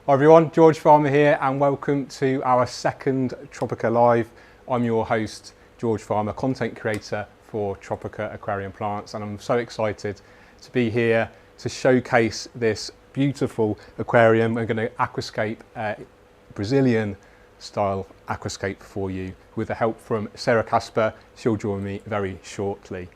Hi everyone, George Farmer here and welcome to our second Tropica Live. I'm your host, George Farmer, content creator for Tropica Aquarium Plants, and I'm so excited to be here to showcase this beautiful aquarium. We're going to aquascape Brazilian style aquascape for you with the help from Sarah Casper. She'll join me very shortly.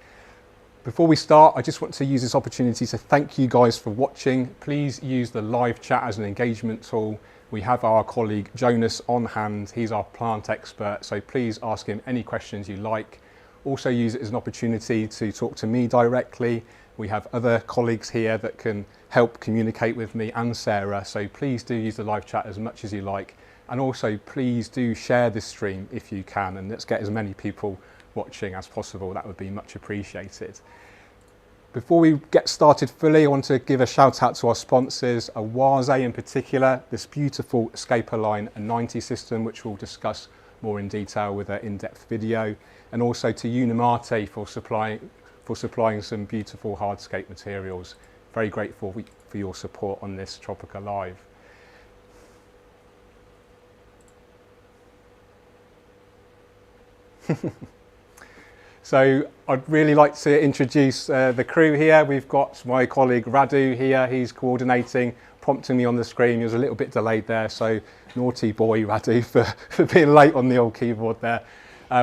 Before we start, I just want to use this opportunity to thank you guys for watching. Please use the live chat as an engagement tool. We have our colleague Jonas on hand. He's our plant expert, so please ask him any questions you like. Also use it as an opportunity to talk to me directly. We have other colleagues here that can help communicate with me and Sarah, so please do use the live chat as much as you like. And also please do share this stream if you can, and let's get as many people watching as possible. That would be much appreciated. Before we get started fully, I want to give a shout out to our sponsors, Oase in particular, this beautiful ScaperLine 90 system, which we'll discuss more in detail with an in-depth video, and also to Unimati for supplying some beautiful hardscape materials. Very grateful for your support on this TropicaLive. So I'd really like to introduce the crew here. We've got my colleague Radu here. He's coordinating, prompting me on the screen. He was a little bit delayed there, so naughty boy Radu for being late on the old keyboard there.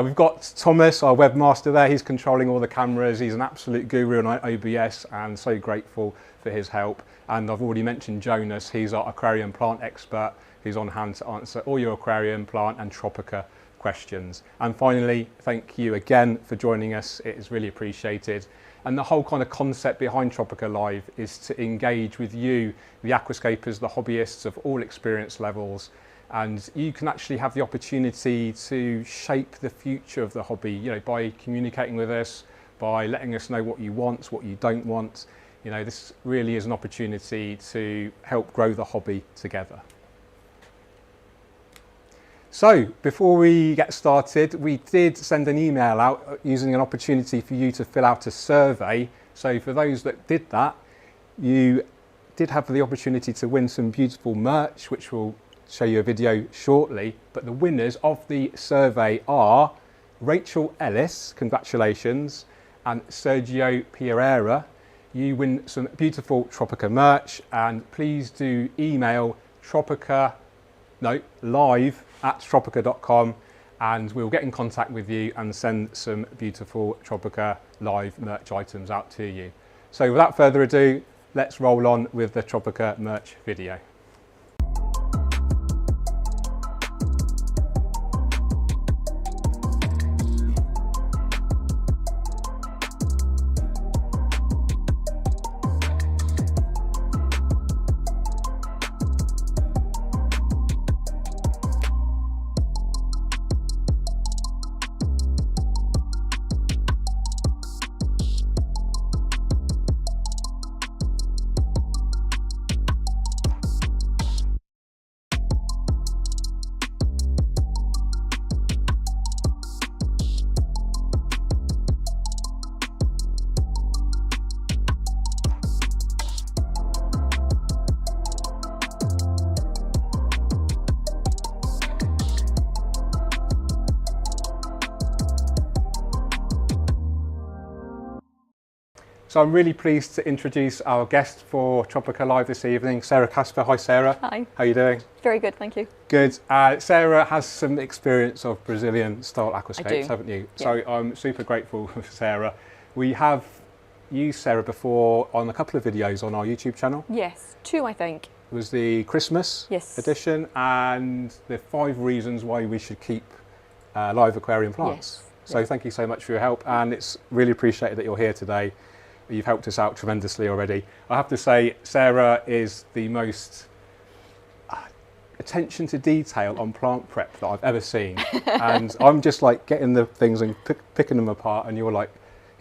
We've got Thomas, our webmaster there. He's controlling all the cameras. He's an absolute guru on OBS and so grateful for his help. And I've already mentioned Jonas. He's our aquarium plant expert. He's on hand to answer all your aquarium, plant and Tropica questions. And finally, thank you again for joining us. It is really appreciated. And the whole kind of concept behind TropicaLive is to engage with you, the aquascapers, the hobbyists of all experience levels. And you can actually have the opportunity to shape the future of the hobby, you know, by communicating with us, by letting us know what you want, what you don't want. You know, this really is an opportunity to help grow the hobby together. So before we get started, we did send an email out using an opportunity for you to fill out a survey. So for those that did that, you did have the opportunity to win some beautiful merch, which we'll show you a video shortly. But the winners of the survey are Rachel Ellis, congratulations, and Sergio Pereira. You win some beautiful Tropica merch, and please do email live@tropica.com and we'll get in contact with you and send some beautiful Tropica Live merch items out to you. So without further ado, let's roll on with the Tropica merch video. So I'm really pleased to introduce our guest for Tropica Live this evening, Sarah Casper. Hi Sarah. Hi. How are you doing? Very good, thank you. Good. Sarah has some experience of Brazilian style aquascapes, haven't you? Yeah. So I'm super grateful for Sarah. We have used Sarah before on a couple of videos on our YouTube channel. Yes, 2 I think. It was the Christmas edition and the 5 reasons why we should keep live aquarium plants. Yes. So thank you so much for your help, and it's really appreciated that you're here today. You've helped us out tremendously already. I have to say, Sarah is the most attention to detail on plant prep that I've ever seen. And I'm just like getting the things and picking them apart, and you're like,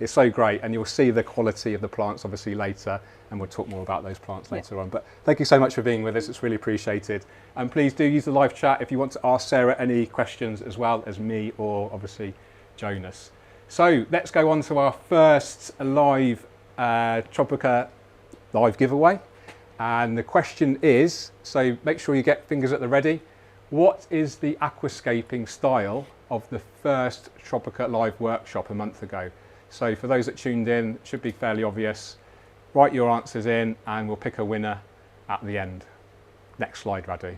it's so great. And you'll see the quality of the plants obviously later, and we'll talk more about those plants later on. But thank you so much for being with us. It's really appreciated. And please do use the live chat if you want to ask Sarah any questions, as well as me or obviously Jonas. So let's go on to our first live Tropica Live giveaway. And the question is, so make sure you get fingers at the ready, what is the aquascaping style of the first TropicaLive workshop a month ago? So for those that tuned in, it should be fairly obvious. Write your answers in and we'll pick a winner at the end. Next slide, Radu.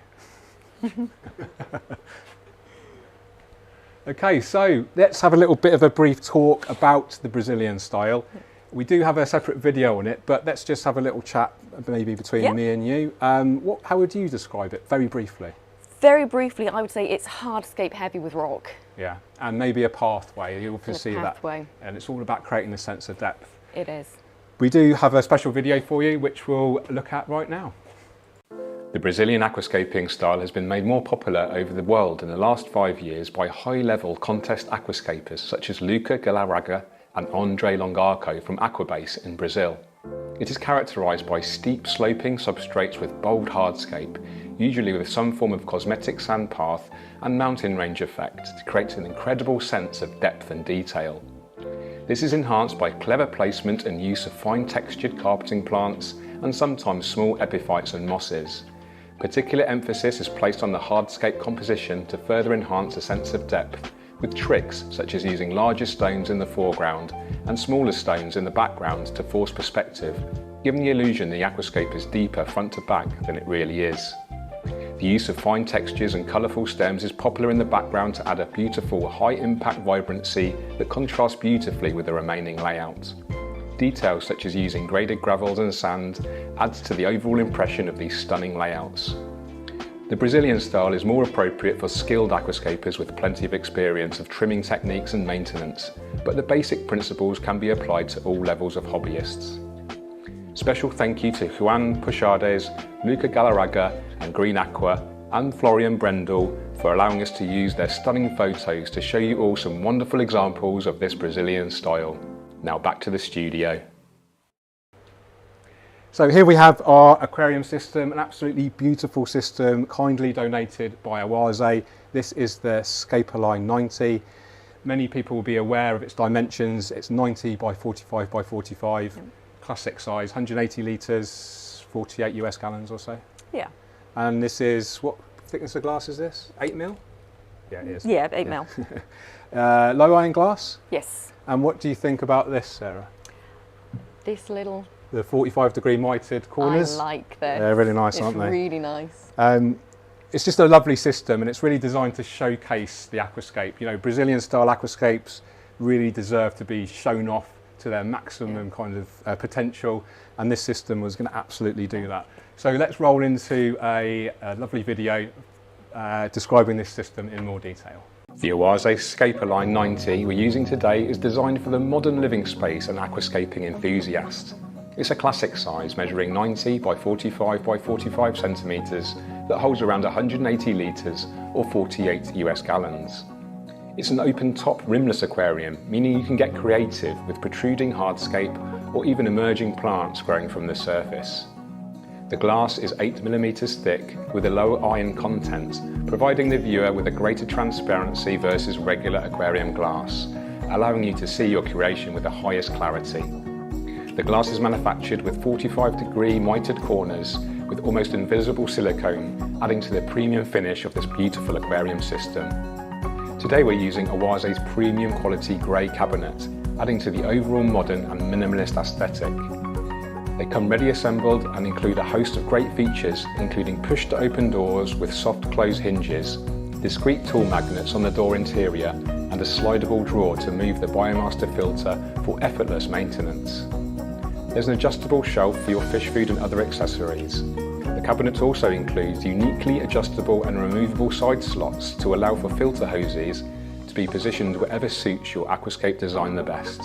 Okay, so let's have a little bit of a brief talk about the Brazilian style. We do have a separate video on it, but let's just have a little chat maybe between me and you. How would you describe it, very briefly? Very briefly, I would say it's hardscape heavy with rock. Yeah, and maybe a pathway, you can see that. And it's all about creating a sense of depth. It is. We do have a special video for you, which we'll look at right now. The Brazilian aquascaping style has been made more popular over the world in the last 5 years by high-level contest aquascapers such as Luca Galarraga and Andre Longarco from Aquabase in Brazil. It is characterised by steep sloping substrates with bold hardscape, usually with some form of cosmetic sand path and mountain range effect to create an incredible sense of depth and detail. This is enhanced by clever placement and use of fine textured carpeting plants and sometimes small epiphytes and mosses. Particular emphasis is placed on the hardscape composition to further enhance a sense of depth, with tricks such as using larger stones in the foreground and smaller stones in the background to force perspective, giving the illusion the aquascape is deeper front to back than it really is. The use of fine textures and colourful stems is popular in the background to add a beautiful high-impact vibrancy that contrasts beautifully with the remaining layout. Details such as using graded gravels and sand adds to the overall impression of these stunning layouts. The Brazilian style is more appropriate for skilled aquascapers with plenty of experience of trimming techniques and maintenance, but the basic principles can be applied to all levels of hobbyists. Special thank you to Juan Puxades, Luca Galarraga and Green Aqua and Florian Brendel for allowing us to use their stunning photos to show you all some wonderful examples of this Brazilian style. Now back to the studio. So here we have our aquarium system, an absolutely beautiful system, kindly donated by Oase. This is the ScaperLine 90. Many people will be aware of its dimensions. It's 90 by 45 by 45, classic size, 180 litres, 48 US gallons or so. Yeah. And this is, what thickness of glass is this? 8 mil? Yeah, it is. Yeah, 8 mil. Low iron glass? Yes. And what do you think about this, Sarah? This little... The 45-degree mitered corners. I like this. They're really nice, aren't they? It's really nice. It's just a lovely system, and it's really designed to showcase the aquascape. You know, Brazilian style aquascapes really deserve to be shown off to their maximum kind of potential, and this system was going to absolutely do that. So let's roll into a lovely video describing this system in more detail. The Oase ScaperLine 90 we're using today is designed for the modern living space and aquascaping enthusiast. It's a classic size measuring 90 by 45 by 45 centimetres that holds around 180 litres or 48 US gallons. It's an open top rimless aquarium, meaning you can get creative with protruding hardscape or even emerging plants growing from the surface. The glass is 8mm thick with a lower iron content, providing the viewer with a greater transparency versus regular aquarium glass, allowing you to see your curation with the highest clarity. The glass is manufactured with 45-degree mitered corners with almost invisible silicone, adding to the premium finish of this beautiful aquarium system. Today we're using Oase's premium quality grey cabinet, adding to the overall modern and minimalist aesthetic. They come ready assembled and include a host of great features, including push-to-open doors with soft close hinges, discrete tool magnets on the door interior, and a slidable drawer to move the Biomaster filter for effortless maintenance. There's an adjustable shelf for your fish food and other accessories. The cabinet also includes uniquely adjustable and removable side slots to allow for filter hoses to be positioned wherever suits your aquascape design the best.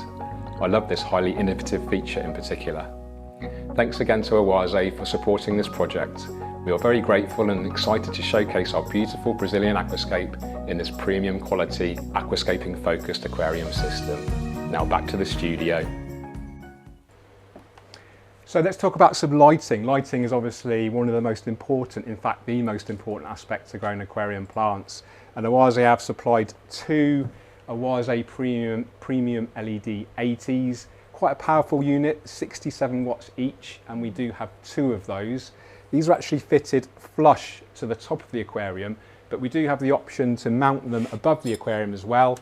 I love this highly innovative feature in particular. Thanks again to Oase for supporting this project. We are very grateful and excited to showcase our beautiful Brazilian aquascape in this premium quality aquascaping focused aquarium system. Now back to the studio. So let's talk about some lighting. Lighting is obviously one of the most important, in fact the most important aspect to growing aquarium plants. And Oase have supplied two Oase premium LED 80s quite a powerful unit, 67 watts each, and we do have 2 of those. These are actually fitted flush to the top of the aquarium, but we do have the option to mount them above the aquarium as well,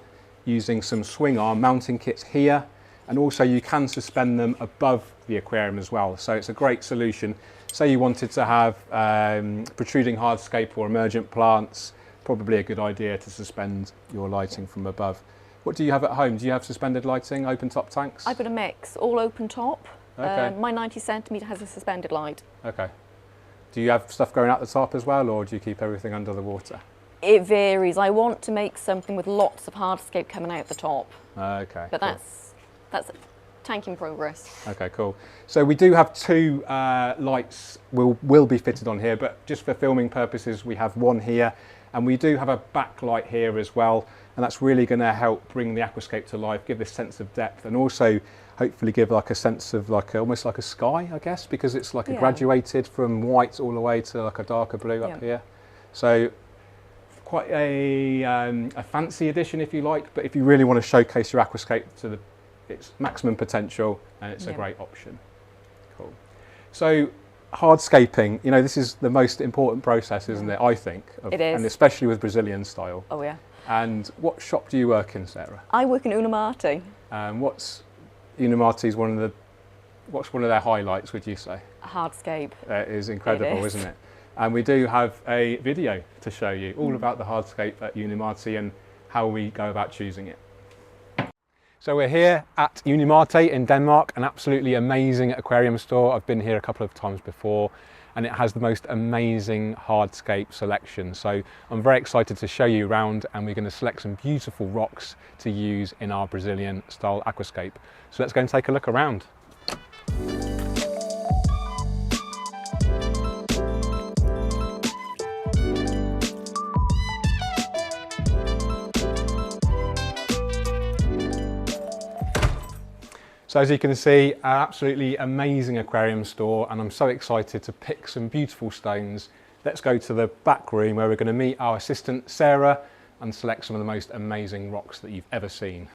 using some swing arm mounting kits here, and also you can suspend them above the aquarium as well. So it's a great solution. Say you wanted to have protruding hardscape or emergent plants, probably a good idea to suspend your lighting from above. What do you have at home? Do you have suspended lighting, open top tanks? I've got a mix, all open top. Okay. My 90 centimetre has a suspended light. Okay. Do you have stuff going out the top as well, or do you keep everything under the water? It varies. I want to make something with lots of hardscape coming out the top. Okay. But cool. that's a tank in progress. Okay, cool. So we do have 2 lights will be fitted on here, but just for filming purposes, we have 1 here, and we do have a backlight here as well, and that's really going to help bring the aquascape to life, give this sense of depth, and also hopefully give like a sense of like almost like a sky, I guess, because it's like a graduated from white all the way to like a darker blue up here. So quite a fancy addition if you like, but if you really want to showcase your aquascape to its maximum potential, and it's a great option. Cool. So hardscaping, you know, this is the most important process, isn't it? I think. It is. And especially with Brazilian style. Oh yeah. And what shop do you work in, Sarah? I work in Unimati. What's Unimati's what's one of their highlights, would you say? Hardscape. It is incredible, isn't it? And we do have a video to show you all about the hardscape at Unimati and how we go about choosing it. So we're here at Unimati in Denmark, an absolutely amazing aquarium store. I've been here a couple of times before, and it has the most amazing hardscape selection. So I'm very excited to show you around, and we're going to select some beautiful rocks to use in our Brazilian style aquascape. So let's go and take a look around. So as you can see, an absolutely amazing aquarium store, and I'm so excited to pick some beautiful stones. Let's go to the back room where we're going to meet our assistant Sarah and select some of the most amazing rocks that you've ever seen.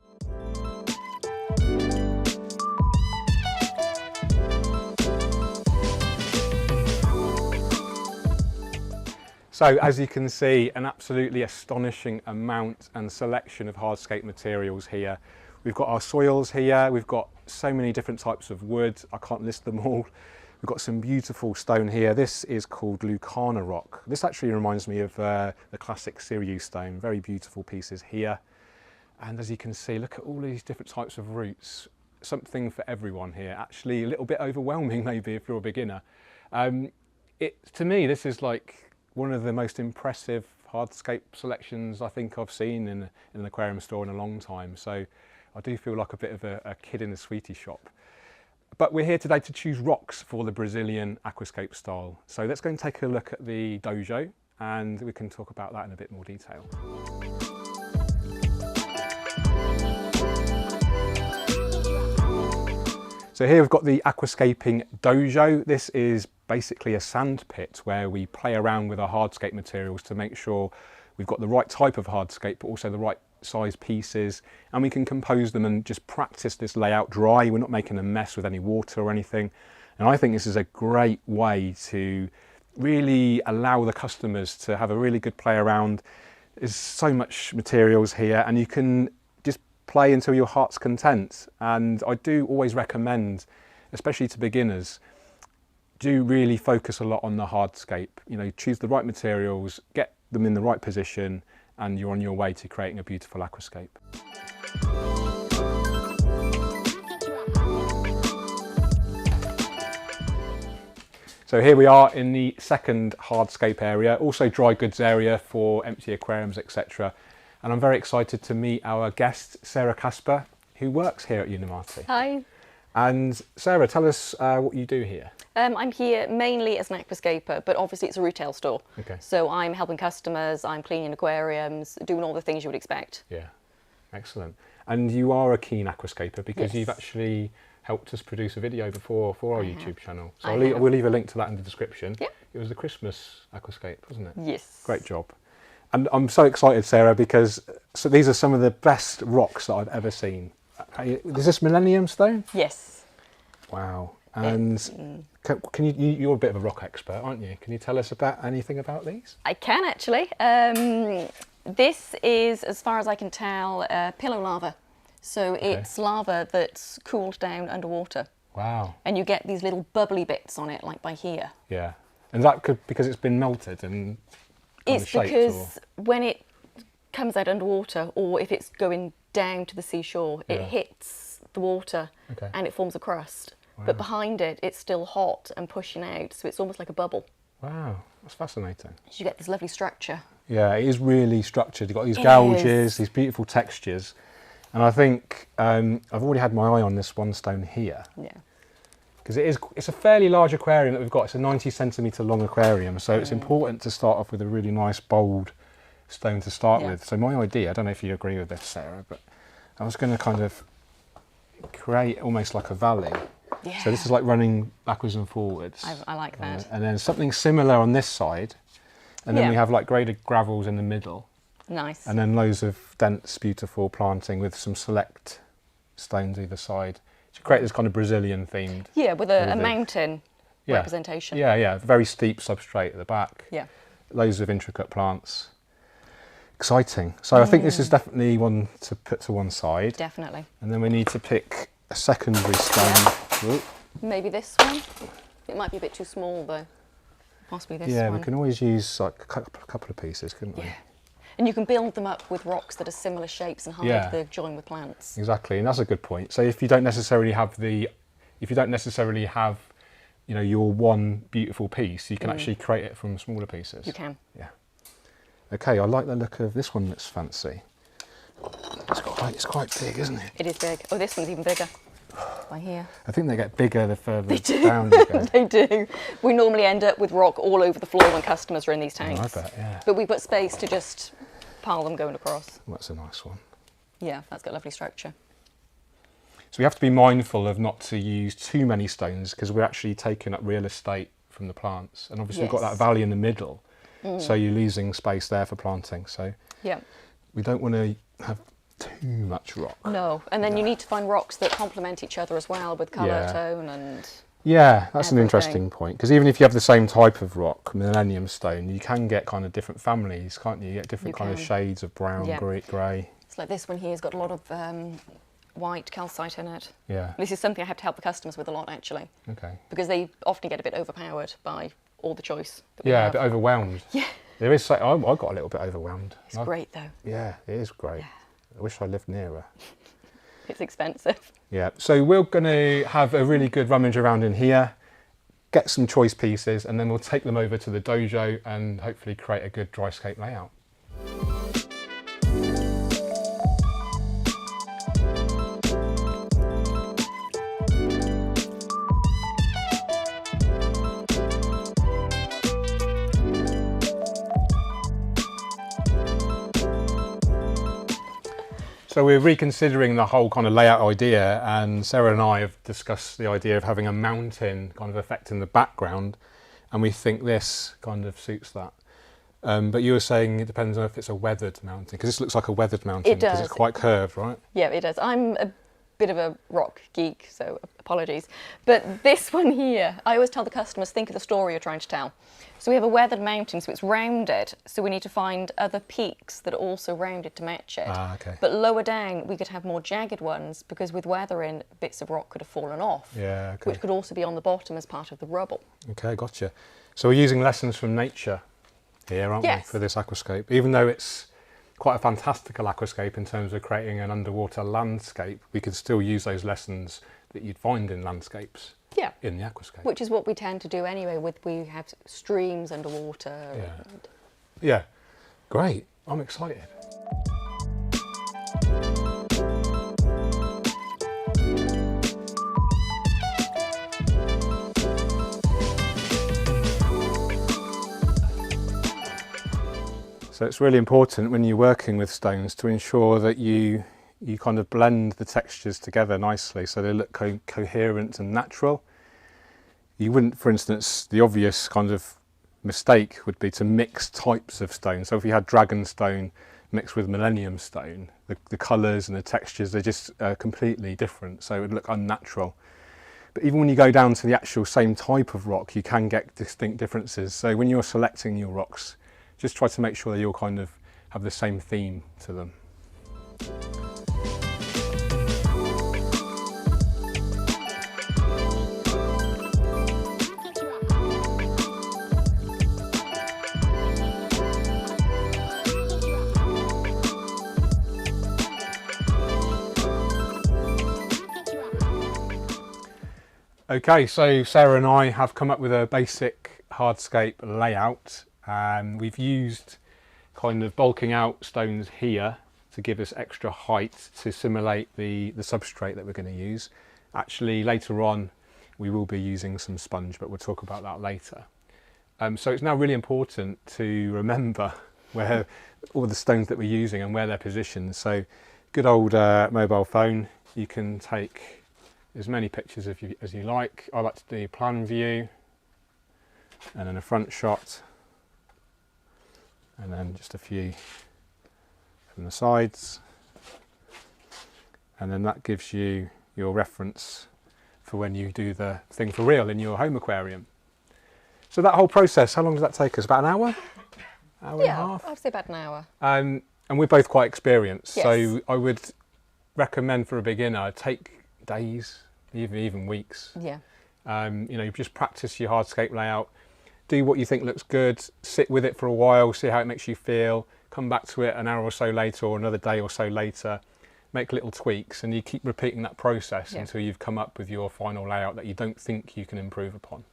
So as you can see, an absolutely astonishing amount and selection of hardscape materials here. We've got our soils here, we've got so many different types of wood, I can't list them all. We've got some beautiful stone here. This is called Lucana rock. This actually reminds me of the classic Sirius stone, very beautiful pieces here. And as you can see, look at all these different types of roots. Something for everyone here, actually a little bit overwhelming maybe if you're a beginner. To me, this is like one of the most impressive hardscape selections I think I've seen in an aquarium store in a long time. So I do feel like a bit of a kid in a sweetie shop. But we're here today to choose rocks for the Brazilian aquascape style. So let's go and take a look at the dojo, and we can talk about that in a bit more detail. So here we've got the Aquascaping dojo. This is basically a sand pit where we play around with our hardscape materials to make sure we've got the right type of hardscape, but also the right size pieces, and we can compose them and just practice this layout dry. We're not making a mess with any water or anything. And I think this is a great way to really allow the customers to have a really good play around. There's so much materials here, and you can just play until your heart's content. And I do always recommend, especially to beginners, do really focus a lot on the hardscape. You know, choose the right materials, get them in the right position, and you're on your way to creating a beautiful aquascape. So here we are in the second hardscape area, also dry goods area for empty aquariums, etc. And I'm very excited to meet our guest, Sarah Casper, who works here at Unimati. Hi. And Sarah, tell us what you do here. I'm here mainly as an aquascaper, but obviously it's a retail store. Okay. So I'm helping customers, I'm cleaning aquariums, doing all the things you would expect. Yeah, excellent. And you are a keen aquascaper because you've actually helped us produce a video before for our YouTube channel. So we'll leave a link to that in the description. Yeah. It was the Christmas aquascape, wasn't it? Yes. Great job. And I'm so excited, Sarah, because these are some of the best rocks that I've ever seen. Is this Millennium Stone? Yes. Wow. And can you're a bit of a rock expert, aren't you? Can you tell us about anything about these? I can actually. This is, as far as I can tell, pillow lava. So it's lava that's cooled down underwater. Wow. And you get these little bubbly bits on it, like by here. Yeah. And that could, because it's been melted and it's because when it comes out underwater, or if it's going down to the seashore, it hits the water and it forms a crust. Wow. But behind it, it's still hot and pushing out, so it's almost like a bubble. Wow, that's fascinating. So you get this lovely structure. Yeah, it is really structured. You've got these gouges, these beautiful textures. And I think I've already had my eye on this one stone here. Yeah. Because it's a fairly large aquarium that we've got. It's a 90 centimetre long aquarium, so it's important to start off with a really nice, bold stone to start with. So my idea, I don't know if you agree with this, Sarah, but I was going to kind of create almost like a valley. Yeah. So this is like running backwards and forwards. I like that. And then something similar on this side. And then we have like graded gravels in the middle. Nice. And then loads of dense, beautiful planting with some select stones either side to create this kind of Brazilian themed. Yeah, with a mountain representation. Yeah, yeah. Very steep substrate at the back. Yeah. Loads of intricate plants. Exciting. So I think this is definitely one to put to one side. Definitely. And then we need to pick a secondary stone. Yeah. Maybe this one. It might be a bit too small though. Possibly this one. Yeah, we can always use like a couple of pieces, couldn't we? Yeah. And you can build them up with rocks that are similar shapes and hide the join with plants. Exactly, and that's a good point. So if you don't necessarily have you know, your one beautiful piece, you can actually create it from smaller pieces. You can. Yeah. Okay, I like the look of this one. That's fancy. It's quite big, isn't it? It is big. Oh, this one's even bigger. By here. I think they get bigger the further down you go. They do. We normally end up with rock all over the floor when customers are in these tanks. Oh, I bet, yeah. But we've got space to just pile them going across. Well, that's a nice one. Yeah, that's got lovely structure. So we have to be mindful of not to use too many stones because we're actually taking up real estate from the plants. And obviously we've got that valley in the middle, so you're losing space there for planting. So we don't want to have too much rock. No, and then you need to find rocks that complement each other as well with colour, tone and that's an interesting point, because even if you have the same type of rock, Millennium Stone, you can get kind of different families, can't you? You get different kind of shades of brown, grey. It's like this one here has got a lot of white calcite in it. Yeah. This is something I have to help the customers with a lot actually. Okay. Because they often get a bit overpowered by all the choice that we have. have. A bit overwhelmed. Yeah. There is, I got a little bit overwhelmed. It's great though. Yeah, it is great. Yeah. I wish I lived nearer. It's expensive. Yeah, so we're going to have a really good rummage around in here, get some choice pieces, and then we'll take them over to the dojo and hopefully create a good dryscape layout. So we're reconsidering the whole kind of layout idea, and Sarah and I have discussed the idea of having a mountain kind of effect in the background, and we think this kind of suits that. But you were saying it depends on if it's a weathered mountain, because this looks like a weathered mountain. It does. Because it's quite curved, right? Yeah, it does. I'm a bit of a rock geek, so apologies. But this one here, I always tell the customers, think of the story you're trying to tell. So we have a weathered mountain, so it's rounded, so we need to find other peaks that are also rounded to match it. But lower down, we could have more jagged ones, because with weathering, bits of rock could have fallen off, which could also be on the bottom as part of the rubble. Okay, gotcha. So we're using lessons from nature here, aren't we, for this aquascape? Even though it's quite a fantastical aquascape in terms of creating an underwater landscape, we could still use those lessons that you'd find in landscapes in the aquascape. Which is what we tend to do anyway, we have streams underwater. Yeah, great. I'm excited. So it's really important when you're working with stones to ensure that you kind of blend the textures together nicely so they look coherent and natural. You wouldn't, for instance, the obvious kind of mistake would be to mix types of stone. So if you had dragonstone mixed with Millennium Stone, the colours and the textures, they're just completely different, so it would look unnatural. But even when you go down to the actual same type of rock, you can get distinct differences. So when you're selecting your rocks, just try to make sure that you'll kind of have the same theme to them. Okay, so Sarah and I have come up with a basic hardscape layout. We've used kind of bulking out stones here to give us extra height to simulate the substrate that we're going to use. Actually, later on, we will be using some sponge, but we'll talk about that later. So it's now really important to remember where all the stones that we're using and where they're positioned. So good old mobile phone, you can take as many pictures as you like. I like to do plan view, and then a front shot, and then just a few from the sides, and then that gives you your reference for when you do the thing for real in your home aquarium. So that whole process, how long does that take us? About an hour? Hour and a half? I'd say about an hour. And we're both quite experienced, yes. So I would recommend for a beginner, take days, even weeks. Yeah. You know, just practice your hardscape layout, do what you think looks good, sit with it for a while, see how it makes you feel, come back to it an hour or so later or another day or so later, make little tweaks, and you keep repeating that process until you've come up with your final layout that you don't think you can improve upon.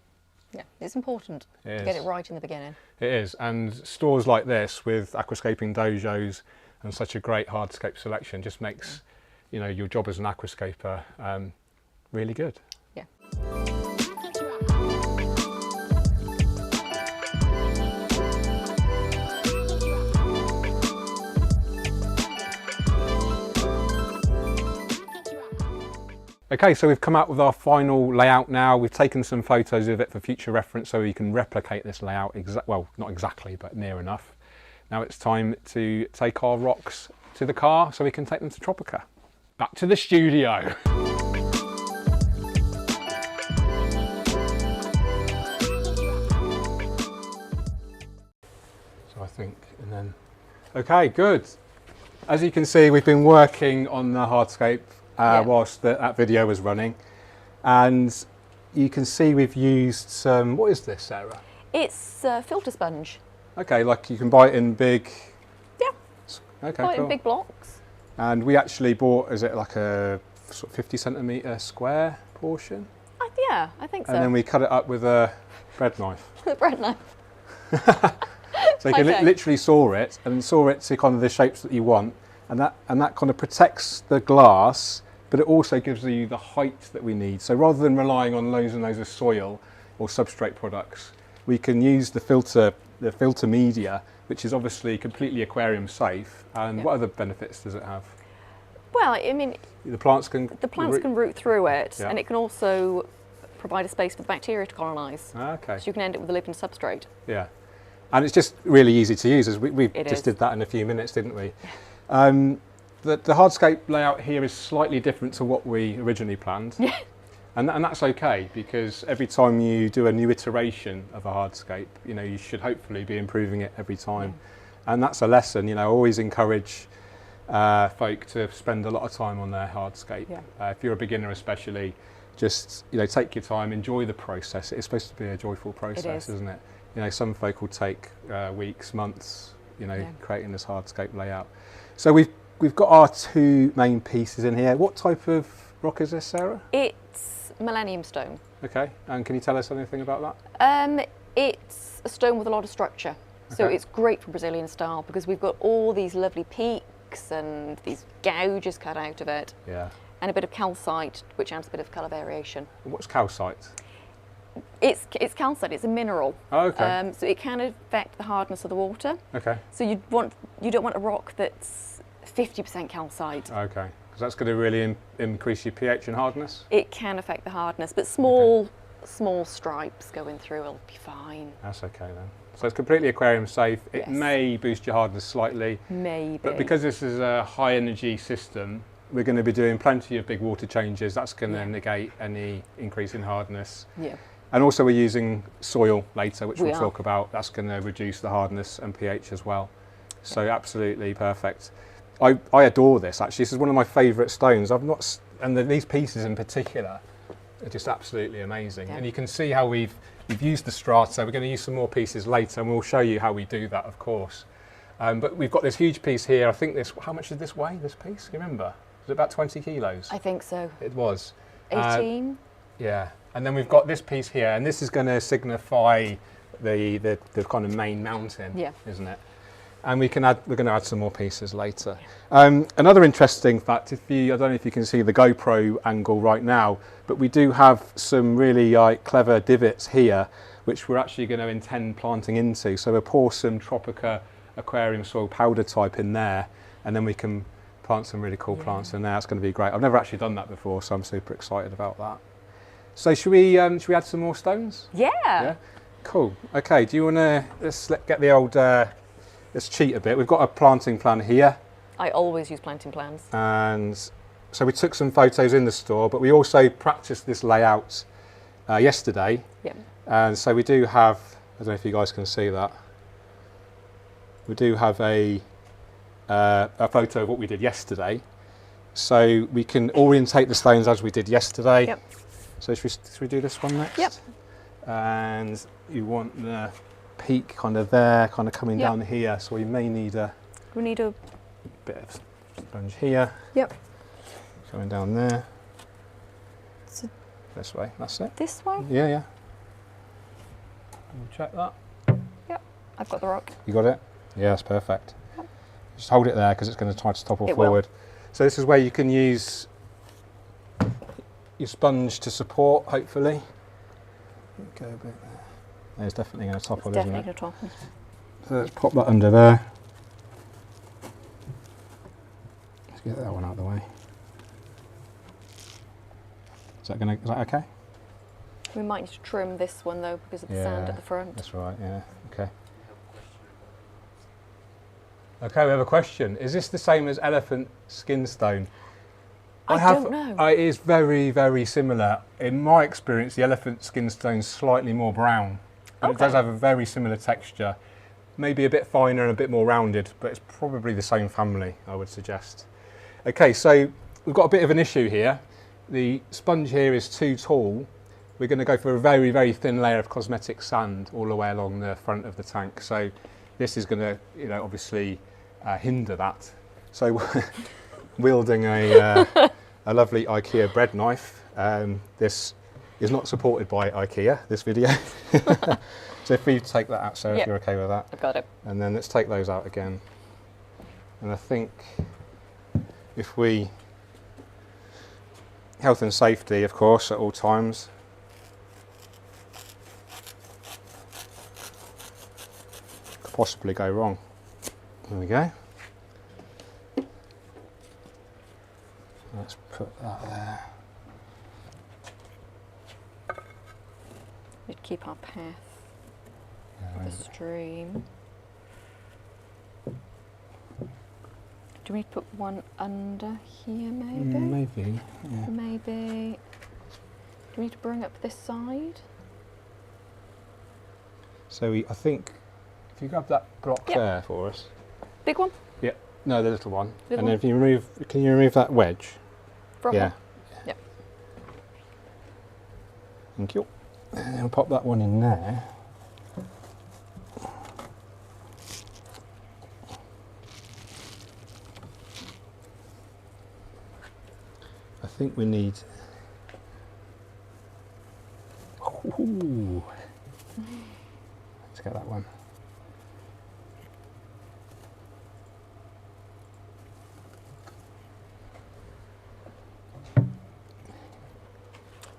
Yeah, it's important to get it right in the beginning. It is, and stores like this with aquascaping dojos and such a great hardscape selection just makes you know, your job as an aquascaper really good. Yeah. Okay, so we've come out with our final layout now. We've taken some photos of it for future reference so you can replicate this layout, well, not exactly, but near enough. Now it's time to take our rocks to the car so we can take them to Tropica. Back to the studio. So I think, and then, okay, good. As you can see, we've been working on the hardscape whilst that video was running, and you can see we've used some, what is this, Sarah? It's filter sponge. Okay, like you can buy it in big... Yeah, okay, buy it cool. in big blocks. And we actually bought, is it like a sort of 50 centimetre square portion? Yeah, I think so. And then we cut it up with a bread knife. The bread knife. So you can literally saw it to kind of the shapes that you want, and that kind of protects the glass, but it also gives you the height that we need. So rather than relying on loads and loads of soil or substrate products, we can use the filter media, which is obviously completely aquarium safe. And what other benefits does it have? Well, I mean, the plants can root through it, and it can also provide a space for the bacteria to colonise. Okay. So you can end up with a living substrate. Yeah. And it's just really easy to use, as we just did that in a few minutes, didn't we? The hardscape layout here is slightly different to what we originally planned. Yeah. And that's okay, because every time you do a new iteration of a hardscape, you know, you should hopefully be improving it every time. Yeah. And that's a lesson, you know, I always encourage folk to spend a lot of time on their hardscape. Yeah. If you're a beginner especially, just, you know, take your time, enjoy the process. It's supposed to be a joyful process, isn't it? You know, some folk will take weeks, months, you know, creating this hardscape layout. So we've got our two main pieces in here. What type of rock is this, Sarah? It's Millennium Stone. Okay, and can you tell us anything about that? It's a stone with a lot of structure. Okay. So it's great for Brazilian style because we've got all these lovely peaks and these gouges cut out of it. Yeah. And a bit of calcite, which adds a bit of colour variation. What's calcite? It's calcite. It's a mineral. Oh, okay. So it can affect the hardness of the water. Okay. So you don't want a rock that's 50% calcite. Okay, because that's going to really increase your pH and hardness. It can affect the hardness, but small small stripes going through, it'll be fine. That's okay then. So it's completely aquarium safe. It Yes. may boost your hardness slightly. Maybe. But because this is a high energy system, we're going to be doing plenty of big water changes. That's going to negate any increase in hardness. Yeah. And also we're using soil later, which We we'll are. talk about. That's going to reduce the hardness and pH as well. So absolutely perfect. I adore this actually. This is one of my favourite stones. These pieces in particular are just absolutely amazing. Yeah. And you can see how we've used the strata. We're going to use some more pieces later, and we'll show you how we do that, of course. But we've got this huge piece here. I think how much did this weigh, this piece? Do you remember? Was it about 20 kilos? I think so. It was. 18? Yeah. And then we've got this piece here, and this is going to signify the kind of main mountain, isn't it? And we're going to add some more pieces later. Another interesting fact, I don't know if you can see the GoPro angle right now, but we do have some really clever divots here, which we're actually going to intend planting into. So we'll pour some Tropica aquarium soil powder type in there, and then we can plant some really cool plants in there. It's going to be great. I've never actually done that before, so I'm super excited about that. So should we add some more stones? Yeah. Cool. Okay. Do you want to get the old? Let's cheat a bit. We've got a planting plan here. I always use planting plans. And so we took some photos in the store, but we also practiced this layout yesterday. Yeah. And so we do have, I don't know if you guys can see that. We do have a photo of what we did yesterday. So we can orientate the stones as we did yesterday. Yep. So should we do this one next? Yep. And you want the peak kind of there, kind of coming down here. So we may need a bit of sponge here. Yep. Going down there. So this way, that's it. This way? Yeah. We'll check that. Yep. I've got the rock. You got it? Yeah, that's perfect. Yep. Just hold it there because it's going to try to topple It forward. will. So this is where you can use your sponge to support, hopefully. Go a bit there. There's definitely going to topple, It's isn't definitely it? going to topple. So let's pop that under there. Let's get that one out of the way. Is that okay? We might need to trim this one though because of the sand at the front. That's right, yeah. Okay. Okay, we have a question. Is this the same as elephant skin stone? I don't know. It is very, very similar. In my experience, the elephant skin stone's slightly more brown. But it does have a very similar texture. Maybe a bit finer and a bit more rounded, but it's probably the same family, I would suggest. Okay, so we've got a bit of an issue here. The sponge here is too tall. We're going to go for a very, very thin layer of cosmetic sand all the way along the front of the tank. So this is going to, obviously hinder that. So wielding a lovely IKEA bread knife. This is not supported by IKEA, this video. So if we take that out, Sarah, if you're okay with that. I've got it. And then let's take those out again. And I think if we, health and safety, of course, at all times. Could possibly go wrong. There we go. Let's put that there. We'd keep our path the stream. Do we need to put one under here maybe? Maybe, yeah. Maybe. Do we need to bring up this side? So I think if you grab that block there for us. Big one? Yeah. No, the little one. Little and then if you remove, can you remove that wedge? From Yeah. Yep. Thank you. And then pop that one in there. I think we need. Ooh. Let's get that one.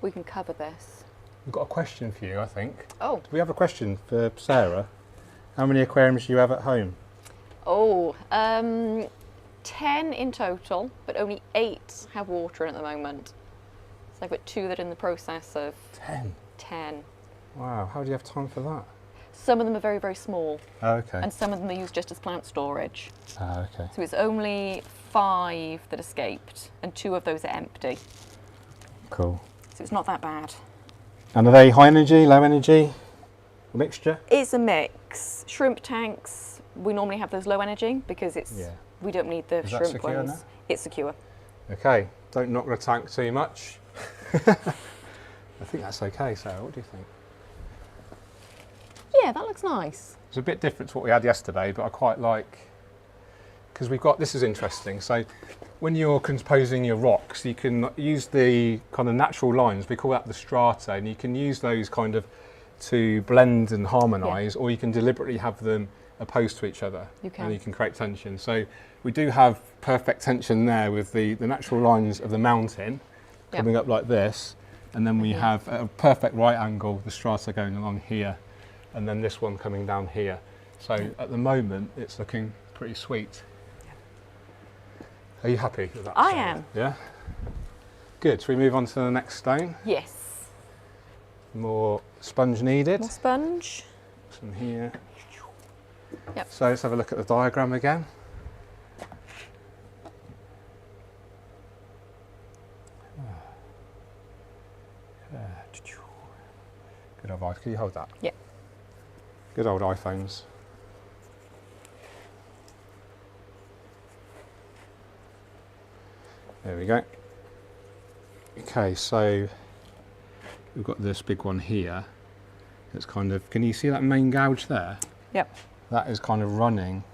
We can cover this. We've got a question for you, I think. Oh. Do we have a question for Sarah? How many aquariums do you have at home? Oh, 10 in total, but only 8 have water in at the moment. So I've got 2 that are in the process of... 10? 10. Wow, how do you have time for that? Some of them are very, very small. Oh, okay. And some of them are used just as plant storage. Ah, okay. So it's only 5 that escaped, and 2 of those are empty. Cool. So it's not that bad. And are they high energy, low energy, a mixture? It's a mix. Shrimp tanks, we normally have those low energy because it's we don't need the shrimp secure ones. now? It's secure. Okay, don't knock the tank too much. I think that's okay, Sarah, what do you think? Yeah, that looks nice. It's a bit different to what we had yesterday, but I quite like, because we've got, this is interesting, so when you're composing your rocks, you can use the kind of natural lines, we call that the strata, and you can use those kind of to blend and harmonise, or you can deliberately have them opposed to each other. You can. And you can create tension. So we do have perfect tension there with the natural lines of the mountain coming up like this, and then we have a perfect right angle, the strata going along here, and then this one coming down here. So at the moment, it's looking pretty sweet. Are you happy with that? I am. Yeah? Good. Shall we move on to the next stone? Yes. More sponge needed. More sponge. Some here. Yep. So let's have a look at the diagram again. Good old iPhone. Can you hold that? Yeah. Good old iPhones. There we go. Okay, so we've got this big one here. It's kind of, can you see that main gouge there? Yep. That is kind of running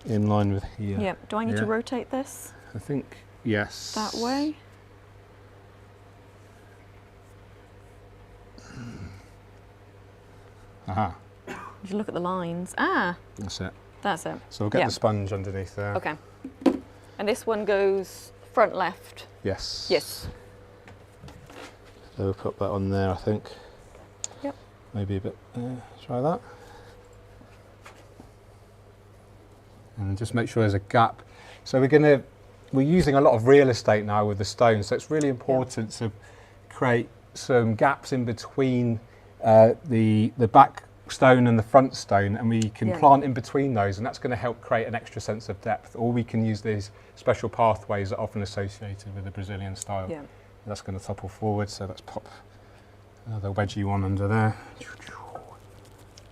in line with here. Yep. Do I need to rotate this? I think, yes. That way? Aha. You should look at the lines. Ah, That's it. that's it. So we'll get the sponge underneath there. Okay. And this one goes front left. Yes. Yes. So we'll put that on there, I think. Yep. Maybe a bit, try that. And just make sure there's a gap. So we're using a lot of real estate now with the stones, so it's really important to create some gaps in between the back stone and the front stone, and we can plant in between those, and that's going to help create an extra sense of depth. Or we can use these special pathways that are often associated with the Brazilian style. Yeah. That's going to topple forward, so let's pop another wedgie one under there.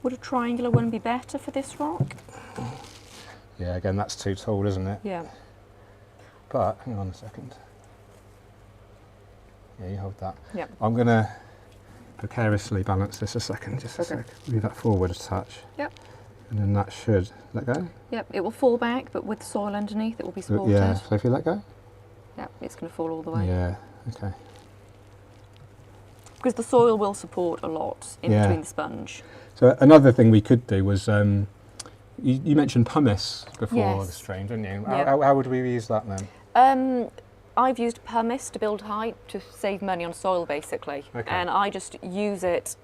Would a triangular one be better for this rock? Yeah, again, that's too tall, isn't it? Yeah. But, hang on a second. Yeah, you hold that. Yep. I'm going to precariously balance this a second, just a sec. Move that forward a touch. Yep. And then that should, let go? Yep, it will fall back, but with soil underneath, it will be supported. Yeah, so if you let go? Yep, it's going to fall all the way. Yeah, okay. Because the soil will support a lot in between the sponge. So another thing we could do was, you mentioned pumice before the stream, didn't you? Yep. How would we use that then? I've used pumice to build height to save money on soil, basically. Okay. And I just use it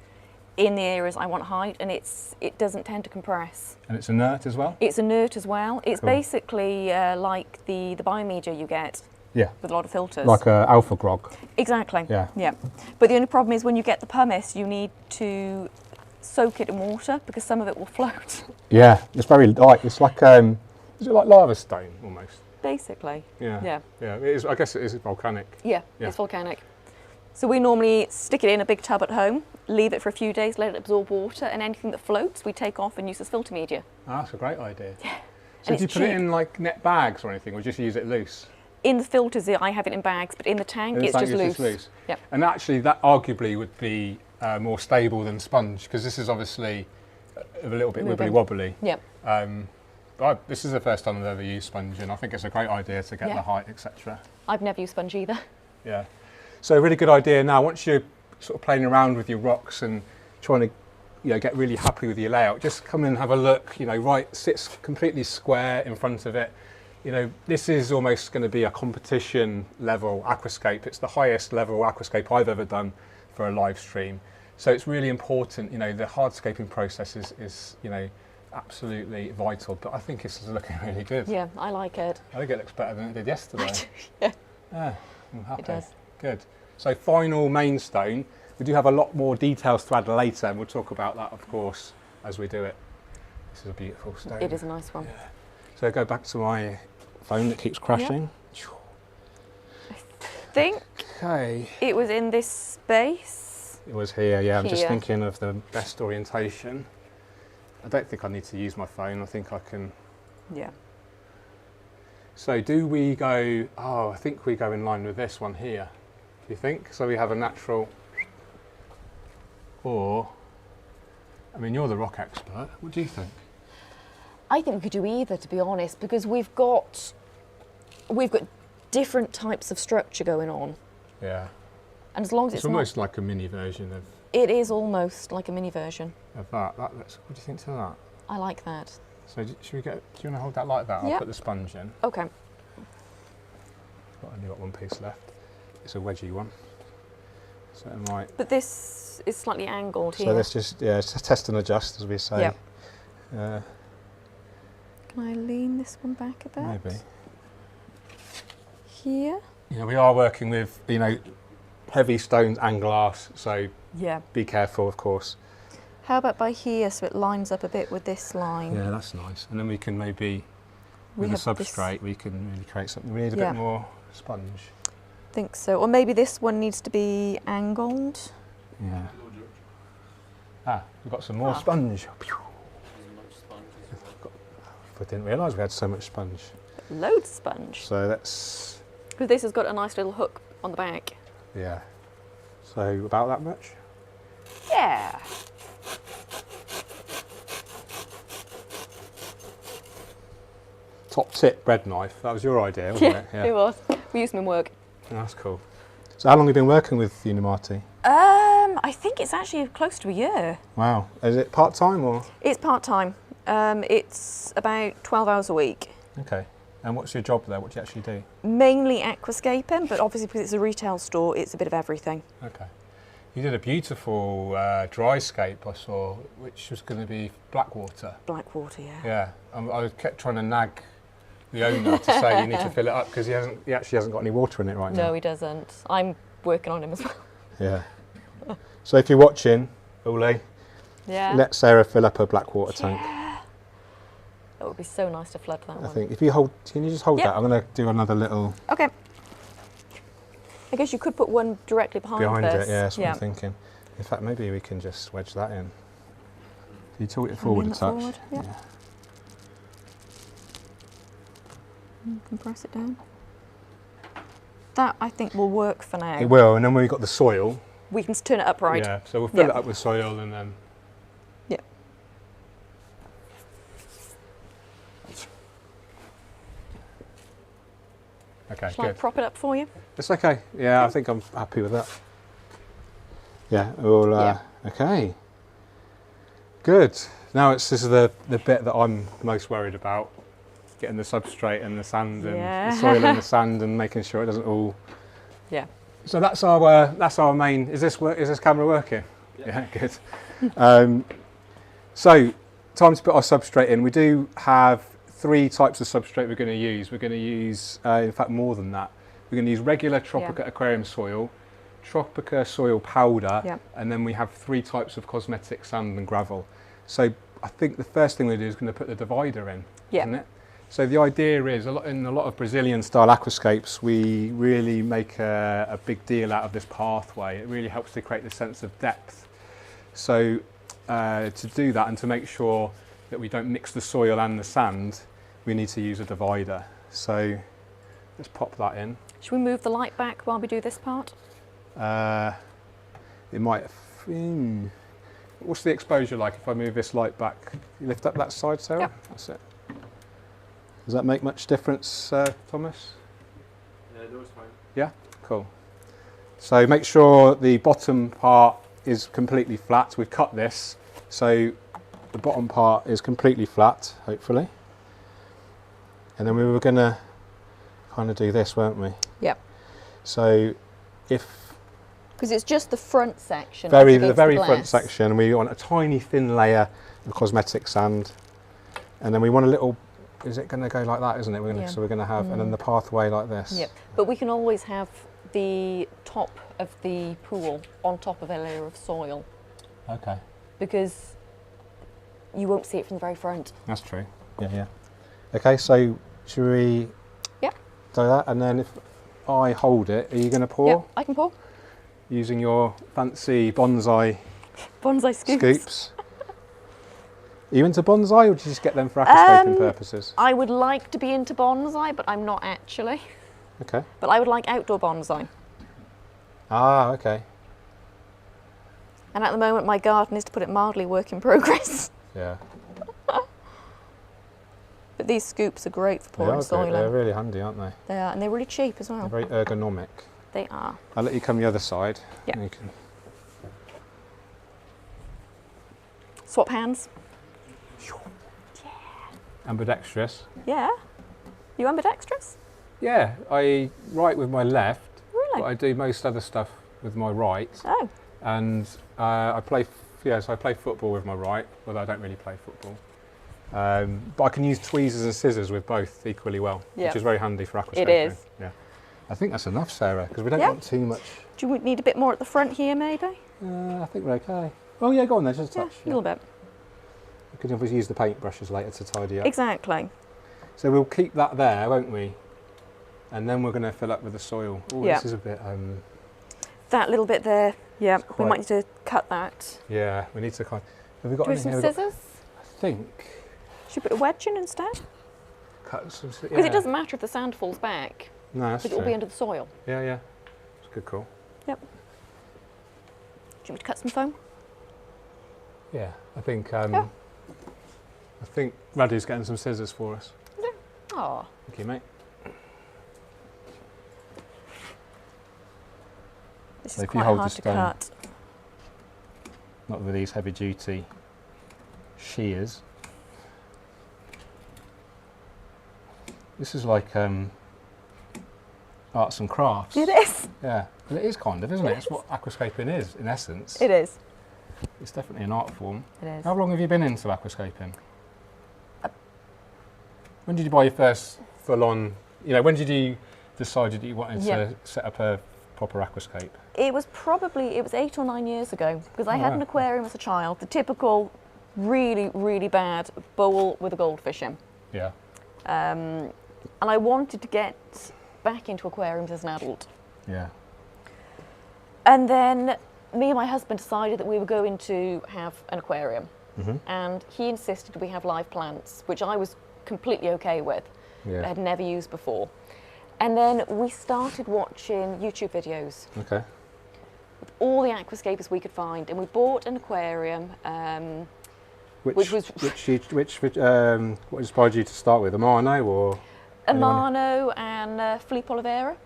in the areas I want height, and it doesn't tend to compress. And it's inert as well? It's inert as well. It's Cool. basically like the biomedia you get with a lot of filters. Like a alpha grog. Exactly. Yeah. Yeah. But the only problem is when you get the pumice, you need to soak it in water because some of it will float. Yeah, it's very light. It's like, is it like lava stone almost? Basically. Yeah. Yeah. Yeah, it is, I guess it is volcanic. Yeah, it's volcanic. So we normally stick it in a big tub at home, leave it for a few days, let it absorb water, and anything that floats we take off and use as filter media. Oh, that's a great idea. Yeah. So And do you it's put it cheap. in like net bags or anything, or just use it loose? In the filters, I have it in bags, but in the tank, In the it's tank, just loose. Yep. And actually that arguably would be more stable than sponge, because this is obviously a little bit wibbly wobbly. Yep. This is the first time I've ever used sponge, and I think it's a great idea to get the height, etc. I've never used sponge either. Yeah. So a really good idea now, once you're sort of playing around with your rocks and trying to get really happy with your layout, just come in and have a look, sits completely square in front of it. This is almost going to be a competition level aquascape. It's the highest level aquascape I've ever done for a live stream. So it's really important, the hardscaping process is absolutely vital, but I think this is looking really good. Yeah, I like it. I think it looks better than it did yesterday. Yeah. Yeah, I'm happy. It does. good. So final main stone. We do have a lot more details to add later, and we'll talk about that, of course, as we do it. This is a beautiful stone. It is a nice one. Yeah. So go back to my phone that keeps crashing. Yep. I think it was in this space. It was here, yeah. I'm just thinking of the best orientation. I don't think I need to use my phone. I think I can. Yeah. So do we go, I think we go in line with this one here. Do you think? So we have a natural, or, I mean, you're the rock expert. What do you think? I think we could do either, to be honest, because we've got different types of structure going on. Yeah. And as long as it's almost like a mini version of. It is almost like a mini version of that. What do you think to that? I like that. So should we go? Do you want to hold that like that? I'll put the sponge in. Okay. I've only got one piece left. It's a wedgie one. So it might. But this is slightly angled here. So let's just it's a test and adjust, as we say. Yeah. Can I lean this one back a bit? Maybe. Here. We are working with heavy stones and glass, so be careful, of course. How about by here, so it lines up a bit with this line? Yeah, that's nice. And then we can maybe, with the substrate, we can really create something. We need a bit more sponge. I think so. Or maybe this one needs to be angled. Yeah. We've got some more sponge. I didn't realise we had so much sponge. Loads of sponge. So that's. Because this has got a nice little hook on the back. Yeah. So about that much? Yeah. Top tip bread knife. That was your idea, wasn't it? Yeah, it was. We used them in work. That's cool. So how long have you been working with Unimati? I think it's actually close to a year. Wow. Is it part-time or? It's part-time. It's about 12 hours a week. Okay. And what's your job there? What do you actually do? Mainly aquascaping, but obviously because it's a retail store, it's a bit of everything. Okay. You did a beautiful dryscape I saw, which was going to be Blackwater. Blackwater, yeah. Yeah. I kept trying to nag the owner to say you need to fill it up because he actually hasn't got any water in it right now. No, he doesn't. I'm working on him as well. Yeah. So if you're watching, Oase, let Sarah fill up her Blackwater tank. That would be so nice to flood that one. I think if you hold, can you just hold that? I'm going to do another little. Okay. I guess you could put one directly behind this. It, yeah, that's what I'm thinking. In fact, maybe we can just wedge that in. Can you tilt it forward a touch? Forward, yeah. You can press it down. That, I think, will work for now. It will, and then when we've got the soil... We can turn it upright. Yeah, so we'll fill it up with soil and then... Yeah. Okay, Shall I prop it up for you? It's okay. Yeah, I think I'm happy with that. Yeah, we'll, okay. Good. Now this is the bit that I'm most worried about. Getting the substrate and the sand and the soil and the sand and making sure it doesn't all... Yeah. So that's our main... Is this camera working? Yeah, good. So, time to put our substrate in. We do have 3 types of substrate we're going to use. We're going to use, in fact, more than that. We're going to use regular Tropica aquarium soil, Tropica soil powder, and then we have 3 types of cosmetic sand and gravel. So I think the first thing we do is going to put the divider in, isn't it? So the idea is, in a lot of Brazilian style aquascapes, we really make a big deal out of this pathway. It really helps to create the sense of depth. So to do that and to make sure that we don't mix the soil and the sand, we need to use a divider. So let's pop that in. Should we move the light back while we do this part? It might... What's the exposure like if I move this light back? You lift up that side, Sarah? Yep. That's it. Does that make much difference, Thomas? Yeah, it looks fine. Yeah? Cool. So make sure the bottom part is completely flat. We've cut this, so the bottom part is completely flat, hopefully. And then we were going to kind of do this, weren't we? Yep. So if... Because it's just the front section. The very front section. We want a tiny thin layer of cosmetic sand. And then we want a little is it going to go like that, isn't it? Yeah. So we're going to have, and then the pathway like this. Yep. But we can always have the top of the pool on top of a layer of soil, Okay. because you won't see it from the very front. That's true. Yeah. Okay, so should we Yep. do that? And then if I hold it, are you going to pour? Yep, I can pour. Using your fancy bonsai Bonsai scoops. scoops. Are you into bonsai, or do you just get them for aquascaping purposes? I would like to be into bonsai, but I'm not actually. Okay. But I would like outdoor bonsai. Ah, okay. And at the moment, my garden is, to put it mildly, work in progress. Yeah. But these scoops are great for They pouring are soil great. in. They're really handy, aren't they? They are, and they're really cheap as well. They're very ergonomic. They are. I'll let you come the other side. Yeah. And you can... Swap hands. Ambidextrous. Yeah. You ambidextrous? Yeah, I write with my left, Really? but I do most other stuff with my right. Oh. And I play football with my right, although I don't really play football. But I can use tweezers and scissors with both equally well, Yep. which is very handy for aquascaping. It is. Yeah. I think that's enough, Sarah, because we don't Yeah. want too much. Do you need a bit more at the front here, maybe? I think we're okay. Oh yeah, go on then, just a touch. A little bit. We can obviously use the paintbrushes later to tidy up. Exactly. So we'll keep that there, won't we? And then we're going to fill up with the soil. Oh, Yeah. this is a bit. That little bit there, yeah, we quite- might need to cut that. Yeah, we need to kind. Have we got Do we have anything? some Have we got- scissors? I think. Should we put a wedge in instead? Cut some. Because it doesn't matter if the sand falls back, No, that's because true. it will be under the soil. Yeah. It's a good call. Yep. Do you want me to cut some foam? Yeah, I think. Yeah. I think Radu's getting some scissors for us. Oh, Thank you, mate. this So is if you quite hold the hard to stone. cut. Not with these heavy-duty shears. This is like arts and crafts. It is. Yeah, well, it is kind of, isn't it? It's what aquascaping is, in essence. It is. It's definitely an art form. It is. How long have you been into aquascaping? When did you buy your first full-on? When did you decide that you wanted to set up a proper aquascape? It was 8 or 9 years ago, because I Oh, had an wow. aquarium as a child, the typical really, really bad bowl with a goldfish in. Yeah. And I wanted to get back into aquariums as an adult. Yeah. And then me and my husband decided that we were going to have an aquarium. Mm-hmm. And he insisted we have live plants, which I was completely okay with. I Yeah. had never used before. And then we started watching YouTube videos Okay. with all the aquascapers we could find, and we bought an aquarium. Which was- What inspired you to start with? Amano or? Anyone? Amano and Felipe Oliveira as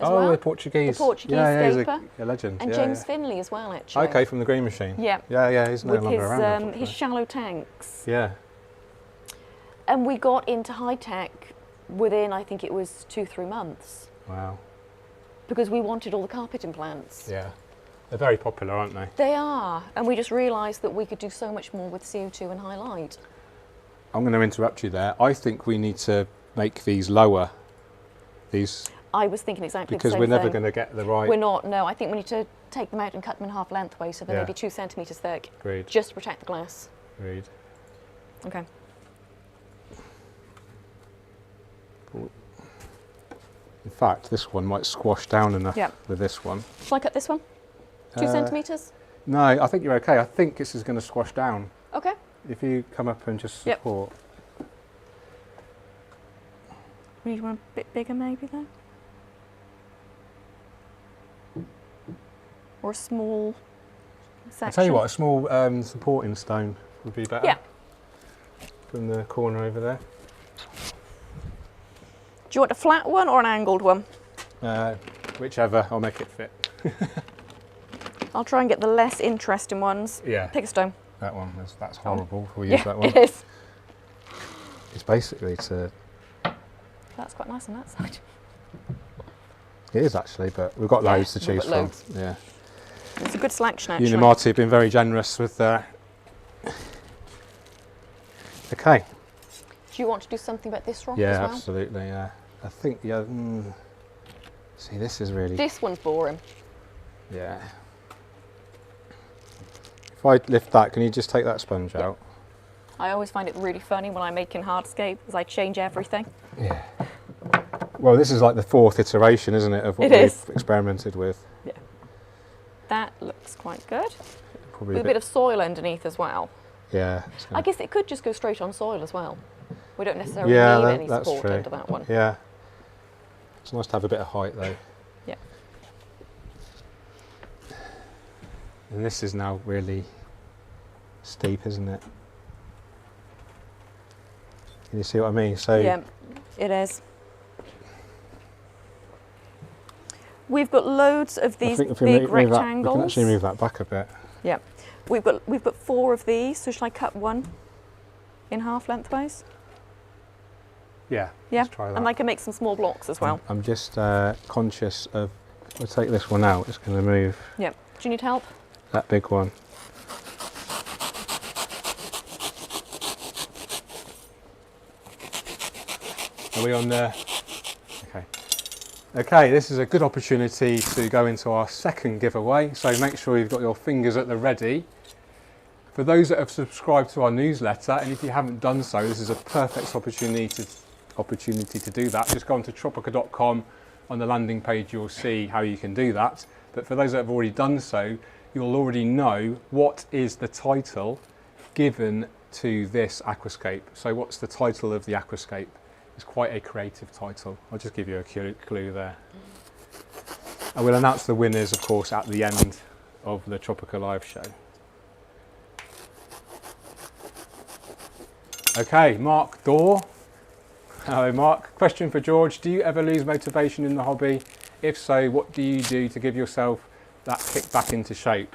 Oh, well. the Portuguese. The Portuguese yeah, he's scaper. a legend. And yeah, James yeah. Finley as well, actually. Okay, from the Green Machine. Yeah. Yeah, he's no With longer around. his unfortunately. shallow tanks. Yeah. And we got into high tech within, I think it was 2-3 months, Wow. because we wanted all the carpeting plants. Yeah. They're very popular, aren't they? They are, and we just realised that we could do so much more with CO2 and high light. I'm going to interrupt you there. I think we need to make these lower. These I was thinking exactly the because same we're never thing. going to get the right. We're not, no. I think we need to take them out and cut them in half lengthways so they're Yeah. maybe 2 centimetres thick, Agreed. just to protect the glass. Agreed. Okay. In fact, this one might squash down enough Yeah. with this one. Shall I cut this one? 2 centimetres? No, I think you're okay. I think this is going to squash down. Okay. If you come up and just Yep. support. We need one a bit bigger maybe though? Or a small section? I'll tell you what, a small supporting stone would be better. Yeah. From the corner over there. Do you want a flat one or an angled one? Whichever, I'll make it fit. I'll try and get the less interesting ones. Yeah. Pick a stone. That one, that's horrible. We'll use Yeah, that one. it is. It's basically to. That's quite nice on that side. It is actually, but we've got Yeah, loads to we've choose got from. loads. Yeah. It's a good selection actually. Unimati have been very generous with that. Okay. Do you want to do something about this rock as Yeah, well? absolutely, yeah. I think, yeah, see, this is really... This one's boring. Yeah. If I lift that, can you just take that sponge out? I always find it really funny when I'm making Hardscape, as I change everything. Yeah. Well, this is like the 4th iteration, isn't it, of what we've experimented with. Yeah. That looks quite good. Probably With a bit of soil underneath as well. Yeah. I guess it could just go straight on soil as well. We don't necessarily Yeah, need any that's support true. under that one. Yeah. It's nice to have a bit of height though. Yeah. And this is now really steep, isn't it? Can you see what I mean? So Yeah, it is. We've got loads of these I think if we big move that, rectangles. we can actually move that back a bit. Yeah. We've got 4 of these, so shall I cut one in half lengthways? Yeah. Yeah. Let's try that. And I can make some small blocks as well. I'm just conscious of, if I take this one out, it's going to move Yeah. Do you need help? that big one. Are we on there? Okay. Okay, this is a good opportunity to go into our second giveaway, so make sure you've got your fingers at the ready. For those that have subscribed to our newsletter, and if you haven't done so, this is a perfect opportunity to do that. Just go onto tropica.com. On the landing page you'll see how you can do that. But for those that have already done so, you'll already know what is the title given to this aquascape. So what's the title of the aquascape? It's quite a creative title. I'll just give you a clue there. I will announce the winners, of course, at the end of the TropicaLive show. Okay, Mark Dorr. Hello, Mark. Question for George. Do you ever lose motivation in the hobby? If so, what do you do to give yourself that kick back into shape?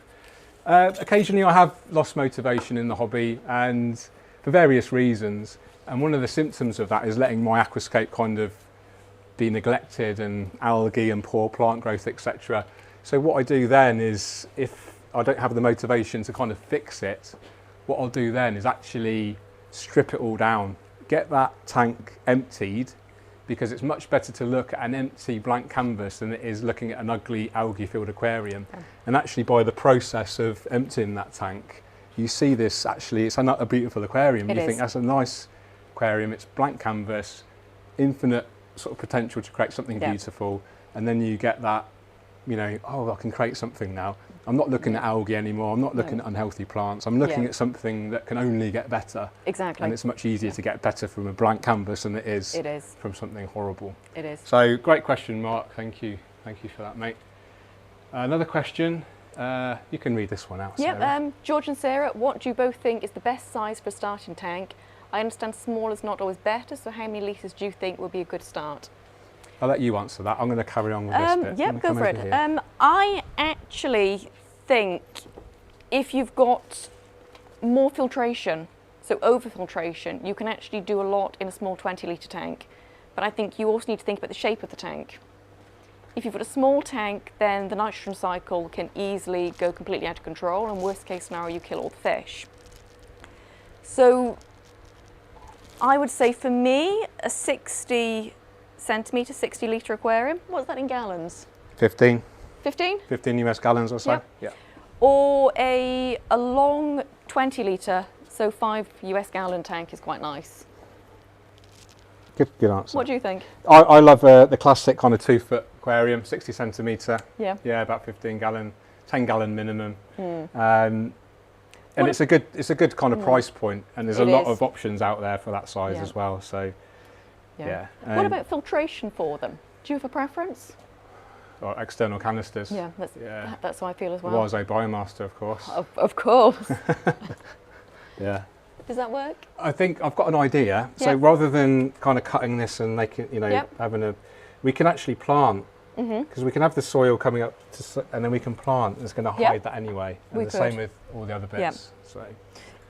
Occasionally I have lost motivation in the hobby, and for various reasons. And one of the symptoms of that is letting my aquascape kind of be neglected, and algae and poor plant growth, etc. So what I do then is, if I don't have the motivation to kind of fix it, what I'll do then is actually strip it all down, get that tank emptied, because it's much better to look at an empty blank canvas than it is looking at an ugly algae filled aquarium. Okay. And actually by the process of emptying that tank, you see this actually, it's a beautiful aquarium. You think that's a nice aquarium, it's blank canvas, infinite sort of potential to create something beautiful, and then you get that, you know, oh, I can create something now. I'm not looking at algae anymore, I'm not looking at unhealthy plants, I'm looking at something that can only get better. Exactly. And it's much easier to get better from a blank canvas than it is from something horrible. It is. So great question, Mark, thank you for that, mate. Another question, you can read this one out, Sarah. Yeah, George and Sarah, what do you both think is the best size for a starting tank? I understand small is not always better, so how many litres do you think will be a good start? I'll let you answer that. I'm going to carry on with this bit. Yep, go for it. I actually think if you've got more filtration, so overfiltration, you can actually do a lot in a small 20-litre tank. But I think you also need to think about the shape of the tank. If you've got a small tank, then the nitrogen cycle can easily go completely out of control, and worst case scenario, you kill all the fish. So I would say for me, a 60 centimetre, 60-litre aquarium. What's that in gallons? 15. 15? 15 US gallons or so. Yep. Yeah. Or a long 20-litre, so 5 US gallon tank is quite nice. Good answer. What do you think? I love the classic kind of 2-foot aquarium, 60 centimetre. Yeah. Yeah, about 15 gallon, 10 gallon minimum. And it's a good kind of price point, and there's a lot of options out there for that size as well. So, yeah. What about filtration for them? Do you have a preference? Or external canisters. Yeah, that's how I feel as well. Oase Biomaster, of course. Of course. Yeah. Does that work? I think I've got an idea. So rather than kind of cutting this and making, we can actually plant. Because we can have the soil coming up, and then we can plant. It's going to hide that anyway. And same with all the other bits. So,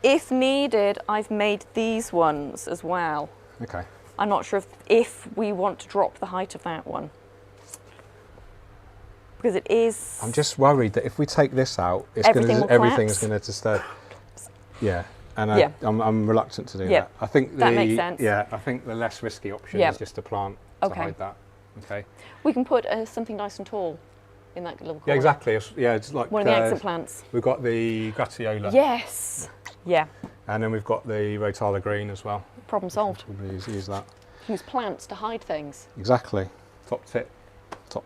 if needed, I've made these ones as well. Okay. I'm not sure if we want to drop the height of that one, because it is. I'm just worried that if we take this out, it's everything is going to disturb. Yeah. And Yeah. I'm reluctant to do Yeah. that. I think That makes sense. Yeah, I think the less risky option Yeah. is just a plant to Okay. hide that. Okay. We can put something nice and tall in that little corner. Yeah, exactly. Yeah, it's like One of the accent plants. we've got the gratiola. Yes. Yeah. And then we've got the rotala green as well. Problem solved. We'll use that. Use plants to hide things. Exactly. Top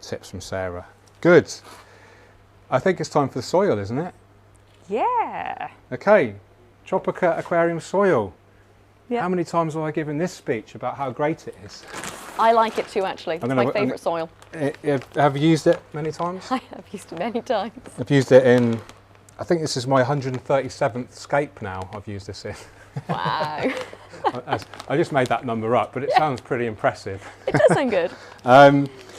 tips from Sarah. Good. I think it's time for the soil, isn't it? Yeah. Okay. Tropica aquarium soil. Yeah. How many times have I given this speech about how great it is? I like it too, actually. It's my favourite soil. Have you used it many times? I have used it many times. I've used it in, I think this is my 137th scape now I've used this in. Wow. I just made that number up, but it sounds pretty impressive. It does sound good.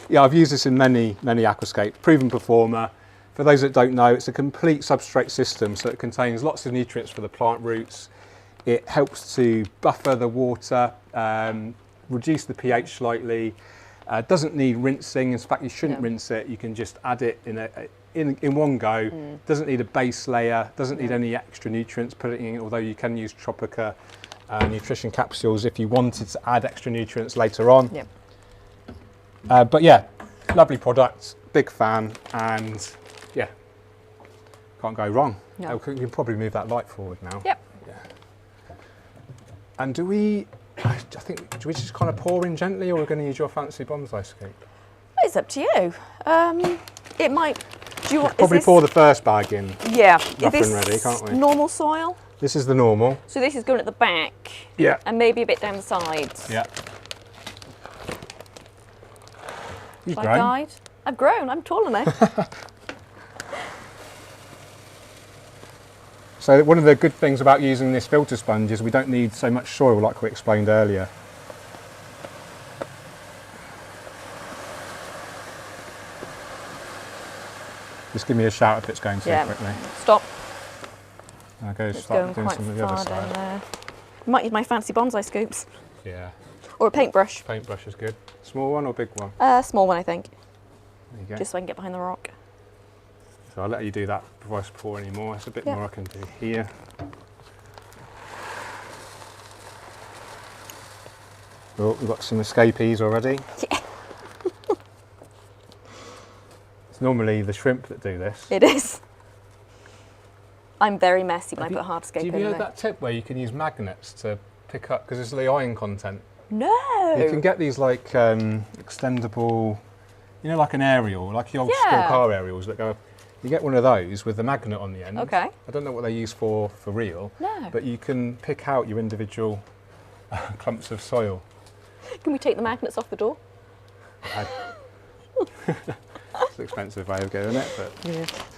Yeah, I've used this in many Aquascape. Proven performer. For those that don't know, it's a complete substrate system, so it contains lots of nutrients for the plant roots. It helps to buffer the water, reduce the pH slightly. Doesn't need rinsing. In fact, you shouldn't rinse it. You can just add it in one go. Doesn't need a base layer. Doesn't need any extra nutrients. Put it in. Although you can use Tropica nutrition capsules if you wanted to add extra nutrients later on. Yeah. But yeah, lovely product. Big fan, and yeah, can't go wrong. No. You can probably move that light forward now. Yep. Yeah. And do we just kind of pour in gently, or we're going to use your fancy bonsai scoop? It's up to you. It might. Do you want? Probably is this, pour the first bag in. Yeah. rough Is and this ready, can't we? normal soil? This is the normal. So this is going at the back. Yeah. And maybe a bit down the sides. Yeah. You've Shall I grown. guide? I've grown. I'm taller now. So one of the good things about using this filter sponge is we don't need so much soil like we explained earlier. Just give me a shout if it's going too quickly. Stop. I'll go It's start going doing quite some of the other far down side. there. Might use my fancy bonsai scoops Yeah, or a paintbrush. paintbrush is good. Small one or big one? Small one, I think, There you go. just so I can get behind the rock. So I'll let you do that before I pour any more. There's a bit Yeah. more I can do here. Oh, we've got some escapees already. Yeah. It's normally the shrimp that do this. It is. I'm very messy when Have I you- put hardscape Have in you there. heard that tip where you can use magnets to pick up, because it's the ion content? No. You can get these like extendable, you know, like an aerial, like the old Yeah. school car aerials that go. You get one of those with the magnet on the end. Okay. I don't know what they use for real. No. But you can pick out your individual clumps of soil. Can we take the magnets off the door? It's an expensive way of doing it, but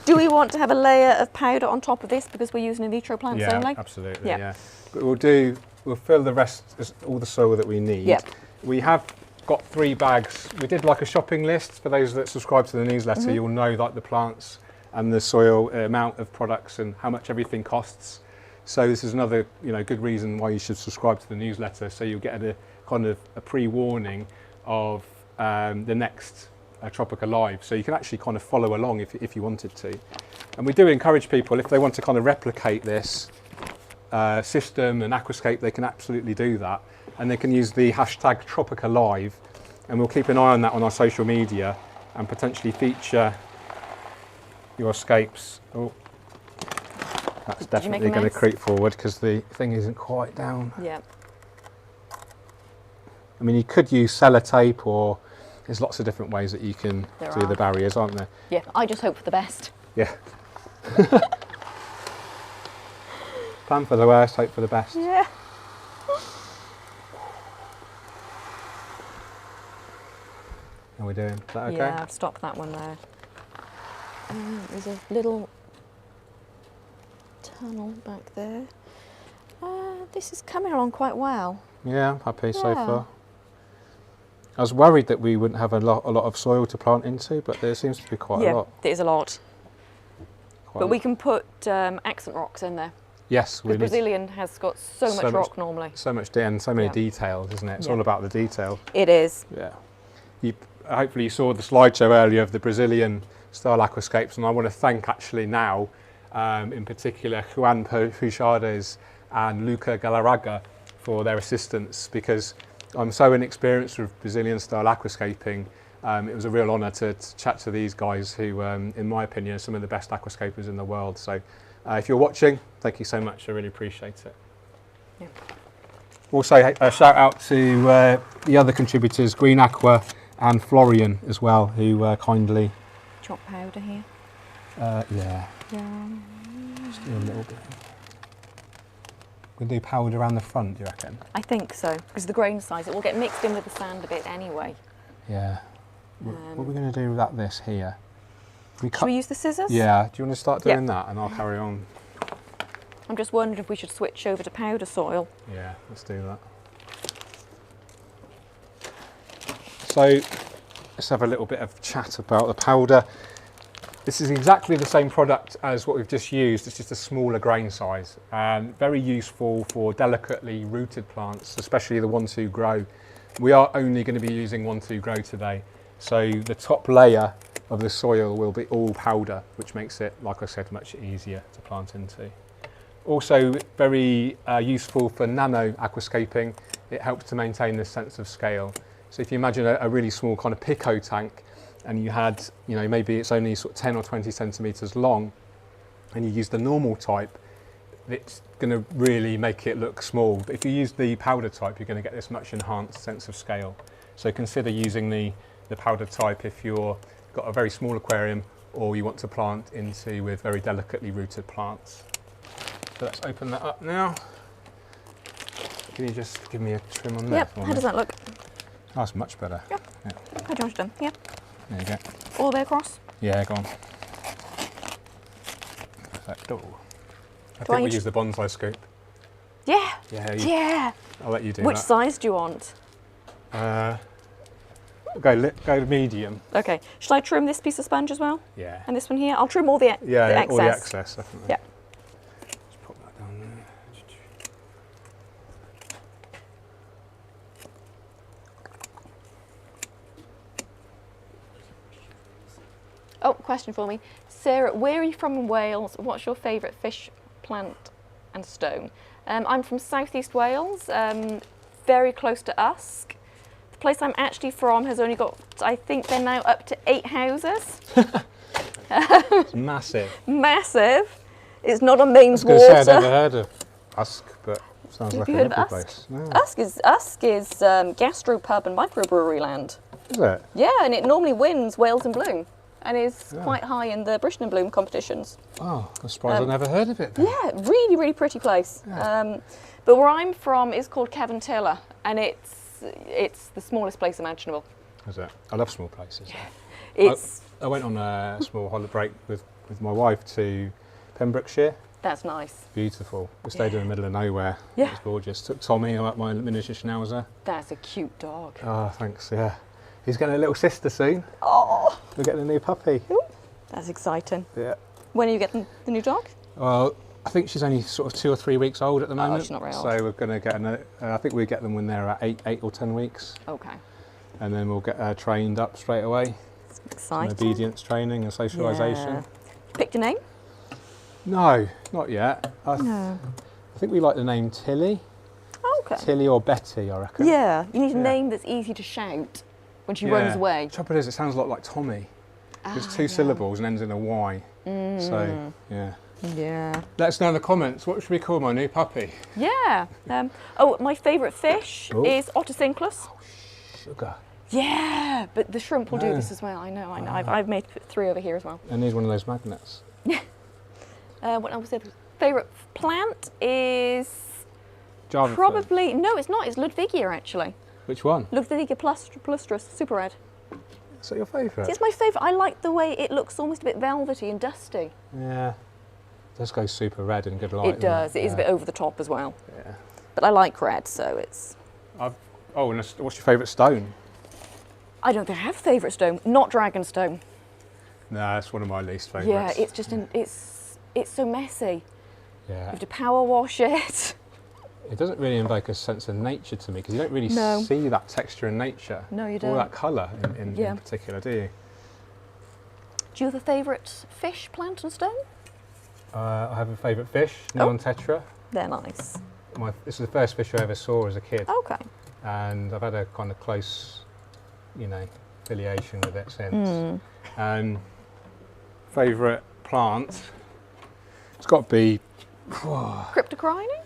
Do we want to have a layer of powder on top of this because we're using in vitro plants yeah, only? absolutely, Yeah. yeah. But we'll fill the rest, all the soil that we need. Yeah. We have got 3 bags. We did like a shopping list for those that subscribe to the newsletter. Mm-hmm. You'll know like the plants and the soil amount of products and how much everything costs. So this is another, good reason why you should subscribe to the newsletter. So you'll get a kind of a pre-warning of the next TropicaLive. So you can actually kind of follow along if you wanted to. And we do encourage people, if they want to kind of replicate this system and Aquascape, they can absolutely do that. And they can use the hashtag TropicaLive, and we'll keep an eye on that on our social media and potentially feature your escapes. Oh, that's definitely going to creep forward because the thing isn't quite down. Yeah. I mean, you could use sellotape, or there's lots of different ways that you can There do are. the barriers, aren't there? Yeah. I just hope for the best. Yeah. Plan for the worst, hope for the best. Yeah. How are we doing? Is that okay? Yeah, I've stopped that one there. There's a little tunnel back there. This is coming along quite well. Yeah, I'm happy so Yeah. far. I was worried that we wouldn't have a lot of soil to plant into, but there seems to be quite a lot. There's a lot. Quite But a we lot. can put accent rocks in there. Yes, we Because need Brazilian has got so so much much- rock normally. so much and so many Yeah. details, isn't it? It's Yeah. all about the detail. It is. Yeah. Hopefully you saw the slideshow earlier of the Brazilian style aquascapes, and I want to thank actually now, in particular, Juan Pujadas and Luca Galarraga for their assistance, because I'm so inexperienced with Brazilian style aquascaping. It was a real honour to chat to these guys who, in my opinion, are some of the best aquascapers in the world. So if you're watching, thank you so much. I really appreciate it. Yeah. Also, a shout out to the other contributors, Green Aqua and Florian as well, who kindly... Chop powder here. Yeah. Just do a little bit. We'll do powder around the front, do you reckon? I think so, because the grain size, it will get mixed in with the sand a bit anyway. Yeah. What are we going to do with this here? Should we use the scissors? Yeah. Do you want to start doing that and I'll carry on? I'm just wondering if we should switch over to powder soil. Yeah, let's do that. So let's have a little bit of chat about the powder. This is exactly the same product as what we've just used, it's just a smaller grain size. Very useful for delicately rooted plants, especially the ones who grow. We are only going to be using 1-2 grow today. So the top layer of the soil will be all powder, which makes it, like I said, much easier to plant into. Also very useful for nano aquascaping. It helps to maintain this sense of scale. So if you imagine a really small kind of pico tank, and you had, you know, maybe it's only sort of 10 or 20 centimetres long, and you use the normal type, it's going to really make it look small. But if you use the powder type, you're going to get this much enhanced sense of scale. So consider using the powder type if you've got a very small aquarium or you want to plant into with very delicately rooted plants. So let's open that up now. Can you just give me a trim on there? Yep, how does that look? Oh, that's much better. Yep. Yeah. How John's done, yep. There you go. All the way across? Yeah, go on. Perfect. Oh. I Do think we use the bonsai scoop. Yeah. Yeah. I'll let you do Which that. size do you want? Go medium. Okay. Should I trim this piece of sponge as well? Yeah. And this one here? I'll trim all the excess. All the excess, definitely. Yeah. Just pop that down there. Oh, question for me. Sarah, where are you from in Wales? What's your favourite fish, plant and stone? I'm from southeast Wales, very close to Usk. The place I'm actually from has only got, I think they're now up to 8 houses. It's massive. Massive. It's not on mains I was water. going to say, I've never heard of Usk, but sounds like you a heard of lovely Usk? place. No. Usk is gastropub and microbrewery land. Is it? Yeah, and it normally wins Wales in Bloom and is quite high in the British in Bloom competitions. Oh, I'm surprised I've never heard of it then. Yeah, really, really pretty place. Yeah. But where I'm from is called Caventilla, and it's the smallest place imaginable. Is it? I love small places. It's I went on a small holiday break with my wife to Pembrokeshire. that's nice. Beautiful. We stayed in the middle of nowhere. Yeah. It was gorgeous. Took Tommy, my miniature schnauzer. That's a cute dog. Oh, thanks, yeah. He's getting a little sister soon. Oh, We're getting a new puppy. that's exciting. Yeah. When are you getting the new dog? Well, I think she's only sort of 2 or 3 weeks old at the moment. she's not very old. So we're going to get I think we get them when they're at 8 or 10 weeks. Okay, And then we'll get her trained up straight away. it's Some exciting. obedience training and socialisation. Yeah. Picked a name? No, not yet. No. I think we like the name Tilly. Okay. Tilly or Betty, I reckon. Yeah, you need a Yeah. name that's easy to shout when she runs away. The trouble is, it sounds a lot like Tommy. It's 2 syllables and ends in a Y. So, yeah. Yeah. Let us know in the comments, what should we call my new puppy? Yeah. My favourite fish Oh. is Ottocinclus. Sugar. Yeah, but the shrimp will do No. this as well. I know. I've made 3 over here as well. And here's one of those magnets. What else was it? Favourite plant is Java probably no, it's not. It's Ludwigia actually. Which one? Ludwigia plustrus, super red. Is that your favourite? It's my favourite. I like the way it looks, almost a bit velvety and dusty. Yeah. It does go super red in good light. It does. doesn't It is a bit over the top as well. Yeah. But I like red, so it's. And what's your favourite stone? I don't think I have a favourite stone. Not dragonstone. No, that's one of my least favourites. Yeah, it's just it's so messy. You Yeah. have to power wash it. It doesn't really invoke a sense of nature to me because you don't really No. see that texture in nature. No, you All don't. that colour in Yeah. particular, do you? Do you have a favourite fish, plant and stone? I have a favourite fish, Oh. Neon Tetra. They're nice. This is the first fish I ever saw as a kid. Okay. And I've had a kind of close, you know, affiliation with it since. Favourite plant? It's got to be... Cryptocorini?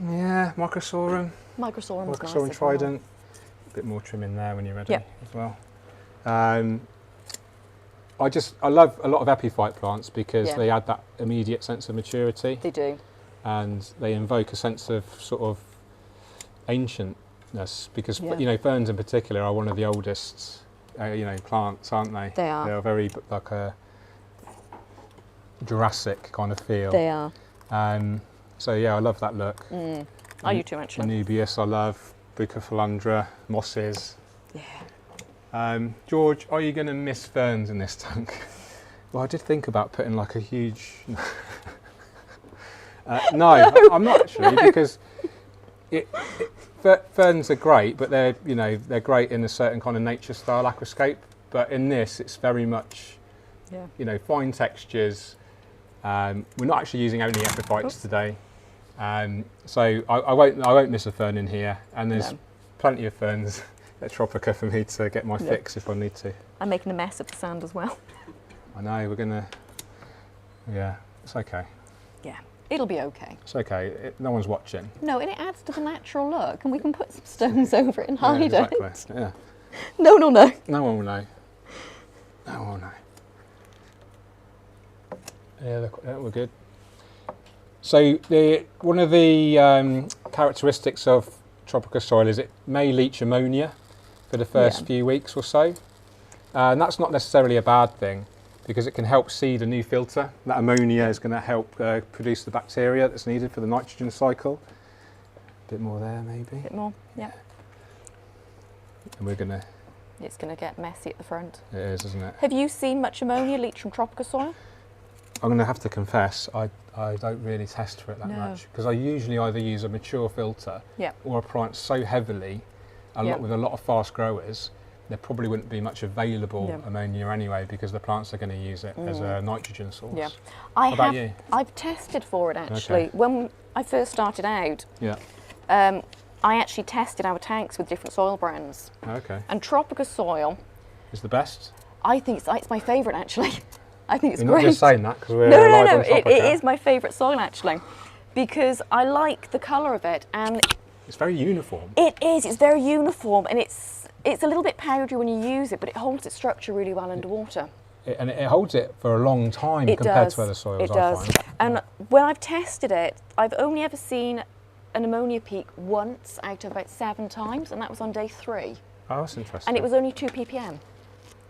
Yeah, Microsorum. Microsorum's nice Microsorum as well. trident. A bit more trim in there when you're ready Yep. as well. I love a lot of epiphyte plants because they add that immediate sense of maturity. They do. And they invoke a sense of sort of ancientness because you know, ferns in particular are one of the oldest you know, plants, aren't they? They are. They're very like a Jurassic kind of feel. They are. So yeah, I love that look. I do too, actually. Anubias I love, Bucophilandra, mosses. Yeah. George, are you going to miss ferns in this tank? Well, I did think about putting like a huge... no, I'm not actually, because ferns are great, but they're, you know, they're great in a certain kind of nature style aquascape. But in this, it's very much, you know, fine textures. We're not actually using only epiphytes today, so I won't miss a fern in here. And there's plenty of ferns at Tropica for me to get my fix if I need to. I'm making a mess of the sand as well. I know, we're gonna. Yeah, it's okay. Yeah, it'll be okay. It's okay. No one's watching. No, and it adds to the natural look, and we can put some stones over it and hide exactly. it. Yeah. No, no, no. No one will know. No one will know. Yeah, look, we're good. So one of the characteristics of Tropica soil is it may leach ammonia for the first few weeks or so. And that's not necessarily a bad thing because it can help seed a new filter. That ammonia is going to help produce the bacteria that's needed for the nitrogen cycle. A bit more there maybe. A bit more, yeah. And we're going to... It's going to get messy at the front. It is, isn't it? Have you seen much ammonia leach from Tropica soil? I'm going to have to confess, I don't really test for it that much because I usually either use a mature filter or apply it so heavily with a lot of fast growers, there probably wouldn't be much available ammonia anyway because the plants are going to use it as a nitrogen source. Yeah, How about you? I've tested for it actually. Okay. When I first started out, I actually tested our tanks with different soil brands. Okay. And Tropica soil is the best? I think it's my favourite actually. I think it's You're great. You're not just saying that because we're no, live on it Tropica. is my favourite soil actually because I like the colour of it and it's very uniform. It is. It's very uniform and it's a little bit powdery when you use it, but it holds its structure really well underwater. And it holds it for a long time compared to other soils. It does. And when I've tested it, I've only ever seen an ammonia peak once out of about 7 times, and that was on day 3. Oh, that's interesting. And it was only 2 ppm.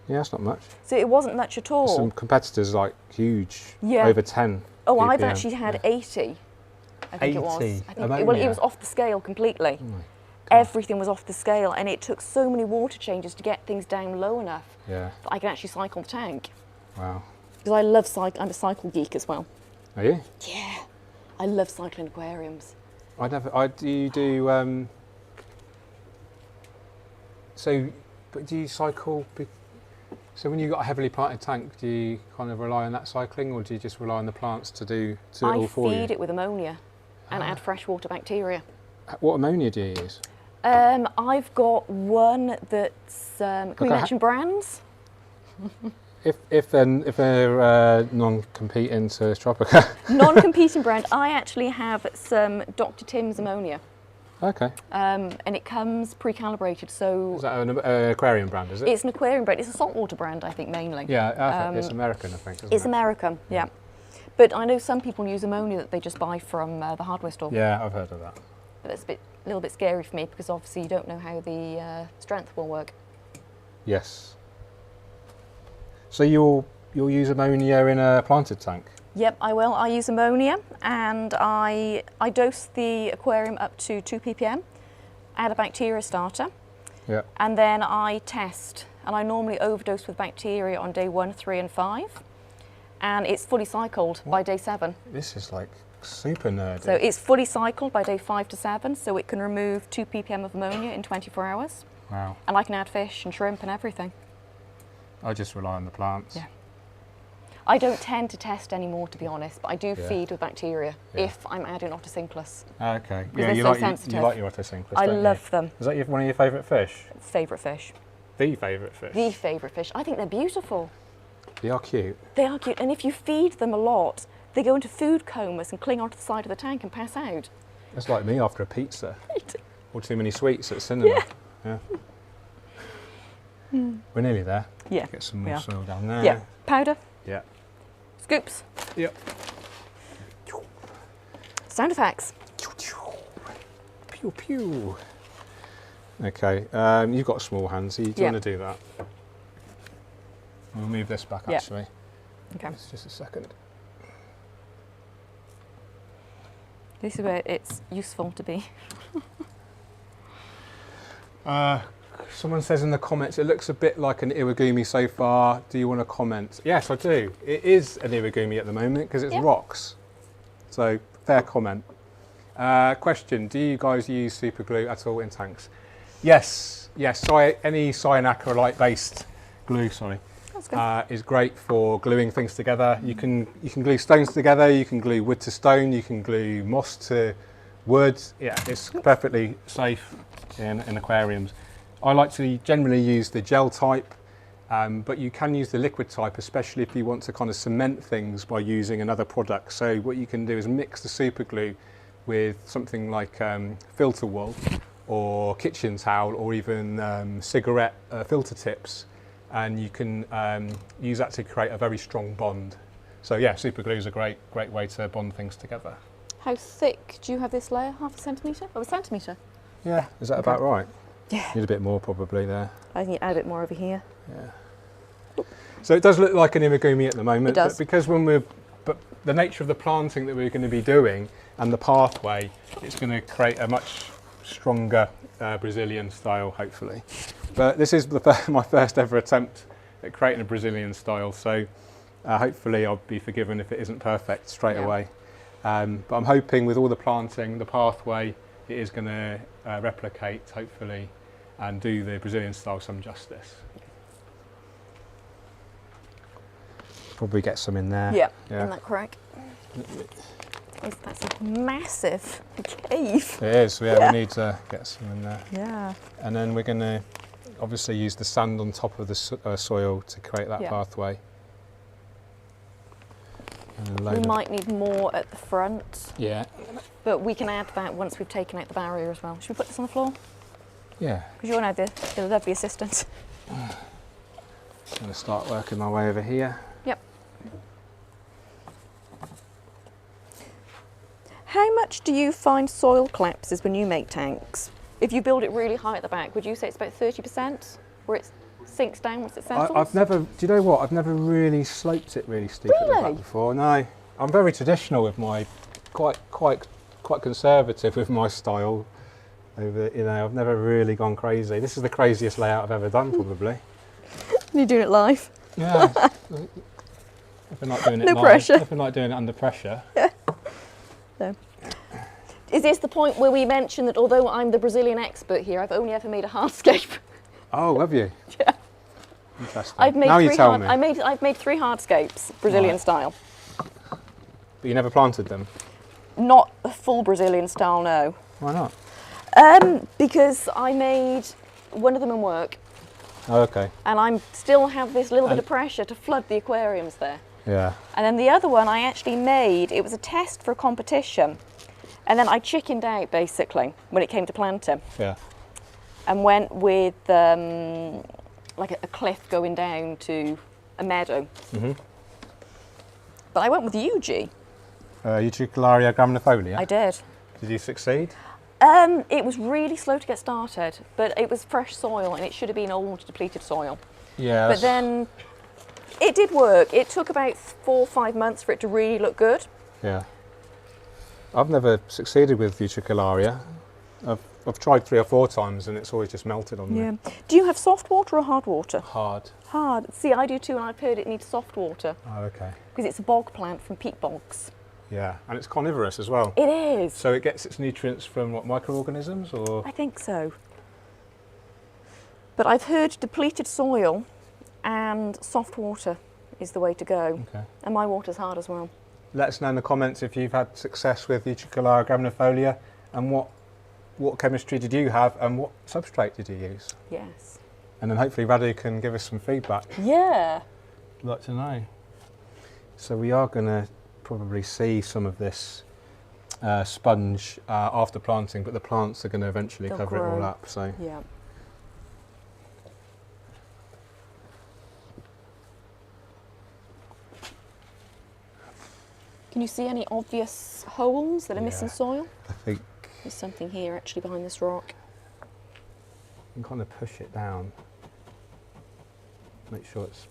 Yeah, that's not much. So it wasn't much at all. Some competitors like huge, over 10 Oh, ppm. I've actually had 80. I think 80 it was. I think ammonia? well, it was off the scale completely. Oh Everything was off the scale, and it took so many water changes to get things down low enough that I can actually cycle the tank. Wow. Because I love I'm a cycle geek as well. Are you? Yeah. I love cycling aquariums. Do you do, but do you cycle, so when you've got a heavily planted tank, do you kind of rely on that cycling or do you just rely on the plants to do it all for you? I feed it with ammonia and add freshwater bacteria. What ammonia do you use? I've got one that's, can we mention brands? If they're non-competing to Tropica. Non-competing brand, I actually have some Dr. Tim's ammonia. Okay. And it comes pre-calibrated, so... Is that an aquarium brand, is it? It's an aquarium brand. It's a saltwater brand, I think, mainly. Yeah, it's American, I think, isn't it? It's American, yeah. But I know some people use ammonia that they just buy from the hardware store. Yeah, I've heard of that. But it's a little bit scary for me because obviously you don't know how the strength will work. Yes. So you'll use ammonia in a planted tank? Yep, I will. I use ammonia and I dose the aquarium up to 2 ppm, add a bacteria starter, and then I test. And I normally overdose with bacteria on day 1, 3 and 5. And it's fully cycled by day 7. This is like super nerdy. So it's fully cycled by day 5 to 7, so it can remove 2 ppm of ammonia in 24 hours. Wow. And I can add fish and shrimp and everything. I just rely on the plants. Yeah. I don't tend to test anymore, to be honest, but I do Yeah. feed with bacteria Yeah. if I'm adding Otocinclus. Okay. they're you so like sensitive. you like your Otocinclus, I don't you? love them. Is that one of your favourite fish? Favourite fish. The favourite fish? The favourite fish. I think they're beautiful. They are cute. They are cute, and if you feed them a lot, they go into food comas and cling onto the side of the tank and pass out. That's like me after a pizza. Or too many sweets at cinema. Yeah. We're nearly there. Yeah. Get some we more are. soil down there. Yeah. Powder. Yeah. Scoops. Yep. Sound effects. Pew pew. Okay, you've got small hands, so you do Yeah. want to do that. We'll move this back Yeah. actually. Okay. Just a second. This is where it's useful to be. Someone says in the comments, it looks a bit like an iwagumi so far. Do you want to comment? Yes, I do. It is an iwagumi at the moment because it's Yeah. rocks. So, fair comment. Question, do you guys use super glue at all in tanks? Yes, yes. Any cyanacrylite based glue, That's good. is great for gluing things together. You can glue stones together, you can glue wood to stone, you can glue moss to wood. Yeah, it's perfectly safe in aquariums. I like to generally use the gel type, but you can use the liquid type, especially if you want to kind of cement things by using another product. So what you can do is mix the super glue with something like filter wool or kitchen towel or even cigarette filter tips, and you can use that to create a very strong bond. So yeah, super glue is a great way to bond things together. How thick do you have this layer? Half a centimetre? Oh, a centimetre. Yeah, is that Okay. about right? Yeah. Need a bit more probably there. I think you add a bit more over here. Yeah. So it does look like an iwagumi at the moment, It does. but because but the nature of the planting that we're going to be doing and the pathway, it's going to create a much stronger Brazilian style, hopefully. But this is my first ever attempt at creating a Brazilian style, so hopefully I'll be forgiven if it isn't perfect straight Yeah. away. But I'm hoping with all the planting, the pathway, it is going to replicate, hopefully, and do the Brazilian style some justice. Probably get some in there. Yeah. Yeah. Isn't that correct? That's a massive cave. It is, yeah, Yeah. we need to get some in there. Yeah. And then we're going to obviously use the sand on top of the soil to create that Yeah. pathway. And a We load of- might need more at the front, Yeah, but we can add that once we've taken out the barrier as well. Should we put this on the floor? yeah. Because you're now the lovely assistant. I'm going to start working my way over here. Yep. How much do you find soil collapses when you make tanks? If you build it really high at the back, would you say it's about 30%? Where it sinks down once it settles? I've never, do you know what? I've never really sloped it really steep at the Really? back before. No, I'm very traditional with my, quite conservative with my style. I've never really gone crazy. This is the craziest layout I've ever done, probably. You're doing it live. Yeah. Nothing like doing it No live. pressure. Nothing like doing it under pressure. No. Is this the point where we mentioned that although I'm the Brazilian expert here, I've only ever made a hardscape? Oh, have you? Yeah. Interesting. I've made now you three tell me. I've made 3 hardscapes, Brazilian Right. style. But you never planted them? Not a full Brazilian style, no. Why not? Because I made one of them in work, Oh, okay. and I still have this little bit And- of pressure to flood the aquariums there. Yeah. And then the other one I actually made, it was a test for a competition. And then I chickened out basically when it came to planting Yeah. and went with like a cliff going down to a meadow. Mm-hmm. But I went with UG. Utricularia graminifolia. I did. Did you succeed? It was really slow to get started, but it was fresh soil and it should have been old depleted soil. Yeah. But then it did work. It took about 4 or 5 months for it to really look good. Yeah. I've never succeeded with Utricularia. I've tried 3 or 4 times and it's always just melted on me. Do you have soft water or hard water? Hard. Hard. See, I do too, and I've heard it needs soft water Oh, okay. because it's a bog plant from peat bogs. Yeah, and it's carnivorous as well. It is. So it gets its nutrients from what, microorganisms or? I think so. But I've heard depleted soil and soft water is the way to go. Okay. And my water's hard as well. Let us know in the comments if you've had success with the Acicularis graminifolia, and what chemistry did you have and what substrate did you use? Yes. And then hopefully Radu can give us some feedback. Yeah. I'd like to know. So we are going to probably see some of this sponge after planting, but the plants are going to eventually They'll cover it all grow. up. So Yeah. Can you see any obvious holes that are missing Yeah. soil? I think There's something here actually behind this rock. you can kind of push it down. Make sure it's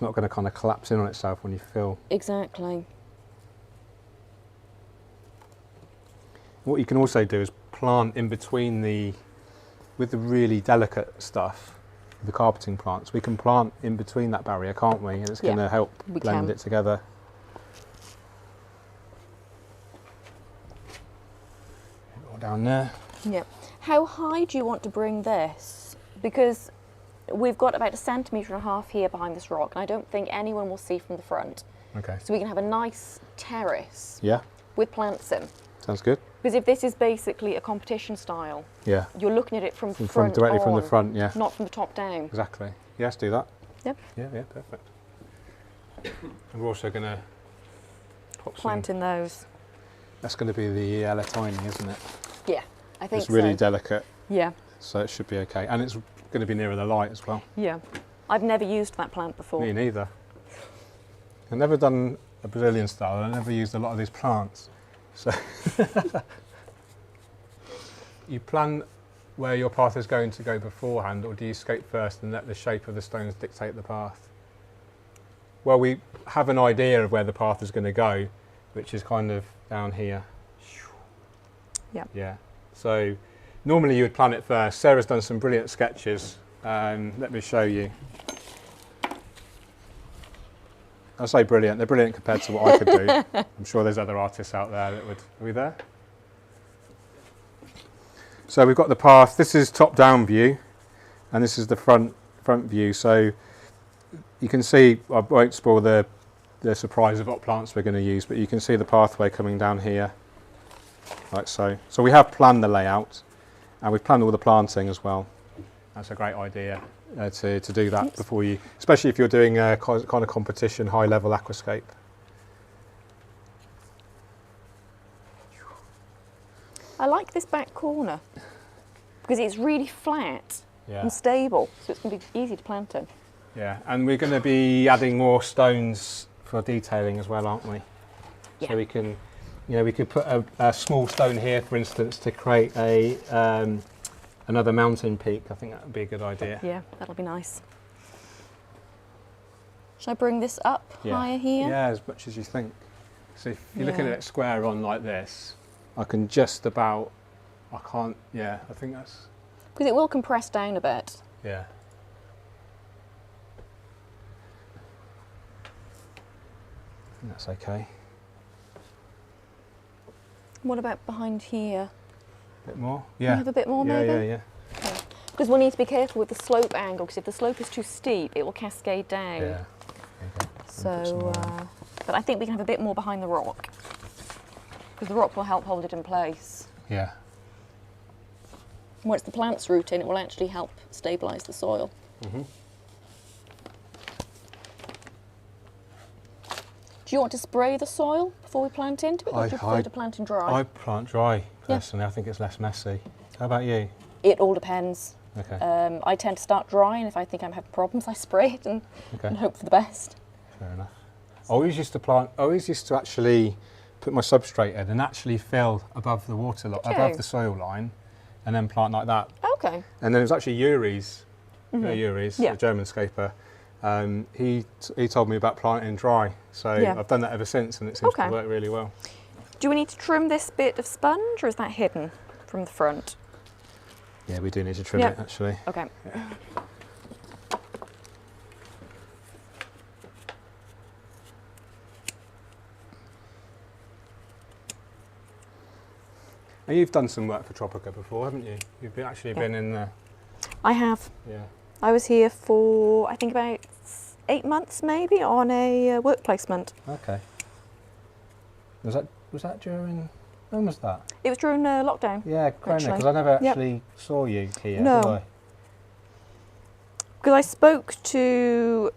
not going to kind of collapse in on itself when you fill. Exactly. What you can also do is plant in between with the really delicate stuff, the carpeting plants, we can plant in between that barrier, can't we? And it's going to help we blend can. it together. All down there. Yeah. How high do you want to bring this? Because we've got about 1.5 centimetres here behind this rock, and I don't think anyone will see from the front. Okay. So we can have a nice terrace Yeah, with plants in. sounds good. Because if this is basically a competition style, Yeah, you're looking at it from directly from the on, front, yeah. not from the top down. Exactly. Yes, do that. Yep. Yeah, perfect. And we're also going to pop Plant in those. That's going to be the Eleocharis, isn't it? Yeah, I think It's really so. delicate, Yeah, so it should be okay. And it's going to be nearer the light as well. yeah. I've never used that plant before. Me neither. I've never done a Brazilian style. I never used a lot of these plants. So you plan where your path is going to go beforehand, or do you scape first and let the shape of the stones dictate the path? Well, we have an idea of where the path is going to go, which is kind of down here. Yep. Yeah. So normally you would plan it first. Sarah's done some brilliant sketches. Let me show you. I say brilliant. They're brilliant compared to what I could do. I'm sure there's other artists out there that would. Are we there? So we've got the path. This is top-down view, and this is the front view. So you can see. I won't spoil the surprise of what plants we're going to use, but you can see the pathway coming down here, like so. So we have planned the layout, and we've planned all the planting as well. That's a great idea. To do that before you, especially if you're doing a kind of competition, high-level aquascape. I like this back corner because it's really flat Yeah. and stable, so it's going to be easy to plant in. Yeah, and we're going to be adding more stones for detailing as well, aren't we? Yeah. So we can, we could put a small stone here, for instance, to create another mountain peak. I think that would be a good idea. Yeah, that'll be nice. Should I bring this up higher here? Yeah, as much as you think. So if you're looking Yeah. at it square on like this, I can just about, I can't, yeah, I think that's, Because it will compress down a bit. yeah. I think that's okay. What about behind here? A bit more? Can you have a bit more, yeah, maybe? Yeah. Because we'll need to be careful with the slope angle, because if the slope is too steep, it will cascade down. Yeah. Okay. So, but I think we can have a bit more behind the rock, because the rock will help hold it in place. Yeah. Once the plant's root in, it will actually help stabilise the soil. Mm-hmm. Do you want to spray the soil before we plant into it, or do you prefer to plant in dry? I plant dry, personally. I think it's less messy. How about you? It all depends. Okay. I tend to start dry, and if I think I'm having problems, I spray it and hope for the best. Fair enough. I always used to actually put my substrate in and actually fill above the water, above the soil line, and then plant like that. Okay. And then it was actually Uris, a German scaper. He told me about planting dry, so I've done that ever since, and it seems to work really well. Do we need to trim this bit of sponge, or is that hidden from the front? Yeah, we do need to trim it actually. Okay. Yeah. And you've done some work for Tropica before, haven't you? You've actually been in the... I have. Yeah. I was here for, I think, about 8 months maybe on a work placement. Okay. Was that during, when was that? It was during lockdown. Yeah, Corona, actually. because I never Yep. actually saw you here, No. did I? Because I spoke to,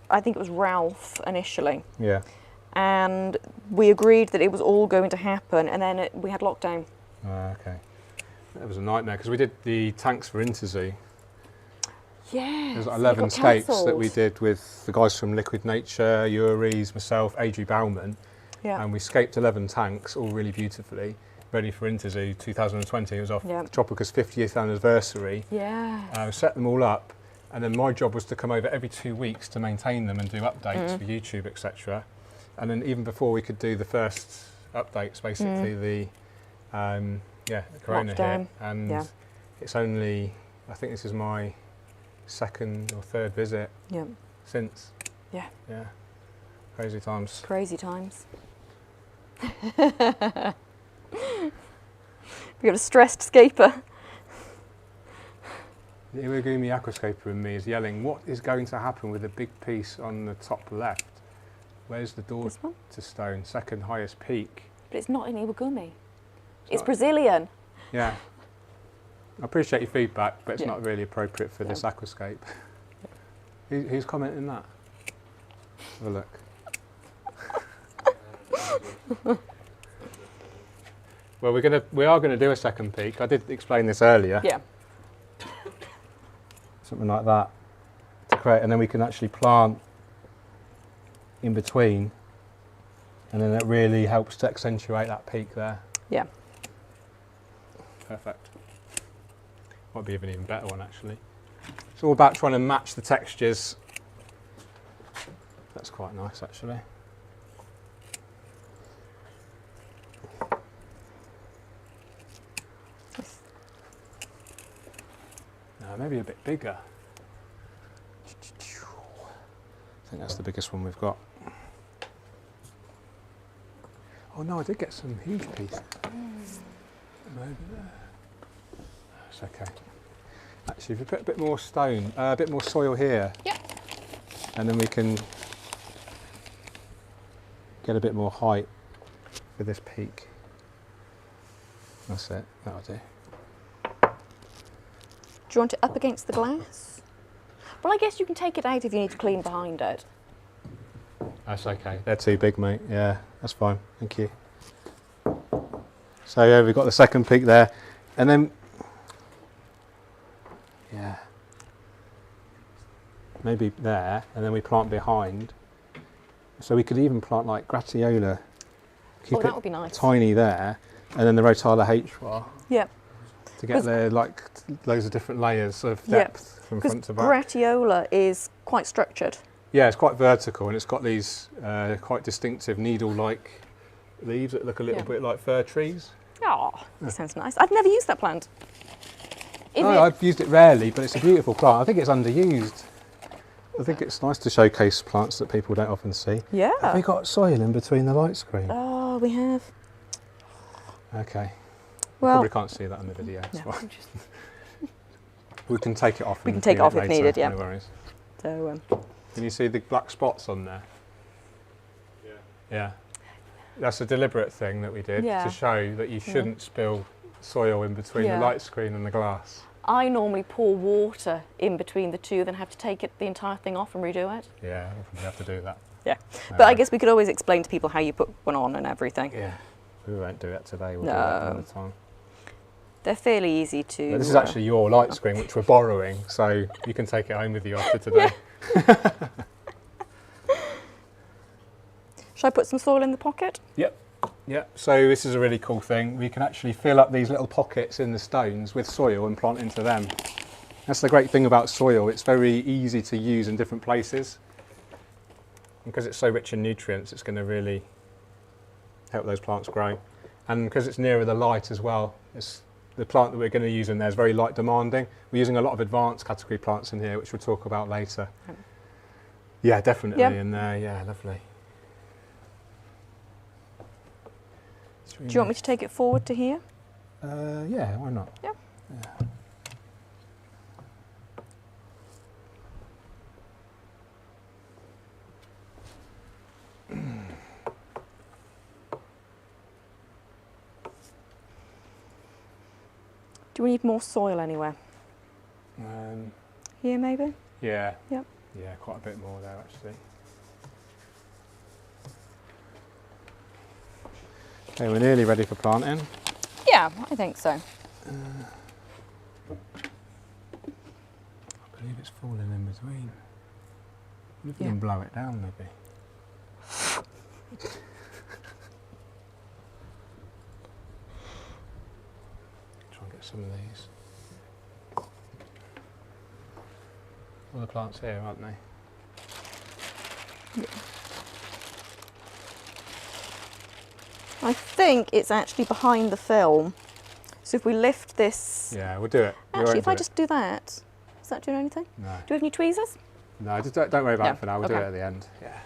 I think it was Ralph initially, Yeah. and we agreed that it was all going to happen, and then we had lockdown. Okay. That was a nightmare because we did the tanks for Interzoo. Yeah. There's 11 scapes that we did with the guys from Liquid Nature, Uris, myself, Adri Bauman, Yeah. and we scaped 11 tanks all really beautifully, ready for Interzoo 2020. It was our Tropica's 50th anniversary. Yeah. Set them all up, and then my job was to come over every 2 weeks to maintain them and do updates for YouTube, etc. And then even before we could do the first updates, basically the Corona hit, and it's only, I think this is my second or third visit since. Yeah. Yeah. Crazy times. Crazy times. We got a stressed scaper. The Iwagumi Aquascaper in me is yelling, what is going to happen with the big piece on the top left? Where's the door This one? to stone? Second highest peak. But it's not in Iwagumi. It's Brazilian. Yeah. I appreciate your feedback, but it's not really appropriate for this aquascape. Who's commenting that? Have a look. Well, we are gonna do a second peak. I did explain this earlier. Yeah. Something like that to create, and then we can actually plant in between, and then it really helps to accentuate that peak there. Yeah. Perfect. Might be an even better one actually. It's all about trying to match the textures. That's quite nice actually. Maybe a bit bigger. I think that's the biggest one we've got. Oh no, I did get some huge pieces. Maybe there. It's okay. Actually, if we put a bit more stone, a bit more soil here, and then we can get a bit more height for this peak. That's it. That'll do. Do you want it up against the glass? Well, I guess you can take it out if you need to clean behind it. That's okay. They're too big, mate. Yeah, that's fine. Thank you. So yeah, we've got the second peak there, and then maybe there, and then we plant behind. So we could even plant like gratiola. Keep that would be nice. Tiny there, and then the rotala H-bar. Yeah. To get there, like loads of different layers of depth from front to back. Gratiola is quite structured. Yeah, it's quite vertical, and it's got these quite distinctive needle-like leaves that look a little bit like fir trees. Oh, that sounds nice. I've never used that plant. I've used it rarely, but it's a beautiful plant. I think it's underused. I think it's nice to showcase plants that people don't often see. Yeah. Have we got soil in between the light screen? Oh, we have. Okay. Well, probably can't see that on the video. We can take it off. We can take it off if needed, yeah. No worries. So, can you see the black spots on there? Yeah. That's a deliberate thing that we did to show that you shouldn't spill soil in between the light screen and the glass. I normally pour water in between the two, then have to take the entire thing off and redo it. Yeah, we have to do that. Yeah, but I guess we could always explain to people how you put one on and everything. Yeah, we won't do it today. We'll do that another time. They're fairly easy to... But this is actually your light screen, which we're borrowing, so you can take it home with you after today. Shall I put some soil in the pocket? Yep. So this is a really cool thing. We can actually fill up these little pockets in the stones with soil and plant into them. That's the great thing about soil. It's very easy to use in different places. And because it's so rich in nutrients, it's going to really help those plants grow. And because it's nearer the light as well, the plant that we're going to use in there is very light demanding. We're using a lot of advanced category plants in here, which we'll talk about later. Yeah, definitely in there. Yeah, lovely. Do you want me to take it forward to here? Yeah, why not? Yeah. Do we need more soil anywhere? Here maybe? Yeah. Yep. Yeah, quite a bit more there actually. Okay, we're nearly ready for planting. Yeah, I think so. I believe it's falling in between. We can blow it down maybe. Try and get some of these. All the plants here, aren't they? Yeah. I think it's actually behind the film. So if we lift this... Yeah, we'll do it. Actually, if I just do that, is that doing anything? No. Do we have any tweezers? No, just don't worry about No. it for now. We'll do it at the end. Yeah.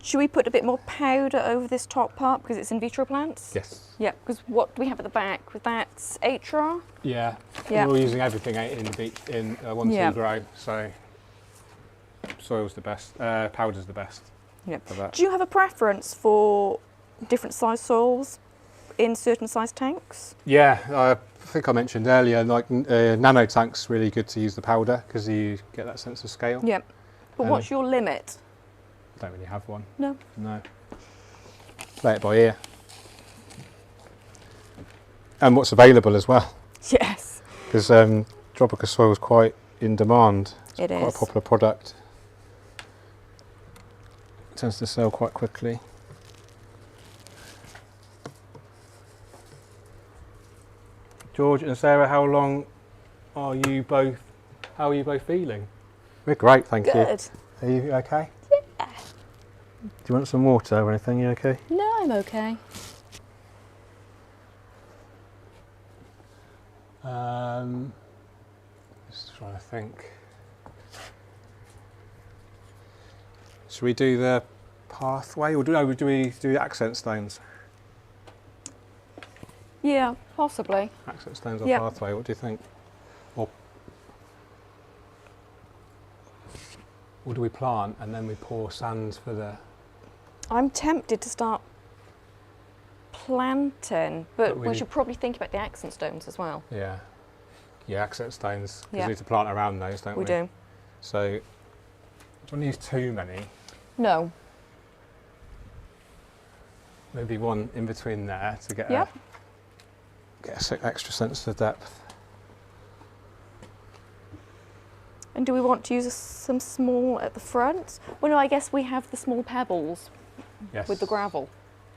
Should we put a bit more powder over this top part because it's in vitro plants? Yes. Yeah, because what do we have at the back? That's HR? Yeah. Yeah. We're using everything in 1-2 grow, so soil's the best. Powder's the best. Yeah. For that. Do you have a preference for different size soils in certain size tanks? Yeah, I think I mentioned earlier, like nano tanks, really good to use the powder because you get that sense of scale. Yeah. But what's your limit? I don't really have one. No. No. Play it by ear. And what's available as well. Yes. Because Tropica soil is quite in demand. It's It quite is. a popular product. It tends to sell quite quickly. George and Sarah, how are you both feeling? We're great, thank you. Good. Are you okay? Yeah. Do you want some water or anything? You okay? No, I'm okay. Just trying to think. Should we do the pathway, or do we do the accent stones? Yeah, possibly. Accent stones or Yep. pathway? What do you think? Or do we plant and then we pour sand for the? I'm tempted to start planting, but we need- should probably think about the accent stones as well. Yeah. Yeah, accent stones. 'Cause Yeah. we need to plant around those, don't we? We do. So, do you want to use too many? No. Maybe one in between there to get Yep. get an extra sense of depth. And do we want to use some small at the front? Well, no, I guess we have the small pebbles Yes. with the gravel.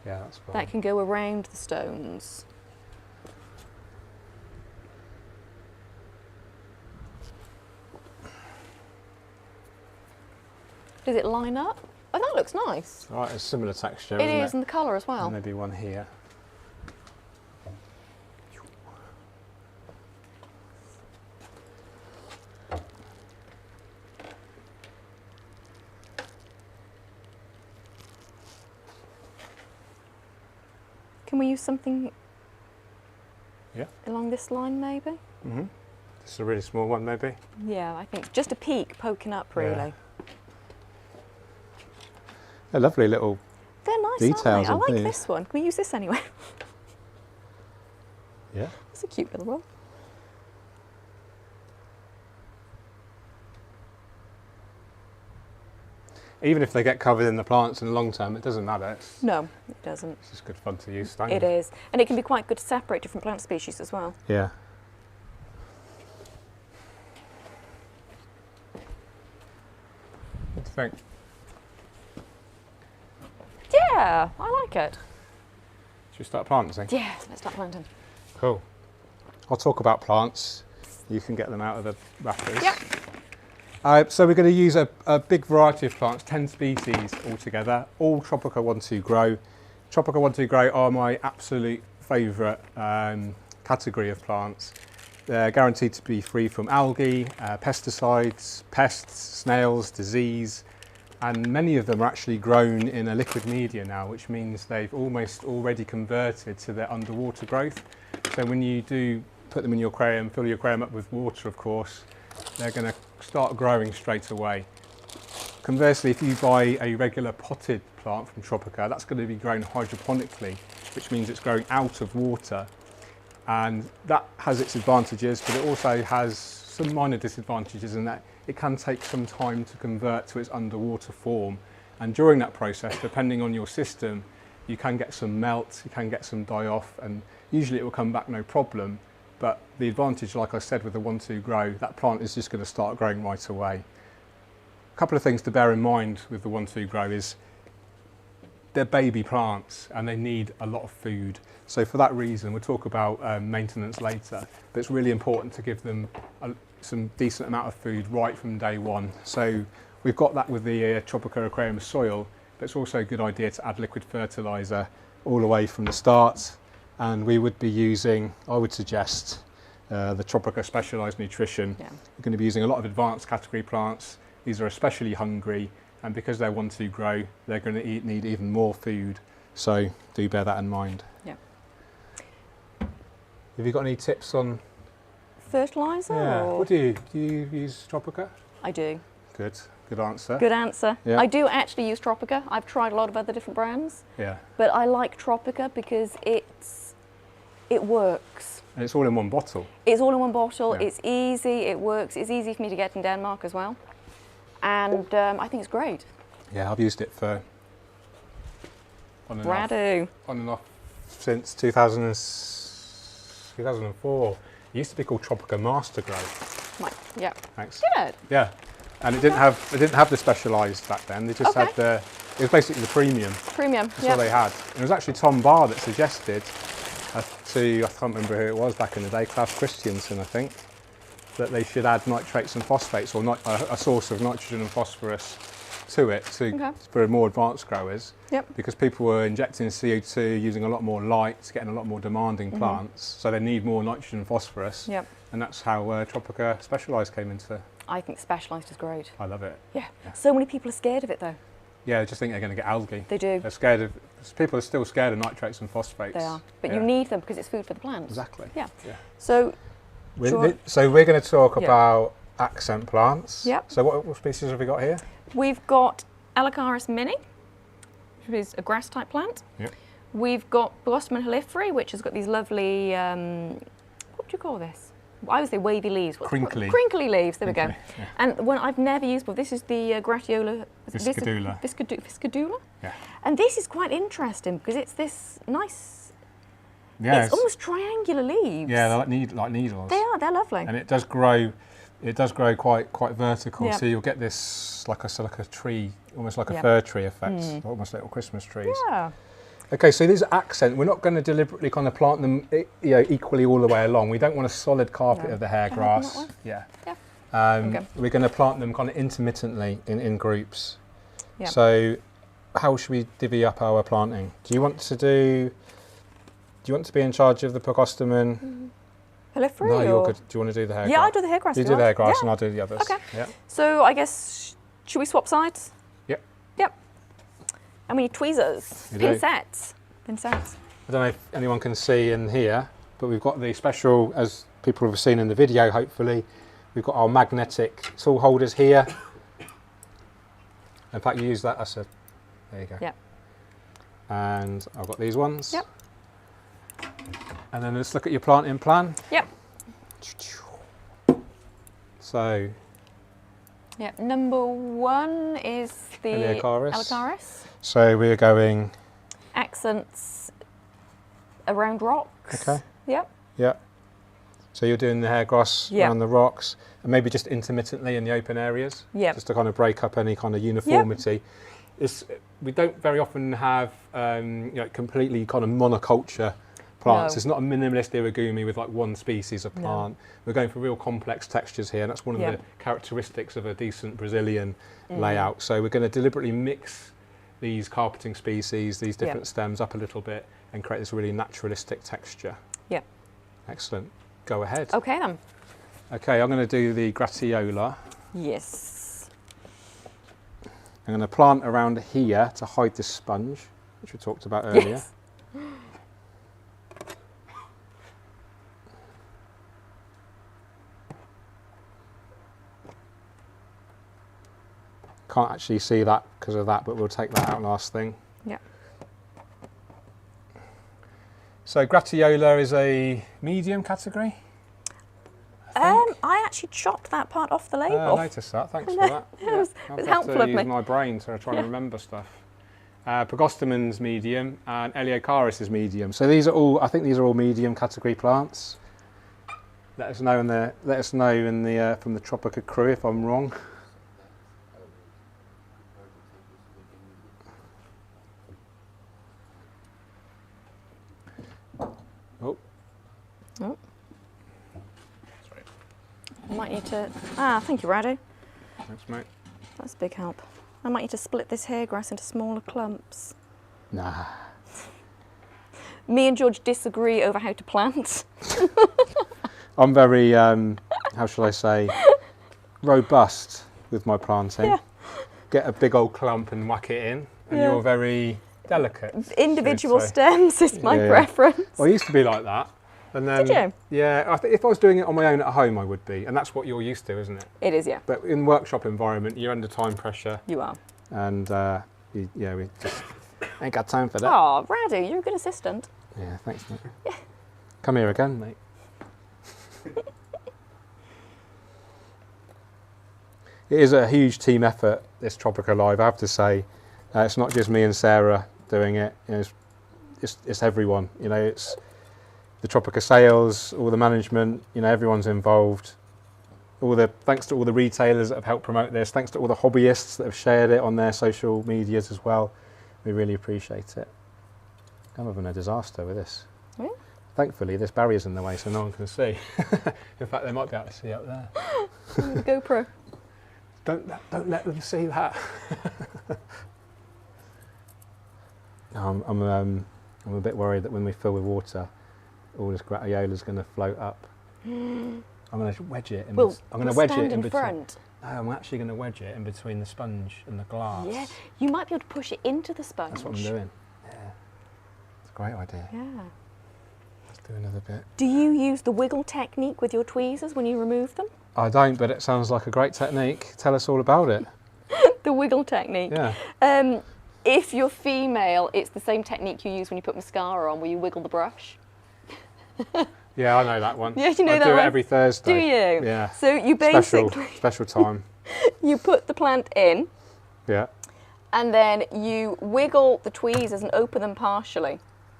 Yeah, that's fine. That can go around the stones. Does it line up? Oh, that looks nice. All right, it's similar texture, It isn't is, and the colour as well. And maybe one here. Can we use something Yeah. along this line, maybe? Mm-hmm. Just a really small one, maybe. Yeah, I think just a peak poking up, really. Yeah. A lovely little. They're nice, Details aren't they? I on like these. this one. Can we use this anyway? Yeah. It's a cute little one. Even if they get covered in the plants in the long term, it doesn't matter. It's No, it doesn't. just good fun to use stones. It is. And it can be quite good to separate different plant species as well. Yeah. What do you think? Yeah, I like it. Should we start planting? Yeah, let's start planting. Cool. I'll talk about plants. You can get them out of the wrappers. Yep. So we're going to use a big variety of plants, 10 species altogether, all Tropica 1-2 grow. Tropica 1-2 grow are my absolute favourite category of plants. They're guaranteed to be free from algae, pesticides, pests, snails, disease, and many of them are actually grown in a liquid media now, which means they've almost already converted to their underwater growth. So when you do put them in your aquarium, fill your aquarium up with water, of course, they're going to start growing straight away. Conversely, if you buy a regular potted plant from Tropica, that's going to be grown hydroponically, which means it's growing out of water. And that has its advantages, but it also has some minor disadvantages in that it can take some time to convert to its underwater form. And during that process, depending on your system, you can get some melt, you can get some die off, and usually it will come back no problem. But the advantage, like I said, with the 1-2 grow, that plant is just going to start growing right away. A couple of things to bear in mind with the 1-2 grow is they're baby plants and they need a lot of food. So for that reason, we'll talk about maintenance later, but it's really important to give them some decent amount of food right from day one. So we've got that with the Tropica Aquarium soil, but it's also a good idea to add liquid fertiliser all the way from the start. And we would be using, I would suggest, the Tropica Specialised Nutrition. Yeah. We're going to be using a lot of advanced category plants. These are especially hungry, and because they're 1-2 grow, they're going to need even more food. So do bear that in mind. Yeah. Have you got any tips on Fertiliser? Yeah. Or? What do you use Tropica? I do. Good answer. Good answer. Yeah. I do actually use Tropica. I've tried a lot of other different brands. Yeah. But I like Tropica because it works. And it's all in one bottle. It's all in one bottle. Yeah. It's easy. It works. It's easy for me to get in Denmark as well. And I think it's great. Yeah, I've used it for on and off since 2004. It used to be called Tropica Master Grow. Right. Yeah. Thanks. Good. Yeah, and it didn't have the specialised back then. They just had the. It was basically the premium. Premium. That's all they had. And it was actually Tom Barr that suggested I can't remember who it was back in the day, Klaus Christiansen, I think, that they should add nitrates and phosphates, or a source of nitrogen and phosphorus to it for more advanced growers. Yep. Because people were injecting CO2, using a lot more light, getting a lot more demanding plants, so they need more nitrogen and phosphorus. Yep. And that's how Tropica Specialised came into. I think Specialised is great. I love it. Yeah. So many people are scared of it though. Yeah, I just think they're going to get algae. They do. They're scared of. People are still scared of nitrates and phosphates. They are. But you need them because it's food for the plants. Exactly. Yeah. Yeah. So we're going to talk about accent plants. Yep. So what species have we got here? we've got Eleocharis mini, which is a grass type plant. Yep. We've got Blossomon haliferi, which has got these lovely, what do you call this? I would say wavy leaves. Crinkly. Crinkly leaves, there we go. Yeah. And one I've never used before, this is the Gratiola... Viscadula. Viscadula? Yeah. And this is quite interesting because it's this nice... Yeah, it's almost triangular leaves. Yeah, they're like needles. They are, they're lovely. And it does grow quite vertical. Yep. So you'll get this, like a tree, almost like a fir tree effect, almost little Christmas trees. Yeah. Okay, so these are accent. We're not going to deliberately kind of plant them, equally all the way along. We don't want a solid carpet of the hair grass. Yeah. Okay. We're going to plant them kind of intermittently in groups. Yeah. So, how should we divvy up our planting? Do you want to be in charge of the Pogostemon? Haliferi? No, you're good. Do you want to do the hair grass? Yeah, I'll do the hair grass. You do the hair grass and I'll do the others. Okay. Yeah. So I guess, should we swap sides? Yep. Yep. And we need tweezers, You do. pincets. Pincets. I don't know if anyone can see in here, but we've got the special, as people have seen in the video, hopefully, we've got our magnetic tool holders here. In fact, you use that as there you go. Yep. And I've got these ones. Yep. And then let's look at your planting plan. Yep. So, Yep. Number one is the Eleocharis. So we're going. Accents around rocks. Okay. Yep. Yeah. So you're doing the hair grass around the rocks, and maybe just intermittently in the open areas. Yep. Just to kind of break up any kind of uniformity. Yep. We don't very often have completely kind of monoculture plants. No. It's not a minimalist irigumi with like one species of plant. No. We're going for real complex textures here, and that's one of the characteristics of a decent Brazilian layout. So we're going to deliberately mix these carpeting species, these different stems up a little bit, and create this really naturalistic texture. Yeah. Excellent. Go ahead. Okay then. Okay, I'm going to do the Gratiola. Yes. I'm going to plant around here to hide this sponge, which we talked about earlier. Yes. Can't actually see that because of that, but we'll take that out last thing. Yeah. So Gratiola is a medium category? I actually chopped that part off the label. I noticed that, thanks for that. It was helpful of me. Use my brain to try and remember stuff. Progostomon's medium and Eleocharis is medium. So these are all, I think these are all medium category plants. Let us know in the from the Tropica crew if I'm wrong. Oh. Oh. I might need to. Thank you, Radu. Thanks, mate. That's a big help. I might need to split this hair grass into smaller clumps. Nah. Me and George disagree over how to plant. I'm very, how shall I say, robust with my planting. Yeah. Get a big old clump and whack it in, and you're very delicate. Individual stems is my preference. Well, I used to be like that. And then, Did you? Yeah, I think if I was doing it on my own at home, I would be, and that's what you're used to, isn't it? It is, yeah. But in workshop environment, you're under time pressure. You are. And we just ain't got time for that. Oh, Radu, you're a good assistant. Yeah, thanks, mate. Yeah. Come here again, mate. It is a huge team effort, this TropicaLive, I have to say. It's not just me and Sarah doing it. You know, it's everyone. You know, it's the Tropica sales, all the management. You know, everyone's involved. Thanks to all the retailers that have helped promote this. Thanks to all the hobbyists that have shared it on their social medias as well. We really appreciate it. I'm having a disaster with this. Really? Thankfully, this barrier's in the way, so no one can see. In fact, they might be able to see up there. The GoPro. Don't let them see that. No, I'm a bit worried that when we fill with water, all this Gratiola's going to float up. I'm going to wedge it. I'm going to wedge it in between. Front. No, I'm actually going to wedge it in between the sponge and the glass. Yeah, you might be able to push it into the sponge. That's what I'm doing. Yeah, it's a great idea. Yeah. Let's do another bit. Do you use the wiggle technique with your tweezers when you remove them? I don't, but it sounds like a great technique. Tell us all about it. The wiggle technique. Yeah. If you're female, it's the same technique you use when you put mascara on, where you wiggle the brush. Yeah, I know that one. Yeah, you know I that do one? it every Thursday. Do you? Yeah. So you basically special time. you put the plant in, Yeah. and then you wiggle the tweezers and open them partially.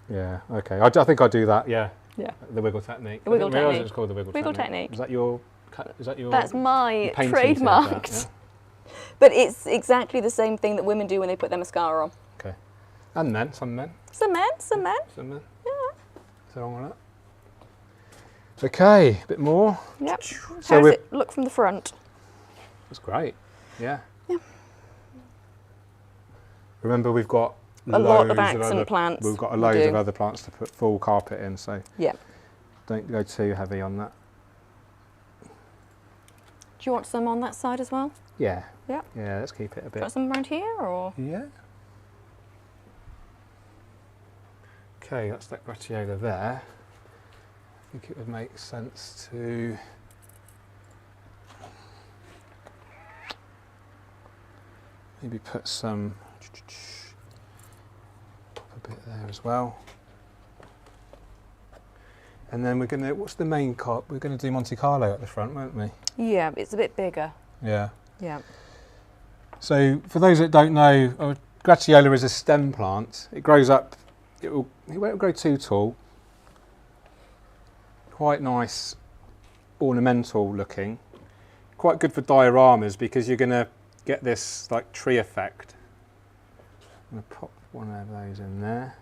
Yeah. Okay. I think I do that. Yeah. Yeah. The wiggle technique. The wiggle I didn't realise technique. it was called the wiggle technique. Is that your? That's my painting trademark. said that, yeah? But it's exactly the same thing that women do when they put their mascara on. Okay. And men, some men. Some men, some men. Some men. Yeah. So wrong with that. Okay, a bit more. Yep. So How does it look from the front? That's great. Yeah. Yeah. Remember, we've got a lot of accent plants. We've got a load of other plants to put full carpet in, so yeah. Don't go too heavy on that. Do you want some on that side as well? Yeah. Yeah. Yeah, let's keep it a bit. Got some around here, or? Yeah. Okay, that's that Gratiola there. I think it would make sense to maybe put some, pop a bit there as well. And then we're going to, what's the main cop? We're going to do Monte Carlo at the front, won't we? Yeah, it's a bit bigger. Yeah. Yeah. So for those that don't know, Gratiola is a stem plant. It grows up, it won't grow too tall. Quite nice, ornamental looking. Quite good for dioramas because you're going to get this like tree effect. I'm going to pop one of those in there.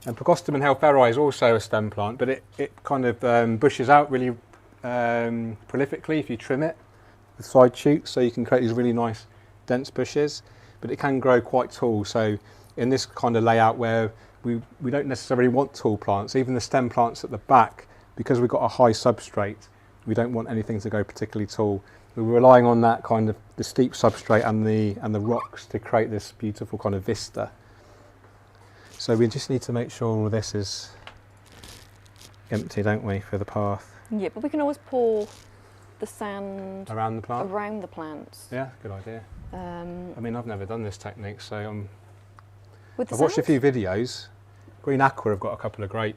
And Pogostemon helferi is also a stem plant, but it kind of bushes out really prolifically if you trim it with side shoots, so you can create these really nice dense bushes, but it can grow quite tall. So in this kind of layout where we don't necessarily want tall plants, even the stem plants at the back, because we've got a high substrate, we don't want anything to go particularly tall. We're relying on that kind of the steep substrate and the rocks to create this beautiful kind of vista. So we just need to make sure all this is empty, don't we, for the path? Yeah, but we can always pour the sand around the plant. Around the plants. Yeah, good idea. I mean, I've never done this technique, so I've watched a few videos, Green Aqua have got a couple of great.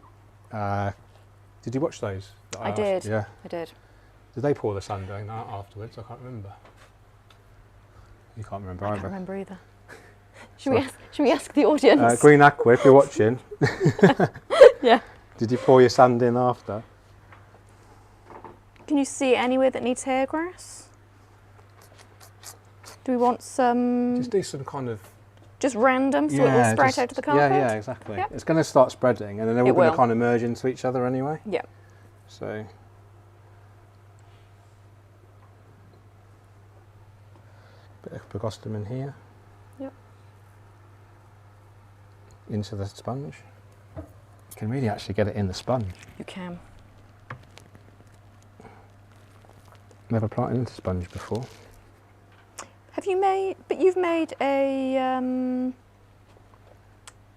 Did you watch those? that I asked? did. Yeah. I did. Did they pour the sand down afterwards? I can't remember. You can't remember I either. can't remember either. Should we ask the audience? Green Aqua, if you're watching. Yeah. Did you pour your sand in after? Can you see anywhere that needs hair grass? Do we want some? Just do some kind of. Just random, so it will spread out to the carpet? Yeah, exactly. Yep. It's going to start spreading, and then they're all It going to will. kind of merge into each other anyway. Yeah. So. Bit of pegostum in here. Yep. Into the sponge. You can really actually get it in the sponge. You can. Never planted into sponge before. Have you made? But you've made a.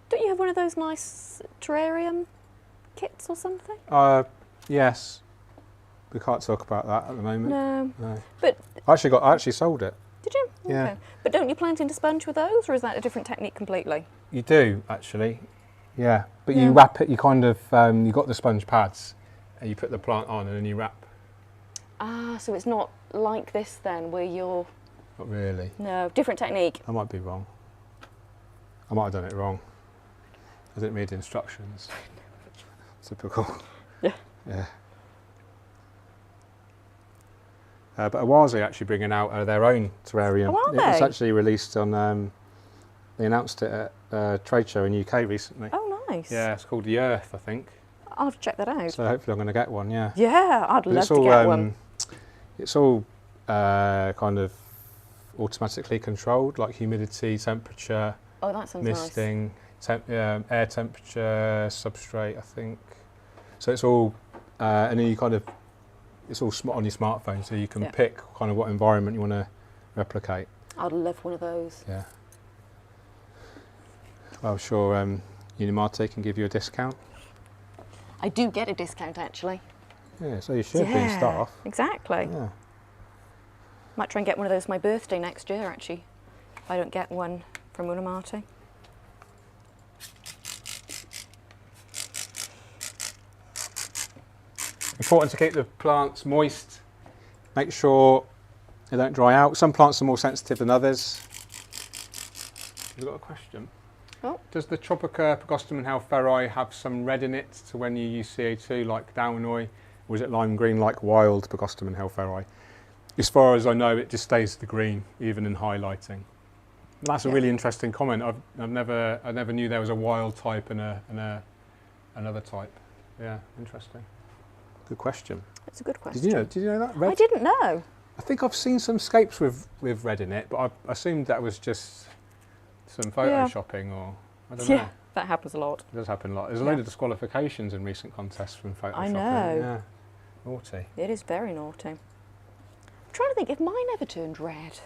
Don't you have one of those nice terrarium kits or something? Yes. We can't talk about that at the moment. No. No. But I actually sold it. did you? Yeah. Okay. But don't you plant into sponge with those, or is that a different technique completely? You do actually. Yeah. But Yeah. you wrap it. You kind of you got the sponge pads, and you put the plant on, and then you wrap. Ah, so it's not like this then, where you're. Not really. No, different technique. I might be wrong. I might have done it wrong. I didn't read the instructions. Typical. Yeah. Yeah. But Oase are actually bringing out their own terrarium. Oh, are It was they? actually released on. They announced it at a trade show in UK recently. Oh, nice. Yeah, it's called the Earth, I think. I'll have to check that out. So hopefully I'm going to get one. Yeah. Yeah, I'd But love to get one. It's all kind of automatically controlled, like humidity, temperature, Oh, that sounds misting, air temperature, substrate, I think. So it's all, and then you kind of, it's all on your smartphone, so you can Yeah. pick kind of what environment you want to replicate. nice. I'd love one of those. Yeah. Well, I'm sure Unimati can give you a discount. I do get a discount actually. Yeah, so you should be in staff. Exactly. Yeah. Might try and get one of those for my birthday next year actually. If I don't get one from Unimati. Important to keep the plants moist. Make sure they don't dry out. Some plants are more sensitive than others. You've got a question? Oh. Does the Tropica pegostum and halferi have some red in it to when you use CO2 like Downoi, or is it lime green like wild pegostum and halferi? As far as I know, it just stays the green, even in highlighting. And that's a really interesting comment. I never knew there was a wild type and another type. Yeah, interesting. Good question. It's a good question. Did you know that? Red? I didn't know. I think I've seen some scapes with red in it, but I assumed that was just some photoshopping or I don't know. Yeah, that happens a lot. It does happen a lot. There's a Yeah. load of disqualifications in recent contests from photoshopping. I know. Yeah. Naughty. It is very naughty. I'm trying to think if mine ever turned red.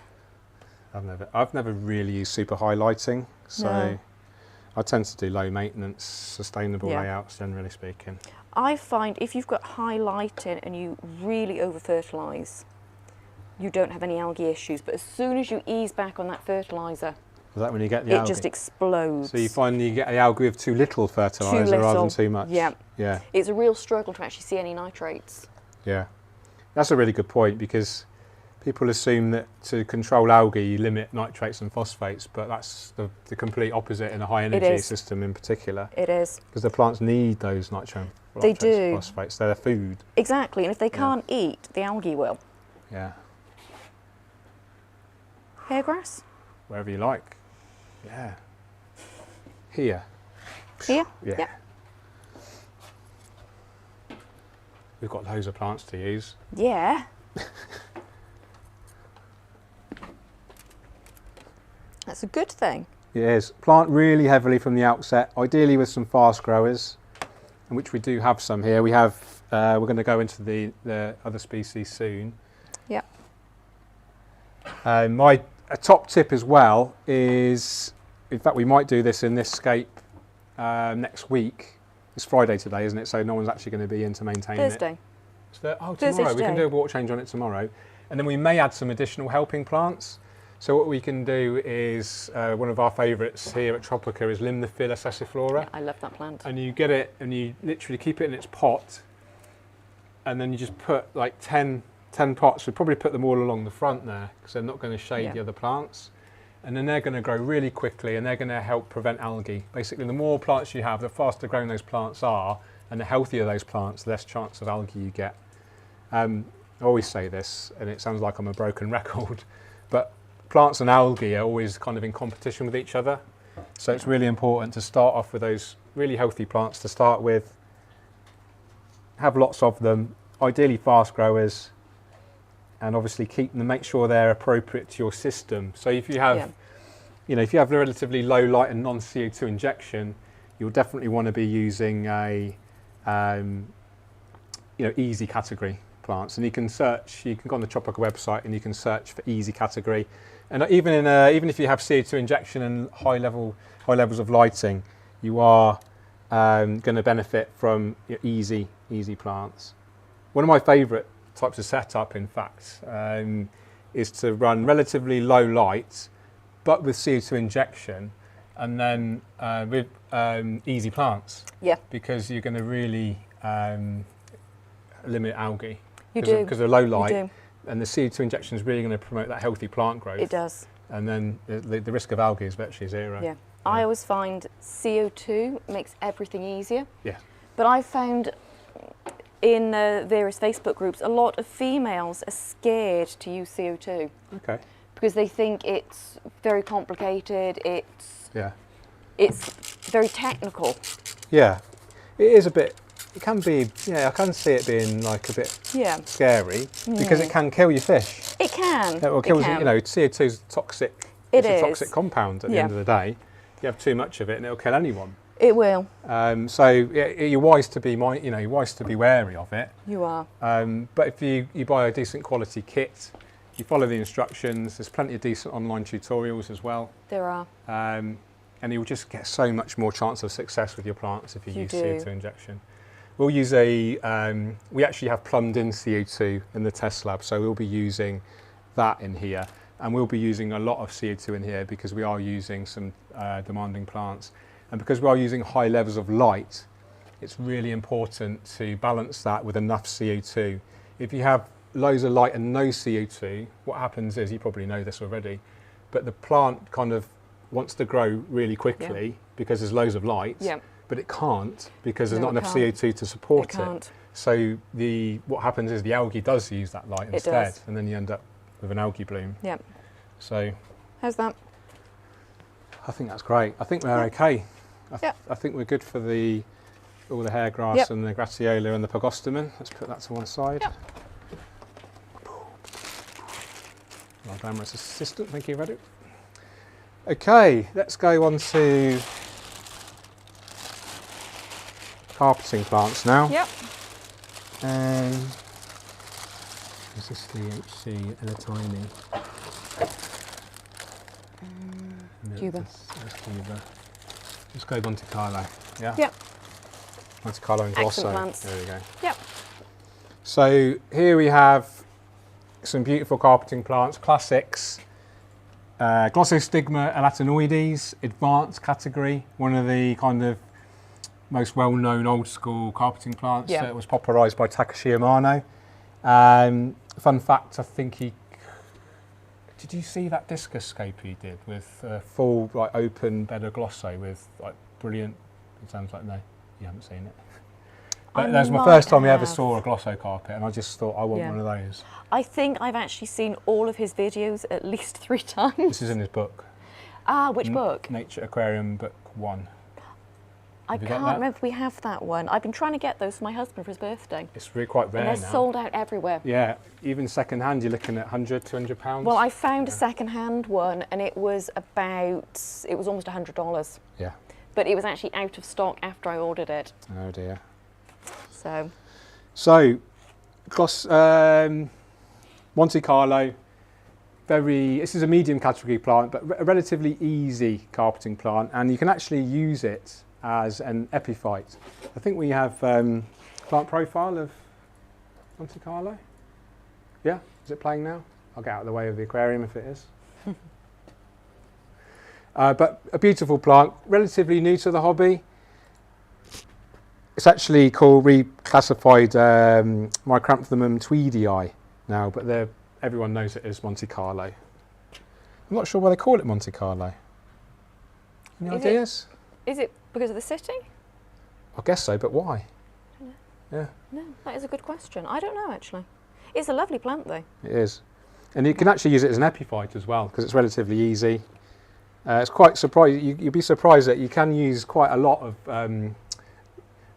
I've never really used super highlighting, so No. I tend to do low maintenance, sustainable Yeah. layouts, generally speaking. I find if you've got high lighting and you really over fertilise, you don't have any algae issues. But as soon as you ease back on that fertiliser, Is that when you get the it algae? just explodes. So you find you get the algae with too little fertiliser rather than little. too much? Yeah. Yeah. It's a real struggle to actually see any nitrates. Yeah. That's a really good point because people assume that to control algae you limit nitrates and phosphates, but that's the complete opposite in a high energy is. system in particular. It is. Because the plants need those nitrates They and do. phosphates. They're their food. Exactly, and if they can't eat, the algae will. Yeah. Hairgrass? Wherever you like. Yeah. Here. Here? Yeah. Yep. We've got loads of plants to use. Yeah. That's a good thing. It is. Plant really heavily from the outset, ideally with some fast growers, and which we do have some here. We have, we're going to go into the other species soon. Yep. My top tip as well is, in fact we might do this in this scape next week. It's Friday today, isn't it? So no one's actually going to be in to maintain it. Thursday. Oh, Thursday tomorrow. We can today. do a water change on it tomorrow. And then we may add some additional helping plants. So what we can do is, one of our favourites here at Tropica is Limnophylla sessiflora. Yeah, I love that plant. And you get it and you literally keep it in its pot, and then you just put like 10 pots. We'd probably put them all along the front there because they're not going to shade the other plants. And then they're going to grow really quickly and they're going to help prevent algae. Basically, the more plants you have, the faster growing those plants are, and the healthier those plants, the less chance of algae you get. I always say this, and it sounds like I'm a broken record, but plants and algae are always kind of in competition with each other. So it's really important to start off with those really healthy plants to start with, have lots of them, ideally fast growers, and obviously keep them, make sure they're appropriate to your system. So if you have, if you have relatively low light and non-CO2 injection, you'll definitely want to be using a, easy category plants. And you can search, you can go on the Tropica website and you can search for easy category. And even if you have CO2 injection and high levels of lighting, you are going to benefit from your easy plants. One of my favourite types of setup, in fact, is to run relatively low light, but with CO2 injection, and then with easy plants. Yeah. Because you're going to really limit algae. You do. Because they're low light, and the CO2 injection is really going to promote that healthy plant growth. It does. And then the risk of algae is virtually zero. Yeah. I always find CO2 makes everything easier. Yeah. But I found in various Facebook groups, a lot of females are scared to use CO2. Okay. Because they think it's very complicated, it's very technical. Yeah, it is a bit, it can be, I can see it being like a bit scary because it can kill your fish. It can. It will kill, CO2 is toxic. It's a toxic compound at the end of the day. You have too much of it and it'll kill anyone. It will. So you're wise to be, you're wise to be wary of it. You are. But if you buy a decent quality kit, you follow the instructions. There's plenty of decent online tutorials as well. There are. And you'll just get so much more chance of success with your plants if you use CO2 injection. We'll use we actually have plumbed in CO2 in the test lab, so we'll be using that in here. And we'll be using a lot of CO2 in here because we are using some demanding plants. And because we are using high levels of light, it's really important to balance that with enough CO2. If you have loads of light and no CO2, what happens is, you probably know this already, but the plant kind of wants to grow really quickly because there's loads of light, but it can't because there's not enough CO2 to support it. So what happens is the algae does use that light instead, and then you end up with an algae bloom. Yep. So how's that? I think that's great. I think we're okay. I think we're good for all the hair grass and the gratiola and the pogostemon. Let's put that to one side. Yep. My glamorous assistant, thank you, Reddit. Okay, let's go on to carpeting plants now. Yep. Is this the HC Eletini? Cuba. That's Cuba. Let's go Monte Carlo. Yeah? Yep. Monte Carlo and Glosso. There we go. Yep. So here we have some beautiful carpeting plants, classics. Glossostigma elatinoides, advanced category, one of the kind of most well-known old school carpeting plants. It was popularised by Takashi Amano. Fun fact, I think did you see that Discoscape he did with a full open bed of Glosso with brilliant, it sounds like no, you haven't seen it. But that was my first time I ever saw a Glosso carpet and I just thought I want one of those. I think I've actually seen all of his videos at least 3 times. This is in his book. Ah, which book? Nature Aquarium book 1. I can't remember if we have that one. I've been trying to get those for my husband for his birthday. It's really quite rare now. And they're sold out everywhere. Yeah, even second hand, you're looking at £100, £200. Well, I found a second hand one and it was almost $100. Yeah. But it was actually out of stock after I ordered it. Oh dear. So Monte Carlo, this is a medium category plant, but a relatively easy carpeting plant, and you can actually use it as an epiphyte. I think we have plant profile of Monte Carlo. Yeah, is it playing now? I'll get out of the way of the aquarium if it is. But a beautiful plant, relatively new to the hobby. It's actually called reclassified Micranthemum tweedii now, but everyone knows it as Monte Carlo. I'm not sure why they call it Monte Carlo. Any ideas? Is it because of the city? I guess so, but why? Yeah. No, that is a good question. I don't know actually. It's a lovely plant though. It is. And you can actually use it as an epiphyte as well because it's relatively easy. It's quite surprising. You'd be surprised that you can use quite a lot of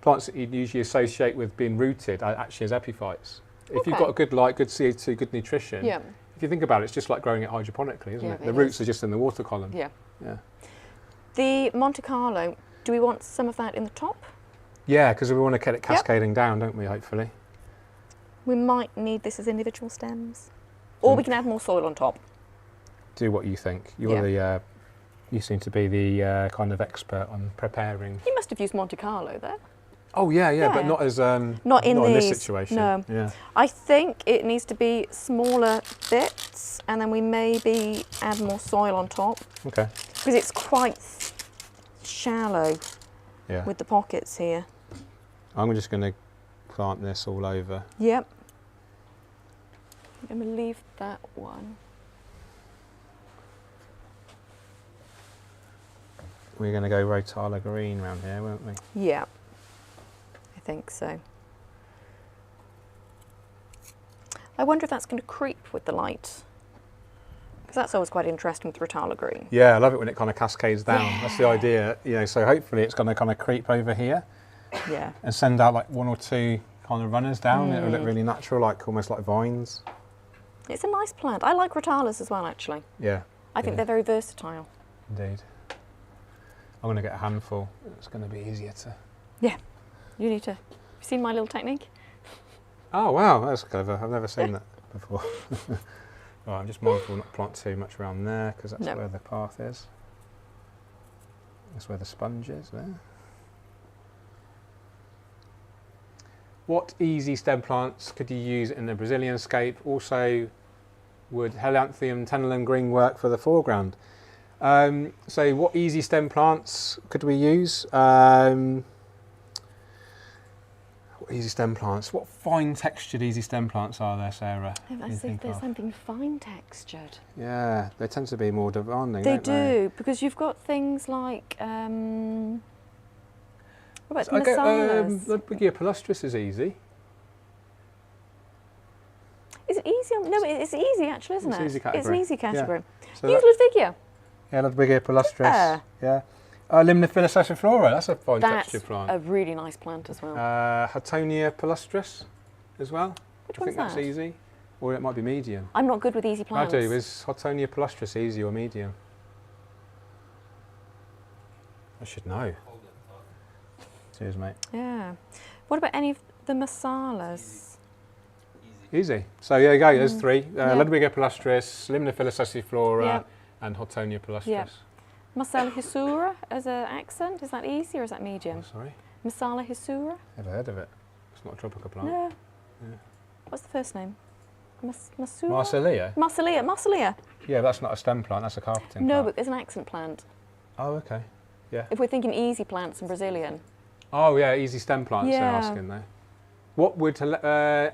plants that you'd usually associate with being rooted actually as epiphytes. If you've got a good light, good CO2, good nutrition, if you think about it, it's just like growing it hydroponically, isn't it? The roots are just in the water column. Yeah. Yeah. The Monte Carlo, do we want some of that in the top? Yeah, because we want to get it cascading down, don't we, hopefully? We might need this as individual stems. Or we can add more soil on top. Do what you think. You're you seem to be the kind of expert on preparing. You must have used Monte Carlo there. Oh yeah, but not as not in this situation. No. Yeah. I think it needs to be smaller bits, and then we maybe add more soil on top. Okay. Because it's quite shallow. Yeah. With the pockets here. I'm just going to plant this all over. Yep. I'm going to leave that one. We're going to go Rotala green around here, won't we? Yeah, I think so. I wonder if that's going to creep with the light. Because that's always quite interesting with Rotala green. Yeah, I love it when it kind of cascades down. Yeah. That's the idea. You know, so hopefully it's going to kind of creep over here. Yeah. And send out like one or two kind of runners down. It'll look really natural, like almost like vines. It's a nice plant. I like Rotalas as well, actually. Yeah. I think they're very versatile. Indeed. I'm going to get a handful. It's going to be easier to... Yeah. You need to... Have you seen my little technique? Oh, wow. That's clever. I've never seen that before. Right, I'm just mindful not to plant too much around there because that's where the path is. That's where the sponge is there. What easy stem plants could you use in the Brazilian scape? Also, would Helianthemum tenellum green work for the foreground? So what easy stem plants could we use? What easy stem plants? What fine textured easy stem plants are there, Sarah? I think there's something fine textured. Yeah, they tend to be more demanding, They don't they? do, because you've got things like, what about Massalas? Ludwigia palustris is easy. Is it easy? No, it's easy actually, isn't it? Easy category. It's an easy category. Yeah. So use Ludwigia. Yeah, Ludwigia palustris. Yeah. Limnophilus aciflora, that's a fine textured plant. That's a really nice plant as well. Huttonia palustris as well. Which I one's think that's that? easy. Or it might be medium. I'm not good with easy plants. I do. Is Huttonia palustris easy or medium? I should know. Cheers, mate. Yeah. What about any of the Massalas? Easy. So there you go, there's three. Ludwigia palustris, Limnophilus aciflora, and Huttonia palustris. Yeah. Massala hisura as an accent, is that easy or is that medium? Oh, sorry? Massala hisura? Never heard of it. It's not a tropical plant. No. Yeah. What's the first name? Masura? Marsilia? Marsilia. Yeah, that's not a stem plant, that's a carpeting No, plant. but it's an accent plant. Oh, okay. Yeah. If we're thinking easy plants and Brazilian. Oh, yeah, easy stem plants they're Yeah. asking there. What would Helianthemum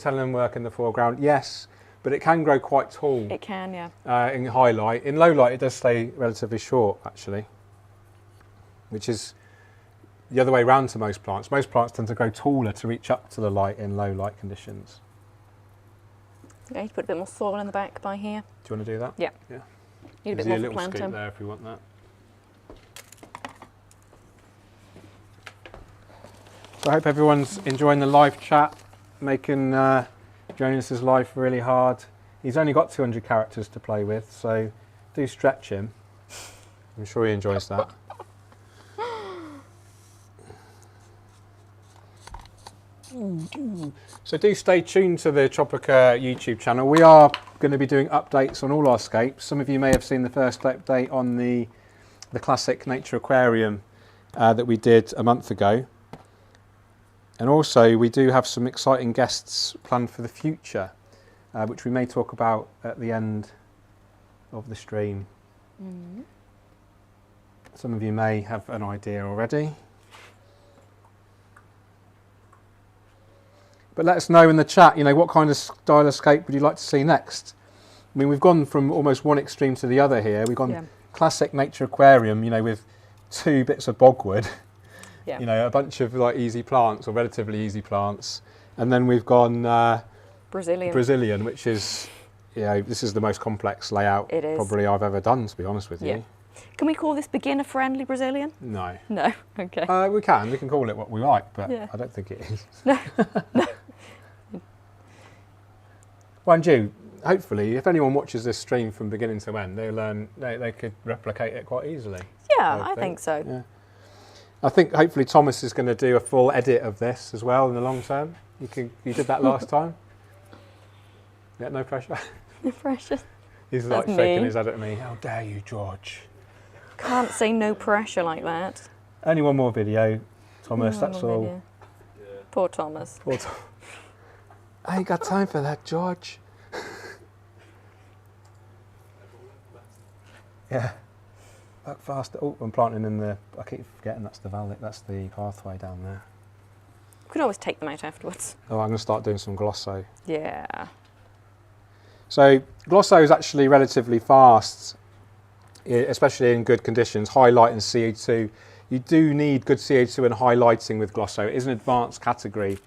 tenellum work in the foreground? Yes, but it can grow quite tall. It can, yeah. In high light. In low light, it does stay relatively short, actually, which is the other way round to most plants. Most plants tend to grow taller to reach up to the light in low light conditions. Okay, put a bit more soil in the back by here. Do you want to do that? Yeah. Yeah. Need a bit There's more a for little scoop planting. there if you want that. So I hope everyone's enjoying the live chat, making Jonas's life really hard. He's only got 200 characters to play with, so do stretch him. I'm sure he enjoys that. So do stay tuned to the Tropica YouTube channel. We are going to be doing updates on all our scapes. Some of you may have seen the first update on the classic Nature Aquarium that we did a month ago. And also we do have some exciting guests planned for the future, which we may talk about at the end of the stream. Some of you may have an idea already. But let us know in the chat, you know, what kind of style escape would you like to see next? I mean, we've gone from almost one extreme to the other here. We've gone classic nature aquarium, you know, with 2 bits of bogwood, you know, a bunch of like easy plants or relatively easy plants. And then we've gone Brazilian, which is, you know, this is the most complex layout probably I've ever done, to be honest with you. Can we call this beginner-friendly Brazilian? No. No, okay. We can call it what we like, but I don't think it is. No, no. Mind you, hopefully, if anyone watches this stream from beginning to end, they'll learn, they could replicate it quite easily. Yeah, I think so. Yeah. I think hopefully Thomas is going to do a full edit of this as well in the long term. You did that last time. Yeah, no pressure. No pressure. He's like shaking his head at me. How dare you, George? Can't say no pressure like that. Only one more video, Thomas, that's all. Yeah. Poor Thomas. Poor I ain't got time for that, George. Yeah. Back faster. Oh, I'm planting in the... I keep forgetting that's the pathway down there. We can always take them out afterwards. Oh, I'm going to start doing some glosso. Yeah. So glosso is actually relatively fast, especially in good conditions, highlight and CO2. You do need good CO2 and highlighting with glosso. It is an advanced category.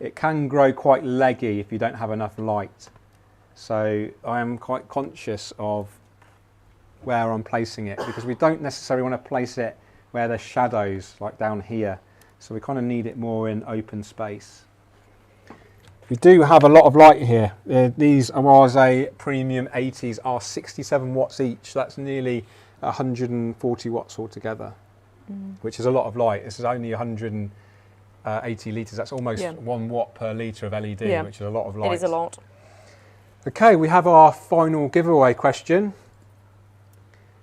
It can grow quite leggy if you don't have enough light. So I am quite conscious of where I'm placing it, because we don't necessarily want to place it where there's shadows, like down here. So we kind of need it more in open space. We do have a lot of light here. These Oase Premium 80s are 67 watts each. That's nearly 140 watts altogether, which is a lot of light. This is only 180 litres. That's almost 1 watt per litre of LED, which is a lot of light. It is a lot. Okay, we have our final giveaway question.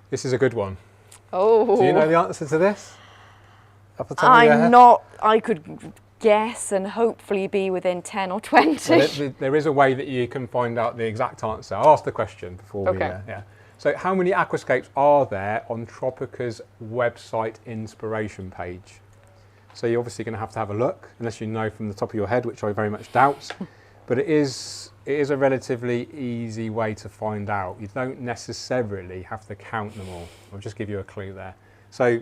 This is a good one. Oh. Do you know the answer to this? Off the top of your head? I could guess and hopefully be within 10 or 20. Well, there is a way that you can find out the exact answer. I'll ask the question before we... yeah. So how many aquascapes are there on Tropica's website inspiration page? So you're obviously going to have a look, unless you know from the top of your head, which I very much doubt. But it is a relatively easy way to find out. You don't necessarily have to count them all. I'll just give you a clue there. So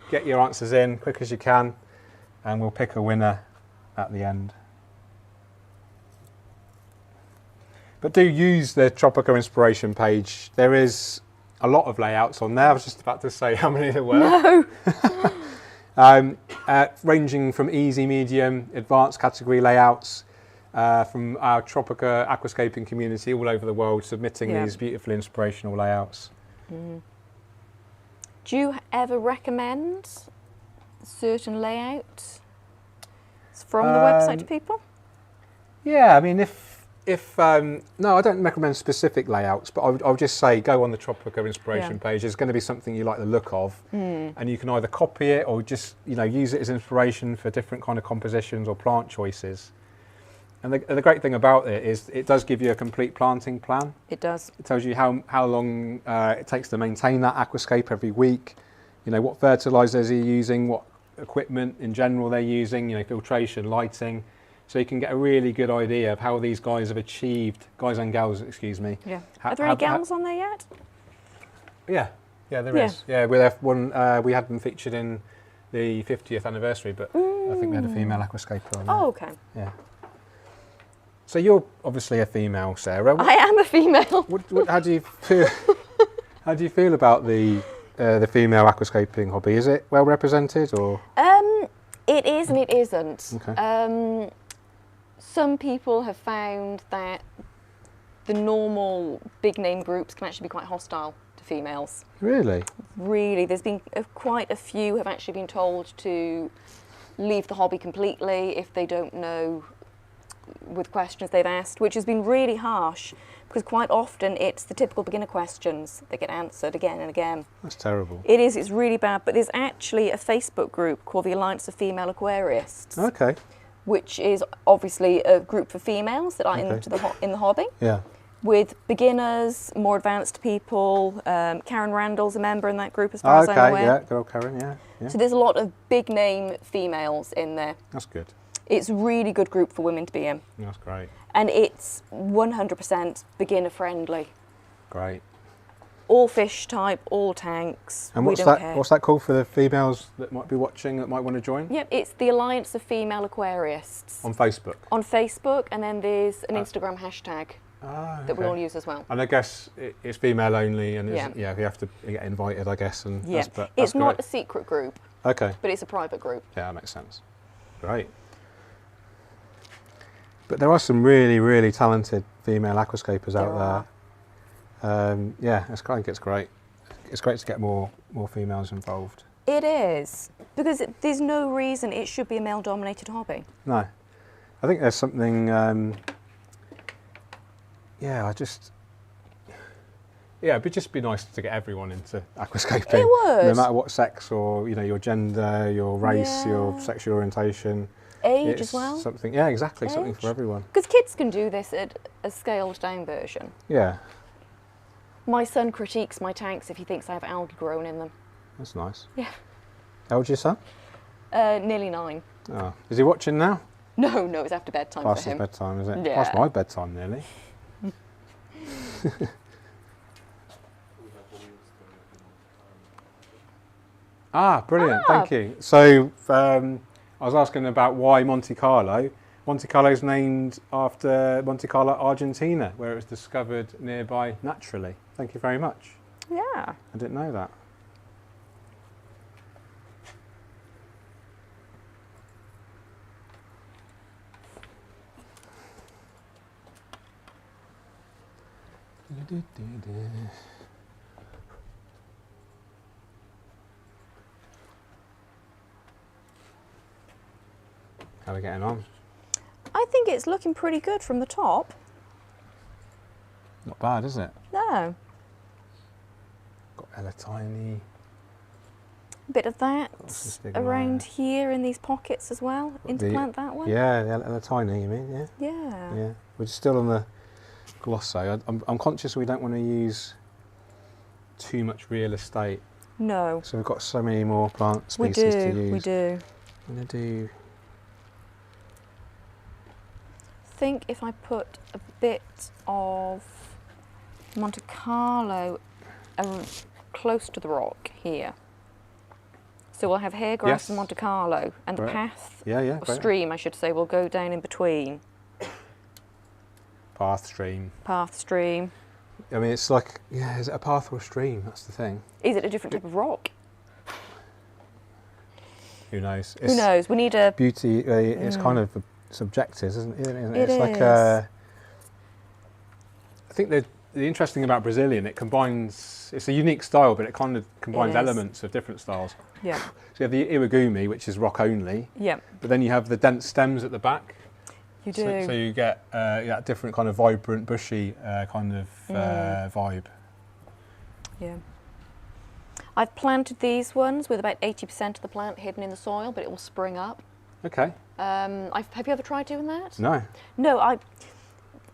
get your answers in quick as you can, and we'll pick a winner at the end. But do use the Tropica inspiration page. There is a lot of layouts on there. I was just about to say how many there were. No. Ranging from easy, medium, advanced category layouts from our Tropica aquascaping community all over the world, submitting these beautiful inspirational layouts. Do you ever recommend certain layouts from the website to people? Yeah, I mean, no, I don't recommend specific layouts, but I would just say go on the Tropica inspiration page. There's going to be something you like the look of, and you can either copy it or just use it as inspiration for different kind of compositions or plant choices. And the great thing about it is it does give you a complete planting plan. It does. It tells you how long it takes to maintain that aquascape every week, what fertilizers you're using, what equipment in general they're using, filtration, lighting. So you can get a really good idea of how these guys have achieved, guys and gals, excuse me. Yeah. Are there any gals on there yet? Yeah, there is. Yeah, we had them featured in the 50th anniversary, but I think we had a female aquascaper on there. Oh, okay. Yeah. So you're obviously a female, Sarah. I am a female. How do you feel? How do you feel about the female aquascaping hobby? Is it well represented, or? It is and it isn't. Okay. Some people have found that the normal big name groups can actually be quite hostile to females. Really? Really, there's been quite a few have actually been told to leave the hobby completely if they don't know with questions they've asked, which has been really harsh because quite often it's the typical beginner questions that get answered again and again. That's terrible. It is, it's really bad, but there's actually a Facebook group called the Alliance of Female Aquarists. Okay. Which is obviously a group for females that are in the hobby. Yeah. with beginners, more advanced people. Karen Randall's a member in that group as far as I'm aware. Yeah, good old Karen, yeah. So there's a lot of big name females in there. That's good. It's a really good group for women to be in. That's great. And it's 100% beginner friendly. Great. All fish type, all tanks. And we what's don't that? care. What's that called for the females that might be watching that might want to join? Yep, it's the Alliance of Female Aquarists. On Facebook. On Facebook, and then there's an Instagram hashtag that we all use as well. And I guess it's female only, and Yeah. you have to get invited, I guess. And Yeah, that's it's not great. a secret group, Okay. but it's a private group. Yeah, that makes sense. Great. But there are some really, really talented female aquascapers out there. Yeah, I think it's great. It's great to get more females involved. It is, because there's no reason it should be a male-dominated hobby. No, I think there's something. It'd just be nice to get everyone into aquascaping. It would. No matter what sex or your gender, your race, your sexual orientation. Age as well. Something, yeah, exactly, something for everyone. Because kids can do this at a scaled-down version. Yeah. My son critiques my tanks if he thinks I have algae growing in them. That's nice. Yeah. How old's your son? Nearly 9. Oh, is he watching now? No, it's after bedtime Past for his him. bedtime, is it? Yeah. Past my bedtime, nearly. Brilliant, thank you. So, I was asking about why Monte Carlo. Monte Carlo is named after Monte Carlo, Argentina, where it was discovered nearby naturally. Thank you very much. Yeah. I didn't know that. How are we getting on? I think it's looking pretty good from the top. Not bad, is it? No. Got Eleocharis. A bit of that some stigma around there. here in these pockets as well. Interplant that one. Yeah, the Eleocharis, you mean? Yeah. Yeah. Yeah. We're still on the glosso. I'm conscious we don't want to use too much real estate. No. So we've got so many more plant We species to do. use. We do. I'm going to do. I think if I put a bit of Monte Carlo close to the rock here. So we'll have hairgrass Yes. and Monte Carlo, and the Right. path, Yeah, or great. stream I should say, will go down in between. Path stream. Path, stream. I mean, it's like, yeah, is it a path or a stream? That's the thing. Is it a different type of rock? Who knows? Who knows? We need a... Beauty, it's kind of subjective, isn't it? It It's like is. I think the interesting about Brazilian, it combines, it's a unique style, but it kind of combines It is. elements of different styles. Yeah. So you have the Iwagumi, which is rock only, Yeah. but then you have the dense stems at the back. You do. So you get that different kind of vibrant, bushy kind of vibe. Yeah. I've planted these ones with about 80% of the plant hidden in the soil, but it will spring up. Okay. Have you ever tried doing that? No. No, I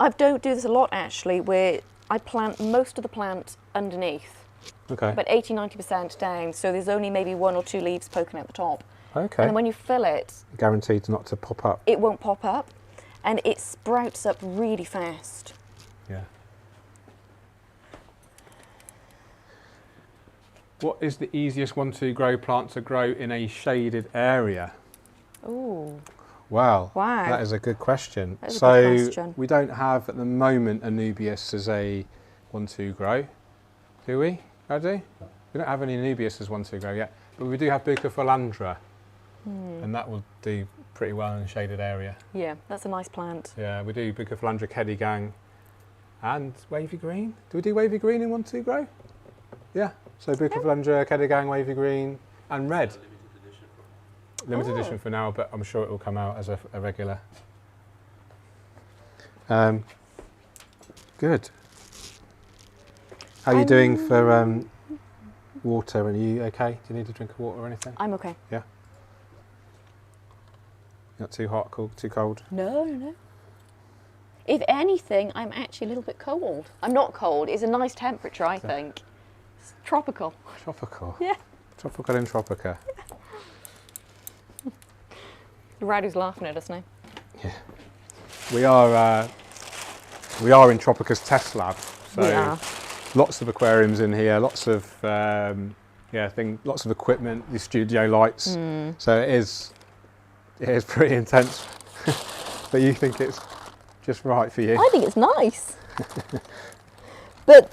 don't do this a lot actually, where I plant most of the plant underneath, Okay. about 80–90% down, so there's only maybe 1 or 2 leaves poking at the top. Okay. And then when you fill it, Guaranteed not to pop up. it won't pop up, and it sprouts up really fast. Yeah. What is the easiest one to grow plant to grow in a shaded area? Ooh. Wow. Wow. That is a good question. That is a So good question. we don't have at the moment Anubias as a 1-2 grow, do we? I do. We don't have any Anubias as 1-2 grow yet, but we do have Bucophilandra, and that will do pretty well in a shaded area. Yeah, that's a nice plant. Yeah, we do Bucophilandra Kedigang and Wavy Green. Do we do Wavy Green in 1-2 grow? Yeah. So Bucophilandra, Kedigang, Wavy Green, and Red. Limited edition for now, but I'm sure it will come out as a regular. Good. How are you doing for water? Are you okay? Do you need a drink of water or anything? I'm okay. Yeah. Not too hot, cool, too cold? No. If anything, I'm actually a little bit cold. I'm not cold. It's a nice temperature, I think. It's tropical. Tropical? Yeah. Tropical in Tropica. Radu's laughing at us now. Yeah. We are in Tropica's test lab. So We are. lots of aquariums in here, lots of lots of equipment, the studio lights. So it is pretty intense. But you think it's just right for you? I think it's nice. But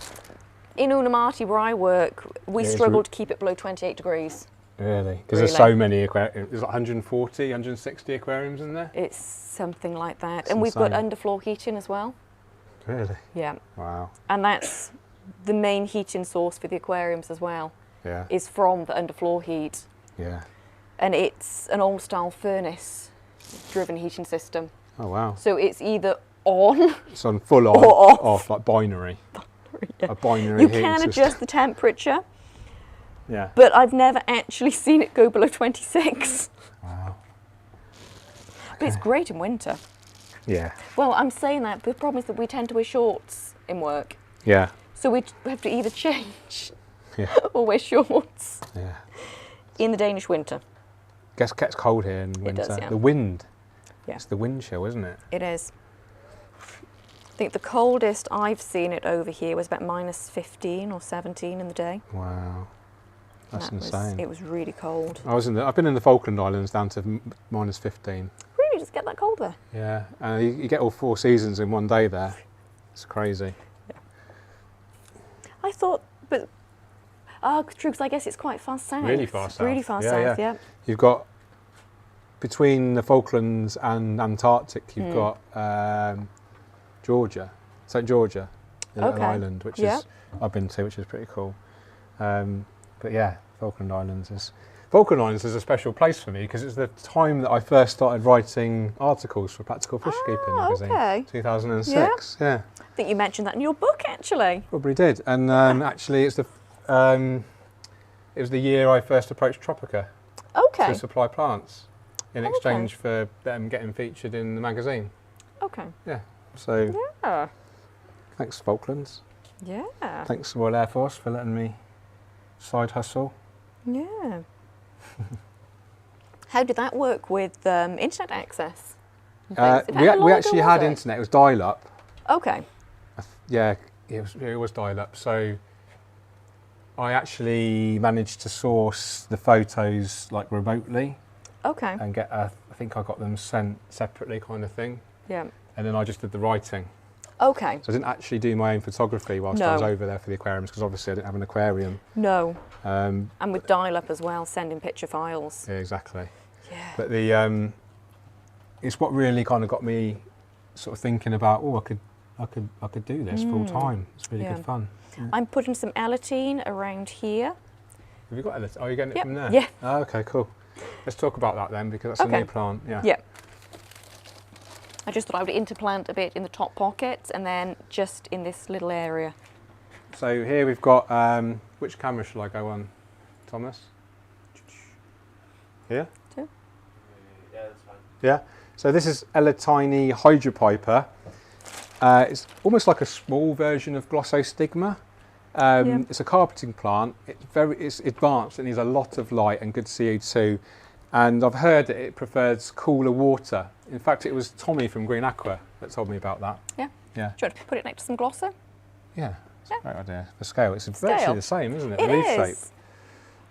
in Unimati, where I work, we struggle to keep it below 28 degrees. Really? Because there's so many aquariums. There's like 140, 160 aquariums in there? It's something like that. It's and we've got insane. underfloor heating as well. Really? Yeah. Wow. And that's the main heating source for the aquariums as well, Yeah. is from the underfloor heat. Yeah. And it's an old style furnace driven heating system. Oh wow. So it's either on It's on full on or off. like binary. Yeah. A binary You heating can system. adjust the temperature, Yeah. but I've never actually seen it go below 26. Wow. But it's great in winter. Yeah. Well, I'm saying that, but the problem is that we tend to wear shorts in work. Yeah. So we have to either change Yeah. or wear shorts Yeah. in the Danish winter. Gets cold here in winter. does, yeah. The wind. Yeah. It's the wind chill, isn't it? It is. I think the coldest I've seen it over here was about minus 15 or 17 in the day. Wow. That's That insane. It was really cold. I've been in the Falkland Islands down to minus 15. Really, just get that cold there? Yeah. And you get all 4 seasons in one day there. It's crazy. I thought, but true, because I guess it's quite far south. Really far south. Really far Yeah, south, yeah. yeah. You've got, between the Falklands and Antarctic, you've got Georgia, St Georgia, an Okay. island, which Yeah. is I've been to, which is pretty cool. But yeah, Falkland Islands is a special place for me because it's the time that I first started writing articles for Practical Fish Keeping magazine, okay. 2006. Yeah, I think you mentioned that in your book, actually. probably did. And actually, it was the year I first approached Tropica Okay. to supply plants in exchange for them getting featured in the magazine. Okay. Yeah. So Yeah. thanks Falklands. Yeah. Thanks Royal Air Force for letting me side hustle. Yeah. How did that work with internet access? and things? How long We ago actually was had it? internet. It was dial-up. Okay. Yeah, it was dial-up. So I actually managed to source the photos like remotely Okay. and get I think I got them sent separately, kind of thing. Yeah. And then I just did the writing. Okay. So I didn't actually do my own photography whilst I was No. over there for the aquariums because obviously I didn't have an aquarium. No. Um, And with dial-up as well, sending picture files. yeah, exactly. Yeah. But the it's what really kind of got me sort of thinking about, oh, I could do this full time. It's really Yeah. good fun. I'm putting some elatine around here. Have you got it? Are you getting it Yep. from there? Yeah. Oh, okay, cool. Let's talk about that then because that's Okay. a new plant. Yeah. Yeah. I just thought I would interplant a bit in the top pockets and then just in this little area. So here we've got which camera shall I go on, Thomas? Here. Yeah, that's fine. Yeah. So this is Elatine hydropiper. It's almost like a small version of Glossostigma. Yeah. It's a carpeting plant. It's advanced. It needs a lot of light and good CO2. And I've heard that it prefers cooler water. In fact, it was Tommy from Green Aqua that told me about that. Yeah. Yeah. Do you want to put it next to some glosser? Yeah. It's Yeah. a great idea. The scale. It's Scale. virtually the same, isn't it? It The leaf shape. is.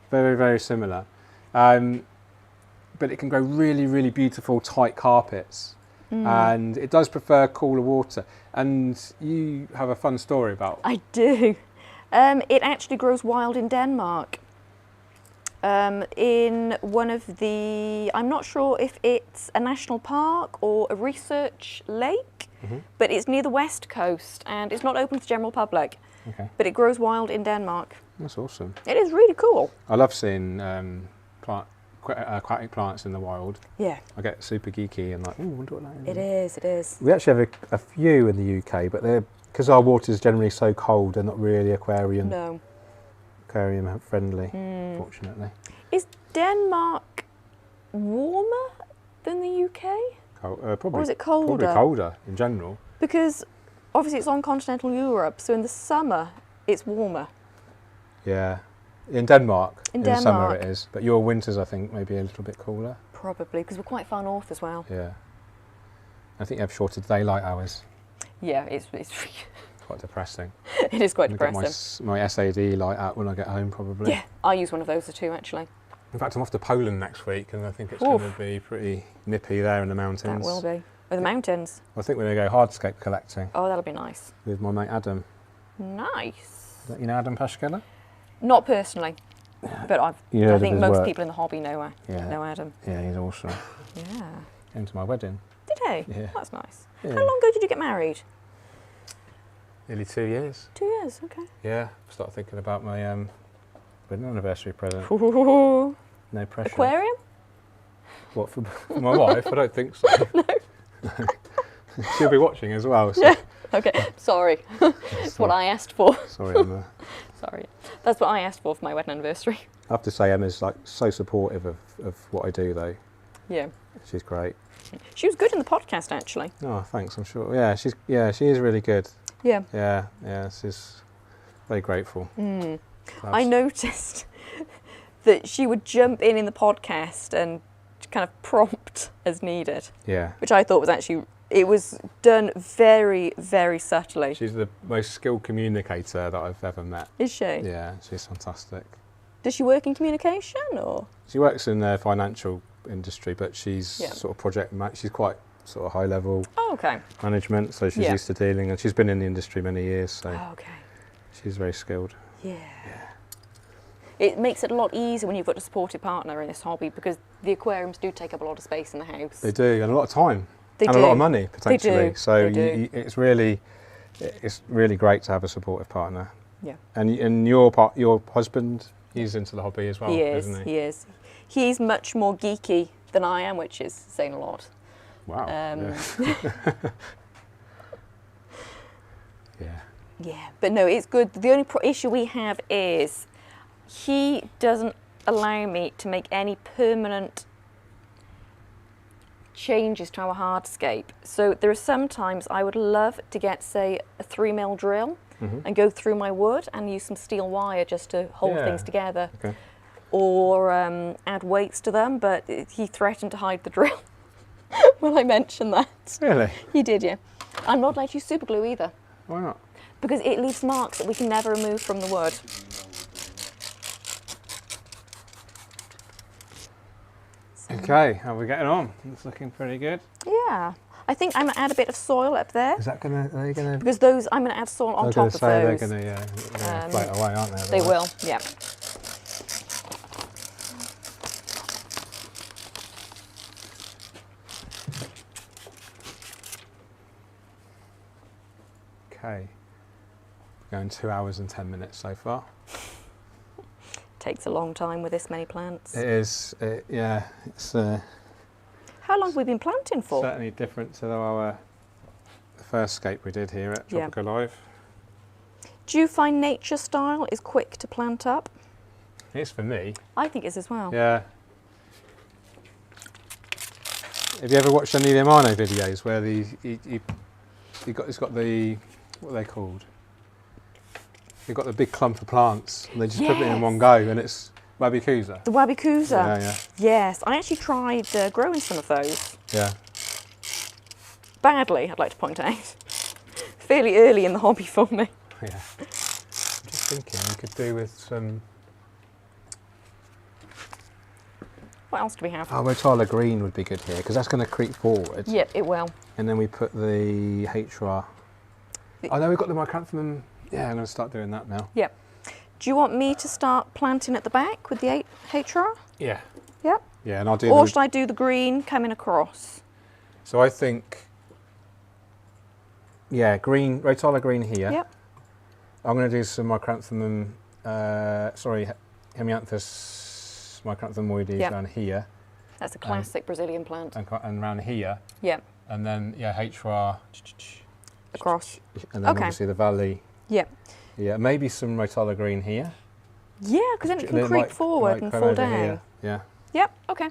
Very, very similar. But it can grow really, really beautiful tight carpets. And it does prefer cooler water. And you have a fun story about. I do. It actually grows wild in Denmark. In one of the, I'm not sure if it's a national park or a research lake, but it's near the west coast and it's not open to the general public. Okay, But it grows wild in Denmark. that's awesome. It is really cool. I love seeing aquatic plants in the wild. Yeah, I get super geeky and like, oh, I wonder what that is. it is. It is. We actually have a few in the UK, but they're because our water is generally so cold, they're not really aquarium No. friendly, fortunately. Is Denmark warmer than the UK? Probably, Or is it colder? Probably colder in general. Because obviously it's on continental Europe, so in the summer it's warmer. Yeah. In Denmark, In the summer Denmark. it is. But your winters, I think, maybe a little bit cooler. Probably, because we're quite far north as well. Yeah. I think you have shorter daylight hours. Yeah, it's Quite depressing. it is quite I'm gonna depressing. get my SAD light out when I get home, probably. Yeah, I use one of those too, actually. In fact, I'm off to Poland next week, and I think it's Oof. going to be pretty nippy there in the mountains. That will be. Oh, the mountains. I think we're going to go hardscape collecting Oh, that'll be nice. with my mate Adam. Nice. You know Adam Pashkela? Not personally, but I of think his most work. people in the hobby know Yeah. know Adam. Yeah, he's awesome. Yeah. Came to my wedding. Did he? Yeah. That's nice. Yeah. How long ago did you get married? Nearly 2 years. 2 years, okay. Yeah, started thinking about my wedding anniversary present. Ooh. No pressure. Aquarium? What, for my wife? I don't think so. No. She'll be watching as well. So. Yeah. Okay, sorry. That's what I asked for. Sorry, Emma. Sorry. That's what I asked for my wedding anniversary. I have to say Emma's like so supportive of what I do though. Yeah. She's great. She was good in the podcast, actually. Oh, thanks, I'm sure. Yeah, she is really good. Yeah. Yeah, she's very grateful. I noticed that she would jump in the podcast and kind of prompt as needed, Yeah. which I thought was actually, it was done very, very subtly. She's the most skilled communicator that I've ever met. Is she? Yeah, she's fantastic. Does she work in communication or? She works in the financial industry, but she's Yeah. sort of she's quite sort of high level Oh, okay. management, so she's Yeah. used to dealing, and she's been in the industry many years, so Oh, okay. she's very skilled. Yeah. It makes it a lot easier when you've got a supportive partner in this hobby, because the aquariums do take up a lot of space in the house. They do, and a lot of time, They and do. a lot of money potentially. do. So They do. it's really great to have a supportive partner. Yeah. And your husband, he's into the hobby as well, He is. isn't he? He is. He's much more geeky than I am, which is saying a lot. Wow. Yeah. Yeah. Yeah, but no, it's good. The only issue we have is he doesn't allow me to make any permanent changes to our hardscape. So there are sometimes I would love to get, say, a 3mm drill and go through my wood and use some steel wire just to hold Yeah. things together. Okay. Or add weights to them, but he threatened to hide the drill when I mentioned that. Really? He did, yeah. I'm not allowed to use super glue either, Why not? because it leaves marks that we can never remove from the wood. Okay, how are we getting on? It's looking pretty good. Yeah. I think I'm going to add a bit of soil up there, Is that are they gonna? because those, I'm going to add soil on top of they're those. gonna float away, aren't they? They will, yeah. Okay. Going 2 hours and 10 minutes so far. Takes a long time with this many plants. It is, yeah, it's How long have we been planting for? certainly different to the first scape we did here at Yeah. TropicaLive. Do you find nature style is quick to plant up? It's for me. I think it is as well. Yeah. Have you ever watched any of the Amano videos where it's got the, what are they called? You've got the big clump of plants and they just put it in one Yes. go, and it's Wabikusa. The Wabikusa. Yeah, Yes, I actually tried growing some of those. yeah. Badly, I'd like to point out. Fairly early in the hobby for me. Yeah. I'm just thinking we could do with some. What else do we have? Oh, Rotala green would be good here because that's going to creep forward. Yep, it will. And then we put the HR. Oh no, we've got the micranthemum. Yeah, I'm going to start doing that now. Yep. Do you want me to start planting at the back with the HR? Yeah. Yep. Yeah, and I'll do. Or should I do the green coming across? So I think. Yeah, green, Rotala green here. Yep. I'm going to do some micranthemum. Hemianthus micranthemoides Yep. around here That's a classic Brazilian plant. and around here, Yep. and then HR. Across. And then Okay. obviously the valley. Yep. Yeah, maybe some Rotala green here. Yeah, because then it can Then creep might- forward might and come fall over down. here. Yeah, Yep, okay.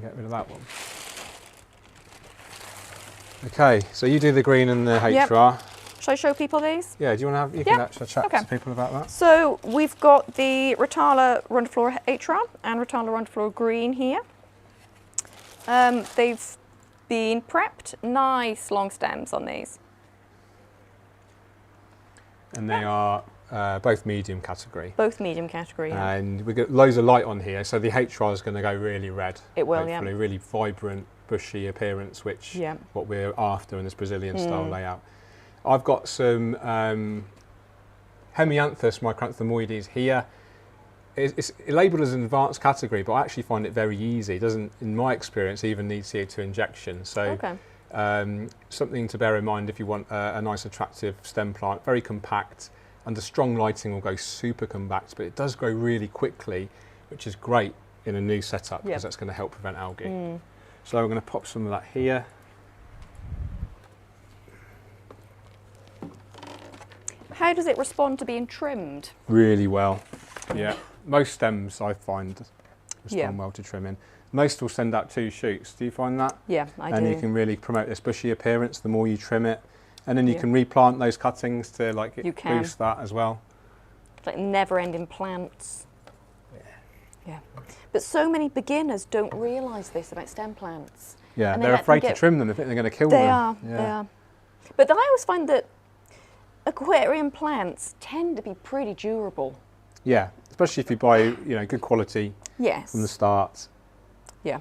get rid of that one. Okay, so you do the green and the Yep. HR. Shall I show people these? Yeah, do you want to have, you Yeah, can actually chat okay. to people about that? So we've got the Rotala Rundflora HR and Rotala Rundflora Green here. They've been prepped, nice long stems on these. And they are both medium category. Both medium category, yeah. And we get loads of light on here, so the HR is going to go really red. It will, hopefully. yeah. Really vibrant, bushy appearance, which Yeah. what we're after in this Brazilian style layout. I've got some Hemianthus micranthomoides here. It's labelled as an advanced category, but I actually find it very easy. It doesn't, in my experience, even need CO2 injection. So Okay. something to bear in mind if you want a nice attractive stem plant, very compact. Under strong lighting will go super compact, but it does grow really quickly, which is great in a new setup because that's going to help prevent algae. So I'm going to pop some of that here. How does it respond to being trimmed? Really well. Yeah, most stems I find respond well to trimming. Most will send out 2 shoots. Do you find that? Yeah, I do. And you can really promote this bushy appearance the more you trim it. And then you can replant those cuttings to like boost that as well. It's like never-ending plants. Yeah. But so many beginners don't realise this about stem plants. Yeah, And they're afraid to trim them. They think they're going to kill them. They are. But I always find that aquarium plants tend to be pretty durable. Yeah, especially if you buy, good quality Yes. from the start. Yeah.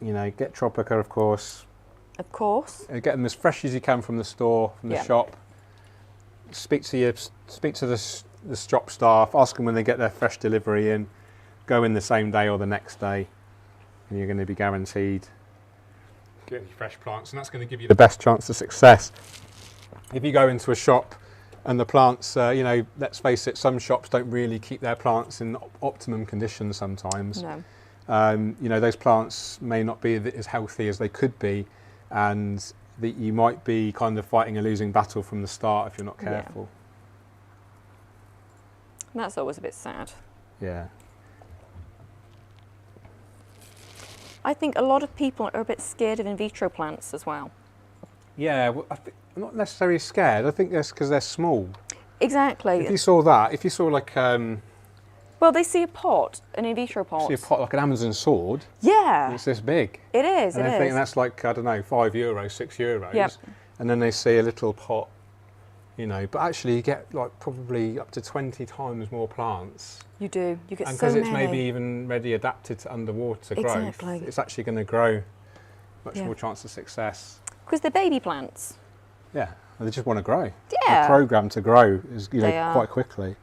Get Tropica, of course. Of course. Get them as fresh as you can from the store, from the shop. Speak to the shop staff. Ask them when they get their fresh delivery in. Go in the same day or the next day, and you're going to be guaranteed getting fresh plants, and that's going to give you the best chance of success. If you go into a shop and the plants, let's face it, some shops don't really keep their plants in optimum condition sometimes. No. Those plants may not be as healthy as they could be, and that you might be kind of fighting a losing battle from the start if you're not careful. And that's always a bit sad. Yeah. I think a lot of people are a bit scared of in vitro plants as well. Yeah, well, I'm not necessarily scared. I think that's because they're small. Exactly. If you saw like well, they see a pot, an in vitro pot. see a pot like an Amazon sword, Yeah. it's this big. It is, And it I think is. that's like, I don't know, €5, €6. Yep. And then they see a little pot, but actually you get like probably up to 20 times more plants. You do. You get And so because many. it's maybe even ready adapted to underwater growth, Exactly. it's actually going to grow much more chance of success. Because they're baby plants. Yeah, and they just want to grow. Yeah. They're programmed to grow is, They are. quite quickly.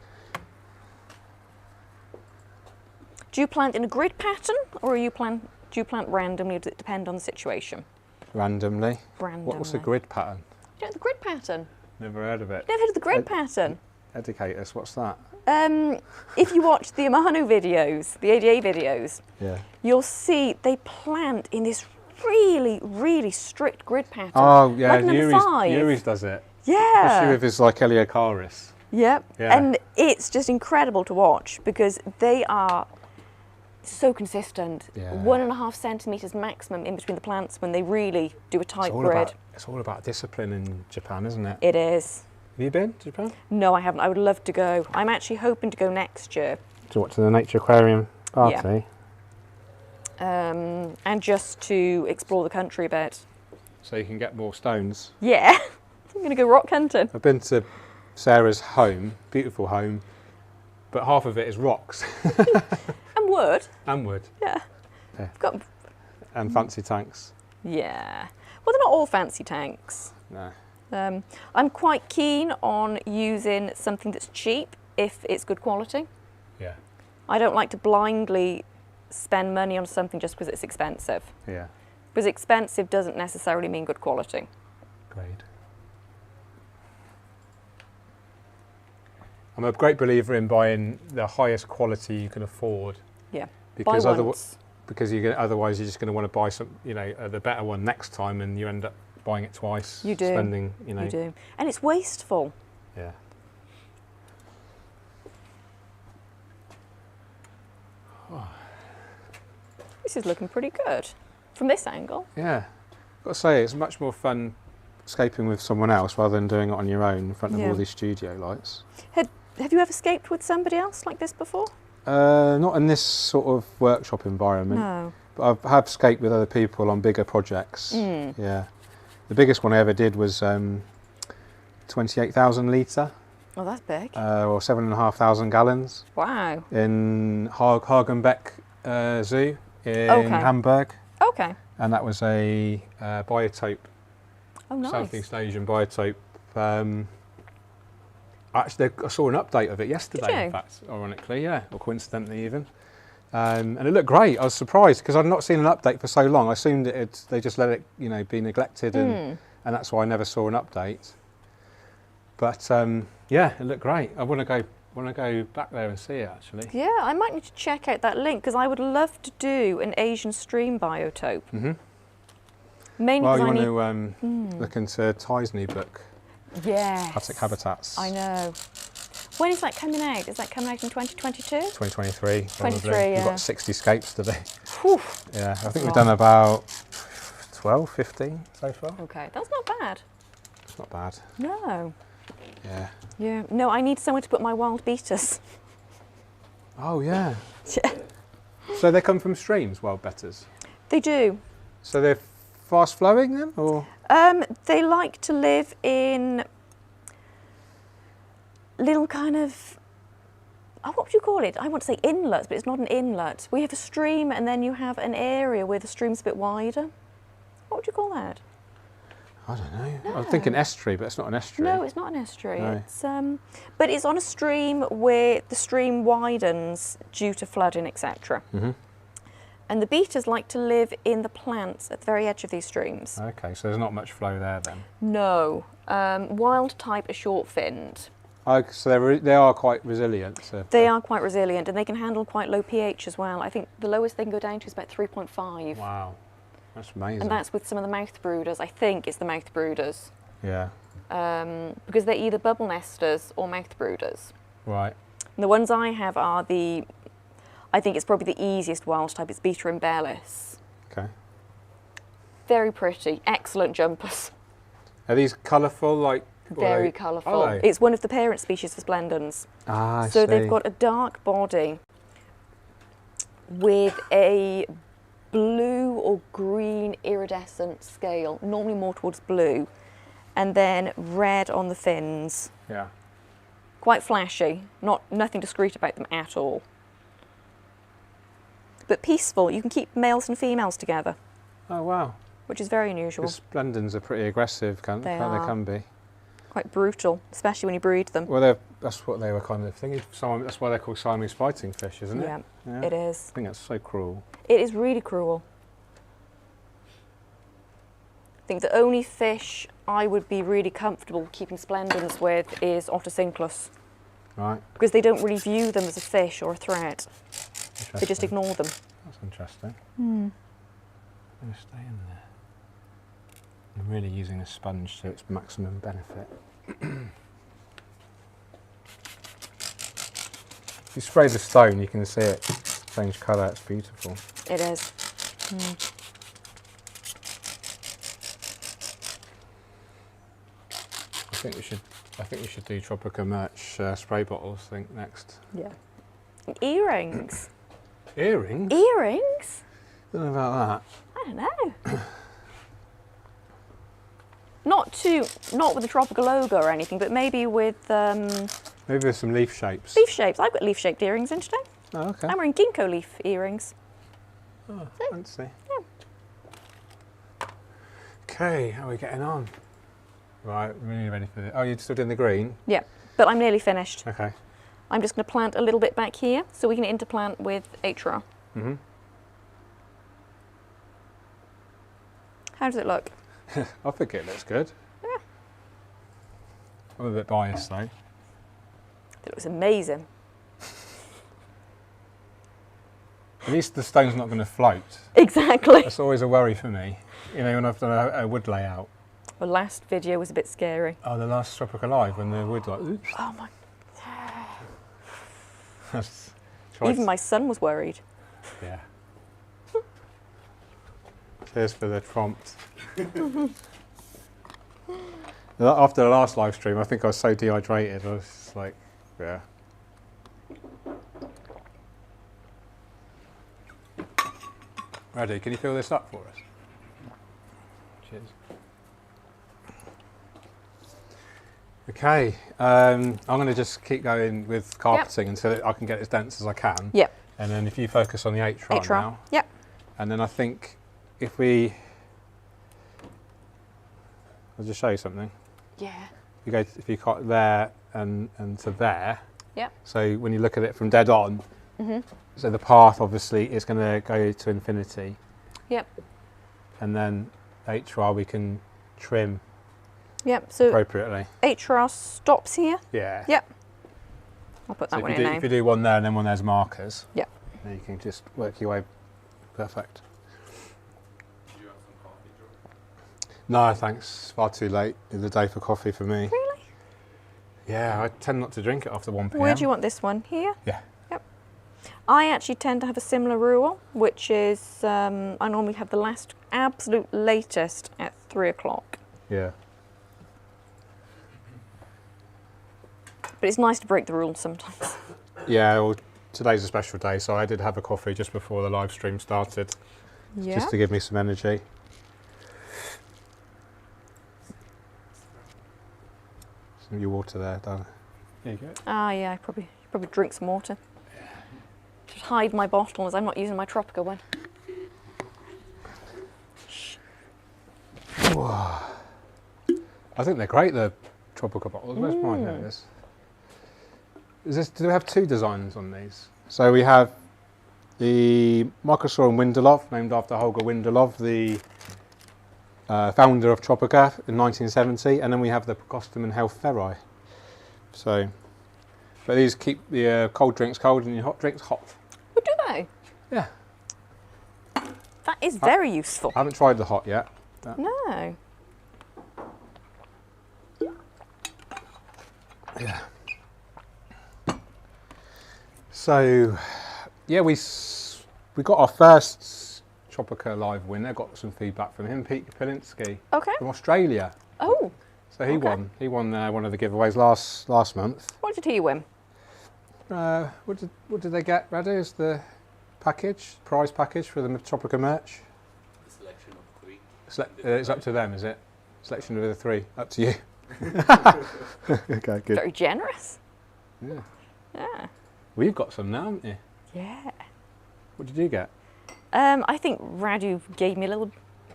Do you plant in a grid pattern, or do you plant randomly? Does it depend on the situation? Randomly. Randomly. What's a grid pattern? You know the grid pattern? Never heard of it. Never heard of the grid pattern? Educate us, what's that? If you watch the Amano videos, the ADA videos, Yeah. you'll see they plant in this really, really strict grid pattern. Oh, yeah, like number 5. Yuri's does it. Yeah. Especially with his like Eleocharis. Yep. Yeah. And it's just incredible to watch because they are so consistent. Yeah. 1.5 centimetres maximum in between the plants when they really do a tight grid. It's all about discipline in Japan, isn't it? It is. Have you been to Japan? No, I haven't. I would love to go. I'm actually hoping to go next year. To the Nature Aquarium party? And just to explore the country a bit. So you can get more stones. Yeah. I'm going to go rock hunting. I've been to Sarah's home, beautiful home, but half of it is rocks And wood. and wood Yeah. Yeah. I've got. and fancy tanks. Yeah. Well, they're not all fancy tanks. No. I'm quite keen on using something that's cheap if it's good quality. Yeah. I don't like to blindly spend money on something just because it's expensive. Yeah. Because expensive doesn't necessarily mean good quality. Great. I'm a great believer in buying the highest quality you can afford. Yeah. Because Buy once. otherwise you're just going to want to buy some, the better one next time, and you end up buying it twice. You do. Spending, You do. And it's wasteful. Yeah. This is looking pretty good from this angle. Yeah. I've got to say, it's much more fun scaping with someone else rather than doing it on your own in front of all these studio lights. Have you ever scaped with somebody else like this before? Not in this sort of workshop environment. No. But I have scaped with other people on bigger projects. Yeah. The biggest one I ever did was 28,000 litre. Oh, that's big. Or 7,500 gallons. Wow. In Hagenbeck Zoo in Hamburg. Okay. And that was a biotope. Oh, nice. Southeast Asian biotope. Actually, I saw an update of it yesterday, in fact, ironically, yeah, or coincidentally even. And it looked great. I was surprised because I'd not seen an update for so long. I assumed they just let it, be neglected, and that's why I never saw an update. But yeah, it looked great. I want to go back there and see it actually. Yeah, I might need to check out that link because I would love to do an Asian stream biotope. Mainly well, you want to look into Ty's new book. Yes. Attic Habitats. I know. When is that coming out? Is that coming out in 2022? 2023. 23, We've yeah. got 60 scapes to do. Whew. Yeah, I think we've done about 12, 15 so far. Okay, that's not bad. It's not bad. No. Yeah. Yeah. No, I need somewhere to put my wild beeters. Oh, yeah. Yeah. So they come from streams, wild betters? They do. So they're fast flowing then, or? They like to live in little kind of, what would you call it? I want to say inlets, but it's not an inlet. We have a stream and then you have an area where the stream's a bit wider. What would you call that? I don't know. No. I'm thinking estuary, but it's not an estuary. No, it's not an estuary. No. It's, but it's on a stream where the stream widens due to flooding, etc. And the beeters like to live in the plants at the very edge of these streams. Okay, so there's not much flow there then. No. Wild type are short-finned. So they are quite resilient. They are quite resilient and they can handle quite low pH as well. I think the lowest they can go down to is about 3.5. Wow, that's amazing. And that's with some of the mouth brooders. I think it's the mouth brooders. Yeah. Because they're either bubble nesters or mouth brooders. Right. And the ones I have are I think it's probably the easiest wild type. It's Beta embellis. Okay. Very pretty, excellent jumpers. Are these colourful, like? Very colourful. Are they? It's one of the parent species for splendens. Ah, I so see. they've got a dark body with a blue or green iridescent scale, normally more towards blue, and then red on the fins. Yeah. Quite flashy, nothing discreet about them at all. But peaceful, you can keep males and females together. Oh wow. Which is very unusual. The splendens are pretty aggressive, they can be. Quite brutal, especially when you breed them. Well, that's what they were kind of thinking. That's why they're called Siamese fighting fish, isn't it? Yeah, it is. I think that's so cruel. It is really cruel. I think the only fish I would be really comfortable keeping splendens with is Ottocinclus. Right. Because they don't really view them as a fish or a threat. They just ignore them. That's interesting. I'm going to stay in there. I'm really using a sponge to its maximum benefit. If you spray the stone, you can see it change colour. It's beautiful. It is. I think we should do Tropica merch spray bottles. Next. Yeah. Earrings. Earrings? Earrings? I don't know about I don't know. Not with the Tropica logo or anything, but maybe with maybe with some leaf shapes. leaf shapes. I've got leaf-shaped earrings in today. Oh, okay. I'm wearing ginkgo leaf earrings. Oh, fancy. Yeah. Okay, how are we getting on? Right, really ready for this. Oh, you're still doing the green? Yeah, but I'm nearly finished. Okay. I'm just going to plant a little bit back here so we can interplant with HR. How does it look? I think it looks good. Yeah. I'm a bit biased though. It looks amazing. At least the stone's not going to float. Exactly. That's always a worry for me. You know, when I've done a wood layout. The last video was a bit scary. Oh, the last TropicaLive when the wood like, oops. Oh my. Even my son was worried. Yeah. Cheers for the prompt. After the last live stream, I think I was so dehydrated. I was just like, yeah. Ready? Can you fill this up for us? Cheers. Okay, I'm going to just keep going with carpeting until I can get as dense as I can. Yep. And then if you focus on the H rod now. Yep. And then I think if we, I'll just show you something. Yeah. You go, if you cut there and to there. Yep. So when you look at it from dead on, so the path obviously is going to go to infinity. Yep. And then HR we can trim Yep. So appropriately. HR stops here. Yeah. Yep. I'll put that So one if in you, now. if you do one there and then one there's markers, Yep. then you can just work your way. Perfect. Do you have some coffee, George? No, thanks. Far too late in the day for coffee for me. Really? Yeah, I tend not to drink it after 1 p.m. Where do you want this one? Here? Yeah. Yep. I actually tend to have a similar rule, which is I normally have the absolute latest at 3 o'clock. Yeah. But it's nice to break the rules sometimes. Yeah, well, today's a special day, so I did have a coffee just before the live stream started, Yeah. just to give me some energy. Some of your water there, Dan. There you go. Ah, yeah. I probably drink some water. Just hide my bottle as I'm not using my Tropica one. I think they're great, the Tropica bottles. Where's mine? There it is. Do we have two designs on these? So we have the Microsaur Windelov, named after Holger Windelov, the founder of Tropica in 1970, and then we have the Precostum and Health Ferri. So, but these keep the cold drinks cold and your hot drinks hot. Oh, do they? Yeah. That is very useful. I haven't tried the hot yet. No. Yeah. So, yeah, we got our first TropicaLive winner. Got some feedback from him, Pete Pilinski Okay. from Australia. Oh. So he Okay. won. He won one of the giveaways last month. What did he win? What did they get? Ready? Is the prize package for the Tropica merch? A selection of 3. It's up to them, is it? Selection of the 3. Up to you. Okay, good. Very generous. Yeah. Yeah. Well, you've got some now, haven't you? Yeah. What did you get? I think Radu gave me a little.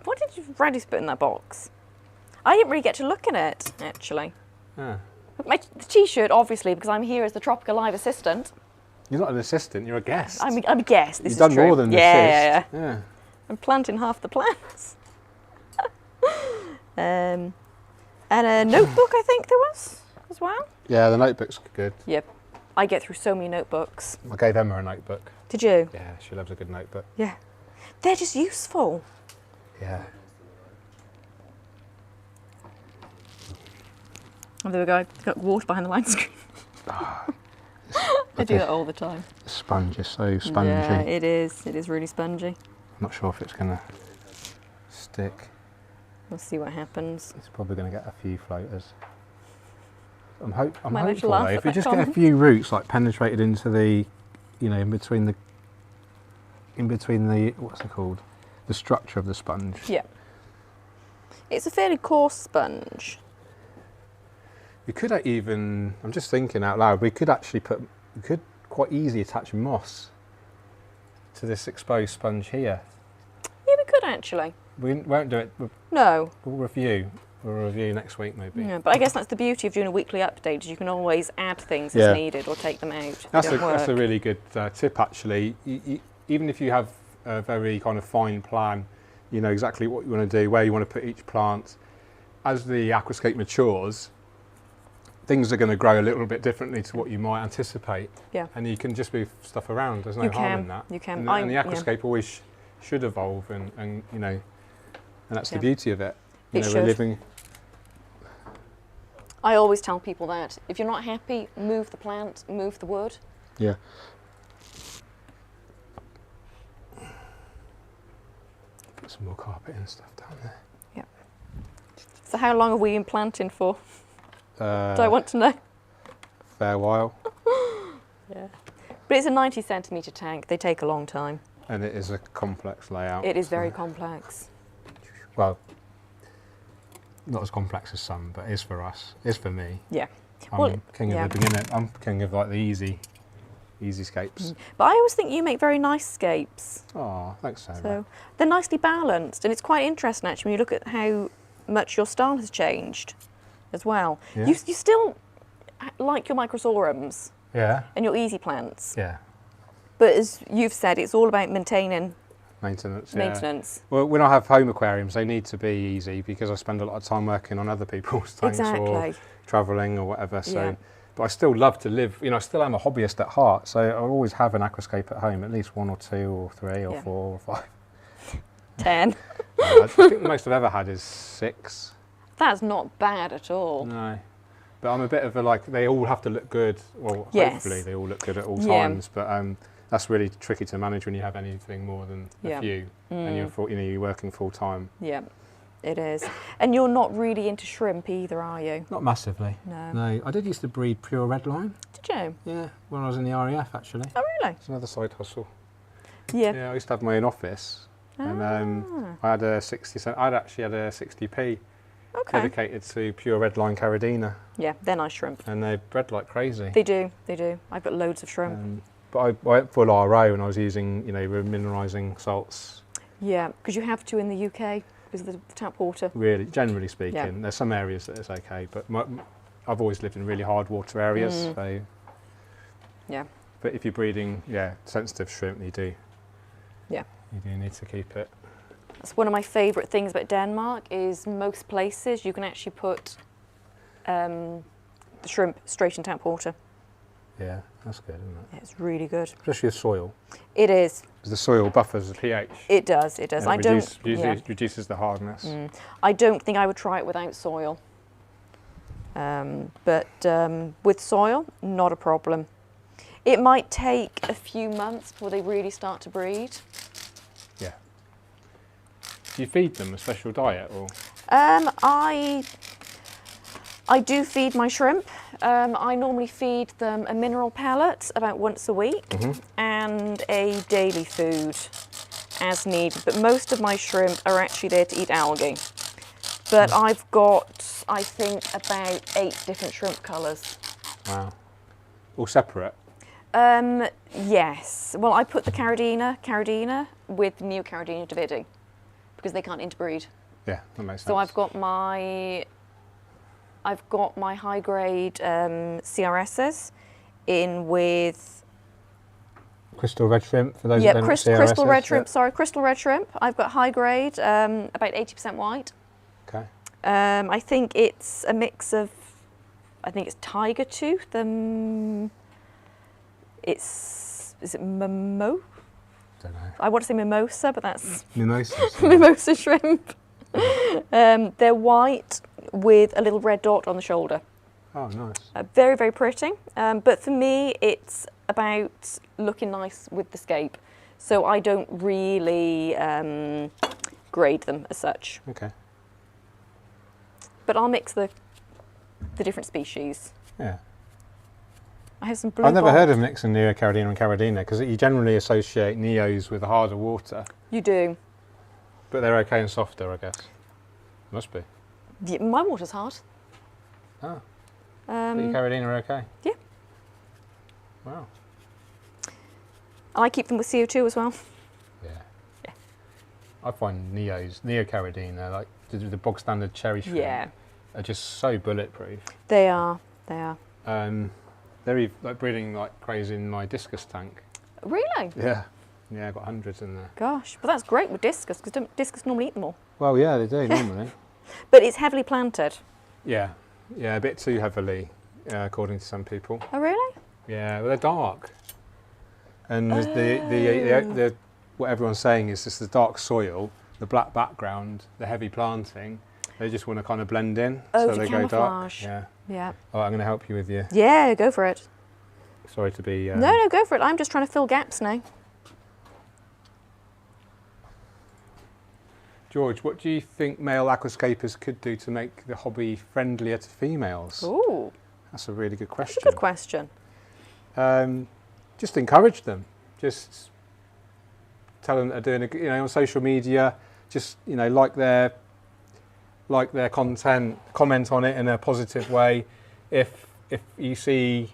What did Radu put in that box? I didn't really get to look at it actually. Ah. The T-shirt, obviously, because I'm here as the TropicaLive assistant. You're not an assistant. You're a guest. I'm a guest. This You've is done true. more than yeah, assist. Yeah. I'm planting half the plants. And a notebook, I think there was as well. Yeah, the notebook's good. Yep. I get through so many notebooks. I gave Emma a notebook. Did you? Yeah, she loves a good notebook. Yeah. They're just useful. Yeah. Oh, there we go. It's got water behind the line screen. I do that all the time. The sponge is so spongy. Yeah, it is. It is really spongy. I'm not sure if it's going to stick. We'll see what happens. It's probably going to get a few floaters. I'm Might hopeful actually though. laugh If at we that just get a comment. few roots like penetrated into the, in between the what's it called, the structure of the sponge. Yeah. It's a fairly coarse sponge. We could even. I'm just thinking out loud. We could quite easily attach moss to this exposed sponge here. Yeah, we could actually. We won't do it. No. We'll review. We'll review next week maybe. Yeah, but I guess that's the beauty of doing a weekly update, is you can always add things Yeah. as needed or take them out. if they That's don't a work. really good tip actually. Even if you have a very kind of fine plan, you know exactly what you want to do, where you want to put each plant. As the aquascape matures, things are going to grow a little bit differently to what you might anticipate. Yeah. And you can just move stuff around. There's no You harm can, in that. you can. And the yeah. aquascape always should evolve, and and that's the Yeah. beauty of it. It We're should. living. I always tell people that. If you're not happy, move the plant, move the wood. Yeah. Put some more carpet and stuff down there. Yeah. So how long have we been planting for? Do I Uh, want to know? fair while, Yeah. But it's a 90 centimetre tank. They take a long time. and it is a complex layout. It is very so- complex. Well, not as complex as some, but it is for us. It's for me. Yeah. I'm Well, king yeah. of the beginner. I'm king of like the easy scapes. But I always think you make very nice scapes. Oh, thanks, Sarah. So they're nicely balanced, and it's quite interesting actually when you look at how much your style has changed as well. Yeah. You still like your microsorums Yeah, and your easy plants, yeah. but as you've said, it's all about maintaining Maintenance. Yeah. maintenance. Well, when I have home aquariums, they need to be easy because I spend a lot of time working on other people's tanks or Exactly. travelling or whatever. So, Yeah. but I still love to live. You know, I still am a hobbyist at heart. So I always have an aquascape at home, at least 1 or 2 or 3 or Yeah. 4 or 5. 10. I think the most I've ever had is 6. That's not bad at all. No. But I'm a bit of a like, they all have to look good. Well, Yes. hopefully they all look good at all Yeah. times. But that's really tricky to manage when you have anything more than Yeah. a few, and you're working full time. Yeah, it is. And you're not really into shrimp either, are you? Not massively. No. No, I did used to breed pure red line. Did you? Yeah, when I was in the RAF actually. Oh, really? It's another side hustle. Yeah. Yeah, I used to have my own office, and I had a 60 cent. I'd actually had a 60p Okay. dedicated to pure red line Caridina, Yeah, they're nice shrimp. and they bred like crazy. They do, they do. I've got loads of shrimp. But I went full RO and I was using, mineralising salts. Yeah, because you have to in the UK because of the tap water. Really, generally speaking, Yeah. there's some areas that it's okay, but I've always lived in really hard water areas. So, Yeah, but if you're breeding, sensitive shrimp, you do need to keep it. that's one of my favourite things about Denmark is most places you can actually put the shrimp straight in tap water. Yeah, that's good, isn't it? Yeah, it's really good. Especially the soil, It is. because the soil buffers the pH. It does. It does. and I it don't. reduces the hardness. I don't think I would try it without soil. But with soil, not a problem. It might take a few months before they really start to breed. Yeah. Do you feed them a special diet or? I do feed my shrimp. I normally feed them a mineral pellet about once a week and a daily food as needed. But most of my shrimp are actually there to eat algae. But I've got, I think, about 8 different shrimp colours. Wow. All separate? Yes. Well, I put the Caridina with Neocaridina dividi because they can't interbreed. Yeah, that makes sense. So I've got my high grade CRSs in with Crystal red shrimp, for those that don't know what CRS crystal is, red shrimp. Sorry, crystal red shrimp. I've got high grade, about 80% white. Okay. I think it's a mix of, I think it's tiger tooth. Is it Momo? Don't know. I want to say mimosa, but that's Mimosas. mimosa shrimp. They're white with a little red dot on the shoulder. Oh, nice. Very, very pretty. But for me, it's about looking nice with the scape. So I don't really grade them as such. Okay. But I'll mix the different species. Yeah. I have some blue I've never bottle- heard of mixing Neocaridina and Caridina because you generally associate Neos with the harder water, You do. but they're okay and softer, I guess. Must be. Yeah, my water's hard. Oh. But your Caridina are okay? Yeah. Wow. And I keep them with CO2 as well. Yeah. I find Neocaridina, like the bog standard cherry shrimp, Yeah. are just so bulletproof. They are. They are. They're like breeding like crazy in my discus tank. Really? Yeah. Yeah, I've got hundreds in there. Gosh. Well, that's great with discus because discus normally eat them all. Well, yeah, they do normally. But it's heavily planted. Yeah. Yeah, a bit too heavily, according to some people. Oh, really? Yeah, well, they're dark. And the what everyone's saying is just the dark soil, the black background, the heavy planting. They just want to kind of blend in, Oh, so for they go dark. camouflage. Yeah. Yeah. Oh, I'm going to help you with you. Yeah, go for it. Sorry to be. No, go for it. I'm just trying to fill gaps now. Do George, what do you think male aquascapers could do to make the hobby friendlier to females? Ooh, That's a really good question. that's a good question. Just encourage them. Just tell them they're doing it, on social media. Just like their content, comment on it in a positive way. If you see,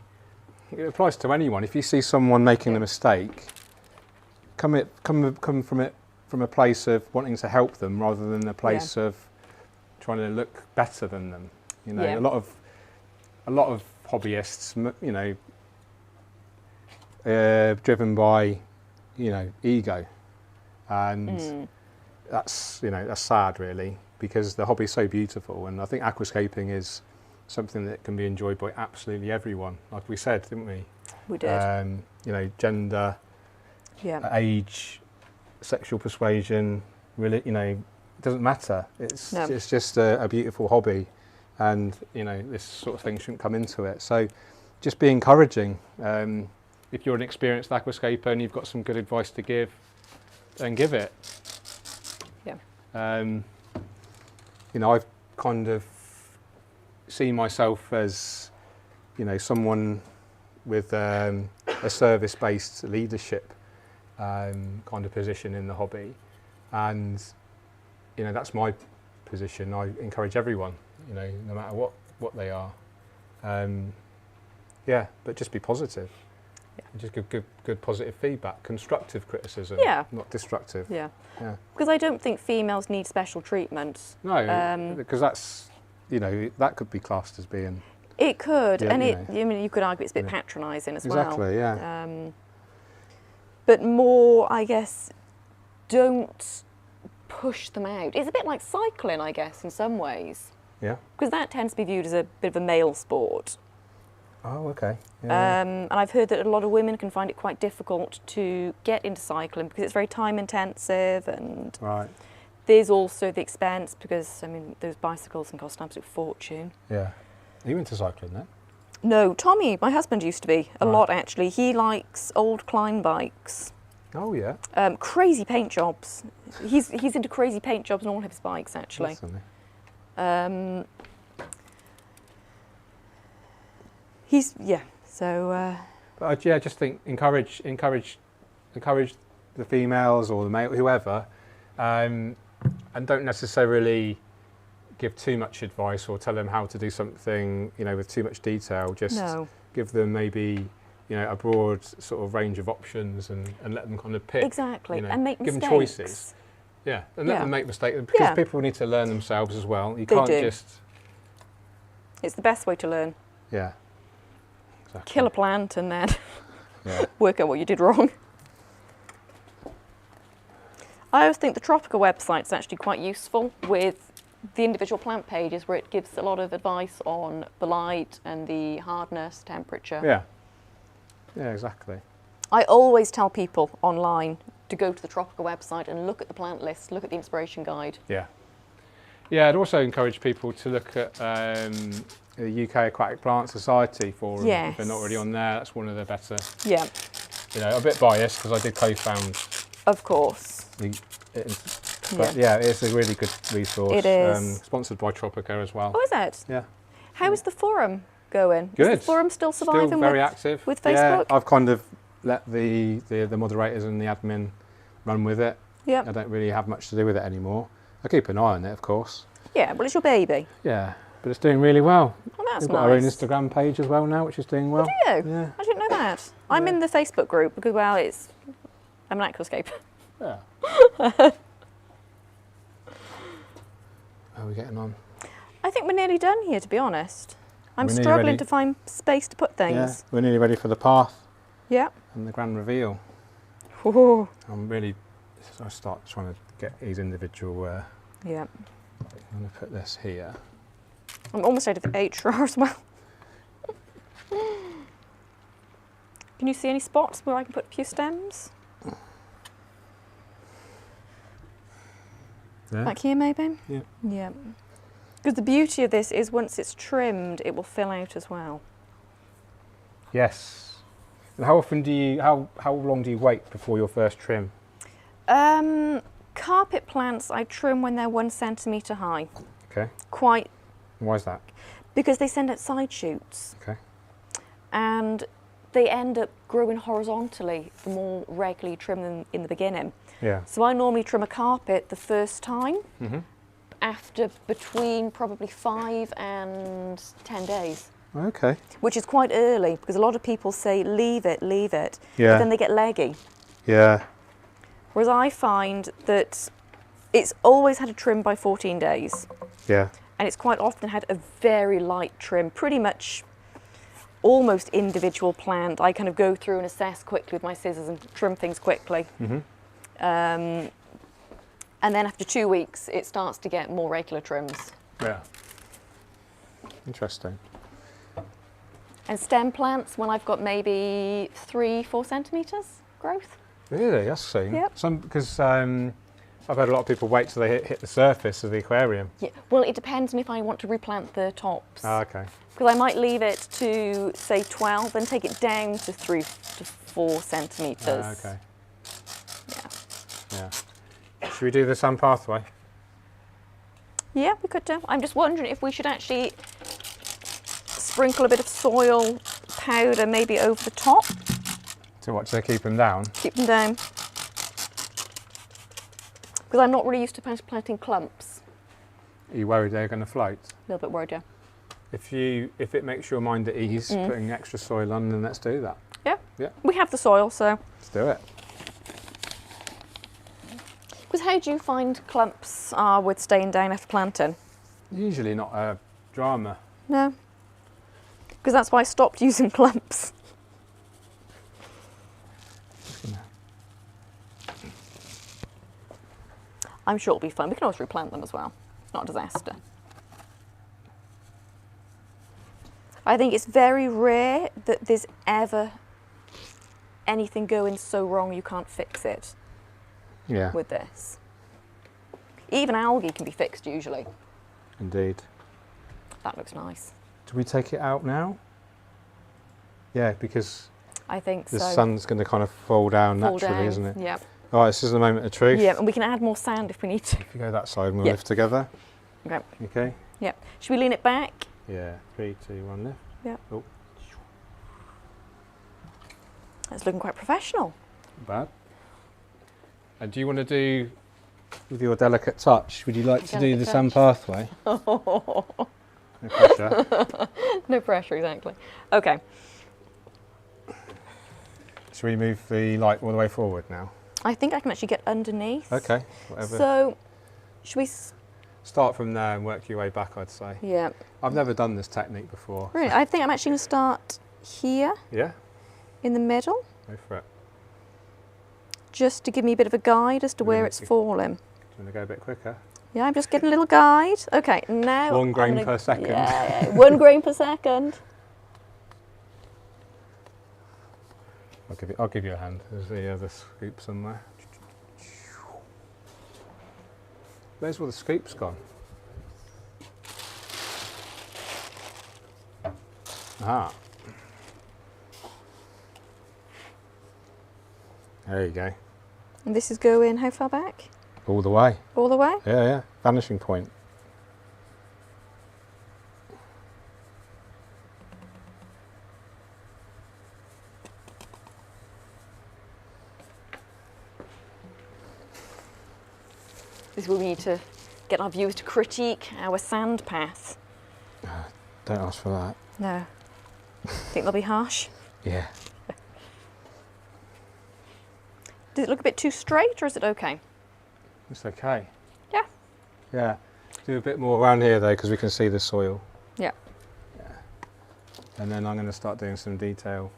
it applies to anyone. If you see someone making a mistake, come from it from a place of wanting to help them rather than a place of trying to look better than them. A lot of hobbyists, driven by ego, and that's sad really, because the hobby is so beautiful, and I think aquascaping is something that can be enjoyed by absolutely everyone, like we said, didn't we? We did. Gender, age, sexual persuasion, really, it doesn't matter. It's just a beautiful hobby, and this sort of thing shouldn't come into it. So just be encouraging. If you're an experienced aquascaper and you've got some good advice to give, then give it. Yeah. I've kind of seen myself as someone with a service-based leadership kind of position in the hobby, and that's my position. I encourage everyone, no matter what they are. But just be positive. Just give good positive feedback, constructive criticism, not destructive. Yeah. Because I don't think females need special treatment. No, because that's that could be classed as being. It could, and you could argue it's a bit patronising as well. Exactly. Yeah. But more, I guess, don't push them out. It's a bit like cycling, I guess, in some ways. Yeah. Because that tends to be viewed as a bit of a male sport. Oh, okay. Yeah. And I've heard that a lot of women can find it quite difficult to get into cycling because it's very time intensive, and there's also the expense because, those bicycles can cost an absolute fortune. Yeah. Are you into cycling then? No, Tommy, my husband, used to be a lot actually. He likes old Klein bikes. Oh yeah. Crazy paint jobs. He's into crazy paint jobs on all of his bikes actually. But I just think encourage the females or the male, whoever, and don't necessarily give too much advice or tell them how to do something, with too much detail. Just give them maybe, a broad sort of range of options and let them kind of pick. Exactly, and make give mistakes. them choices. Yeah, and let them make mistakes, because people need to learn themselves as well. You can't just. It's the best way to learn. Yeah. Exactly. Kill a plant and then work out what you did wrong. I always think the Tropica website is actually quite useful with the individual plant pages, where it gives a lot of advice on the light and the hardness, temperature. Yeah, exactly. I always tell people online to go to the Tropica website and look at the plant list, look at the inspiration guide. Yeah, I'd also encourage people to look at the UK Aquatic Plant Society forum. If they're not already on there, that's one of the better. Yeah. A bit biased because I did co-found. Of course. But it's a really good resource. It is. Sponsored by Tropica as well. Oh, is it? Yeah. How is the forum going? Good. Is the forum still surviving? Still very active. With Facebook? Yeah, I've kind of let the moderators and the admin run with it. Yeah. I don't really have much to do with it anymore. I keep an eye on it, of course. Yeah, well, it's your baby. Yeah, but it's doing really well. Oh, that's We've got our own Instagram page as well now, which is doing well. Oh, do you? Yeah. I didn't know that. I'm in the Facebook group because, I'm an Aquascape. Yeah. How are we getting on? I think we're nearly done here, to be honest. I'm struggling to find space to put things. Yeah, we're nearly ready for the path. Yeah. And the grand reveal. Ooh. I start trying to get these individual. Yeah. I'm going to put this here. I'm almost out of the HR as well. Can you see any spots where I can put a few stems? There. Back here, maybe? Yeah. Yeah. Because the beauty of this is once it's trimmed, it will fill out as well. Yes. And how often how long do you wait before your first trim? Carpet plants I trim when they're 1 centimetre high. Okay. Quite, Why is that? because they send out side shoots Okay. and they end up growing horizontally the more regularly you trim them in the beginning. Yeah. So I normally trim a carpet the first time Mm-hmm. after between probably 5 and 10 days, Okay. which is quite early because a lot of people say leave it, Yeah. but then they get leggy. Yeah. Whereas I find that it's always had a trim by 14 days. Yeah. And it's quite often had a very light trim, pretty much almost individual plant. I kind of go through and assess quickly with my scissors and trim things quickly. Mm-hmm. And then after 2 weeks, it starts to get more regular trims. Yeah. Interesting. And stem plants, when I've got maybe 3-4 centimetres growth. Really? That's seen. Yep. Some because I've had a lot of people wait till they hit the surface of the aquarium. Yeah. Well, it depends on if I want to replant the tops. Ah, okay. Because I might leave it to, say, 12 and take it down to 3 to 4 centimetres. Ah, okay. Yeah. Yeah. Should we do the sun pathway? Yeah, we could do. I'm just wondering if we should actually sprinkle a bit of soil powder maybe over the top. To what? To keep them down? Keep them down. Because I'm not really used to planting clumps. Are you worried they're going to float? A little bit worried, yeah. If it makes your mind at ease, putting extra soil on, then let's do that. Yeah? Yeah. We have the soil, so. Let's do it. Because how do you find clumps are with staying down after planting? Usually not a drama. No. Because that's why I stopped using clumps. I'm sure it'll be fun. We can always replant them as well. It's not a disaster. I think it's very rare that there's ever anything going so wrong you can't fix it Yeah. with this. Even algae can be fixed usually. Indeed. That looks nice. Do we take it out now? Yeah, because I think the so. sun's going to kind of fall down Fall naturally, down. isn't it? Yeah. All right, this is the moment of truth. Yeah, and we can add more sand if we need to. If you go that side, we'll Yeah. lift together. Okay. Okay. Yeah. Should we lean it back? Yeah. 3, 2, 1, lift. Yeah. Oh, That's looking quite professional. not bad. And do you want to do, with your delicate touch, would you like to do Delicate the sun touch. pathway? No pressure. No pressure, exactly. Okay. Should we move the light all the way forward now? I think I can actually get underneath. Okay, whatever. So, should we? Start from there and work your way back, I'd say. Yeah. I've never done this technique before. Really, I think I'm actually going to start here Yeah, in the middle, go for it. just to give me a bit of a guide as to where Really? it's falling. Do you want to go a bit quicker? Yeah, I'm just getting a little guide. Okay, now 1 grain I'm gonna- per second. Yeah, 1 grain per second. I'll give you a hand. There's the other scoop somewhere. Where's all the scoops gone? Aha. There you go. And this is going how far back? All the way. All the way? Yeah, yeah. Vanishing point. This is where we need to get our viewers to critique our sand path. Don't ask for that. No. Think they'll be harsh? Yeah. Does it look a bit too straight or is it okay? It's okay. Yeah. Yeah. Do a bit more around here though, because we can see the soil. Yeah. Yeah. And then I'm going to start doing some detail.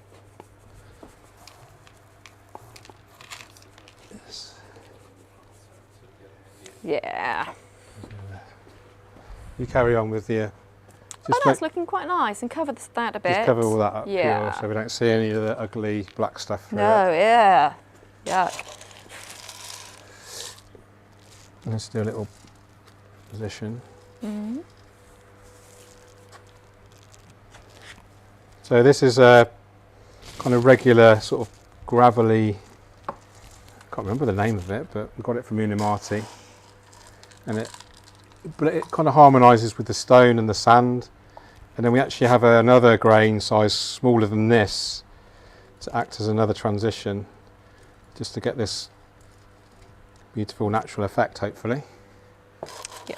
Yes. Yeah. You carry on with your. Oh, that's looking quite nice, and cover that a bit. Just cover all that up Yeah. here so we don't see any of the ugly black stuff through No, it. yeah. Yuck. Let's do a little position. Mm-hmm. So this is a kind of regular sort of gravelly can't remember the name of it, but we got it from Unimati, and it kind of harmonises with the stone and the sand. And then we actually have another grain size smaller than this to act as another transition, just to get this beautiful natural effect, hopefully. Yeah.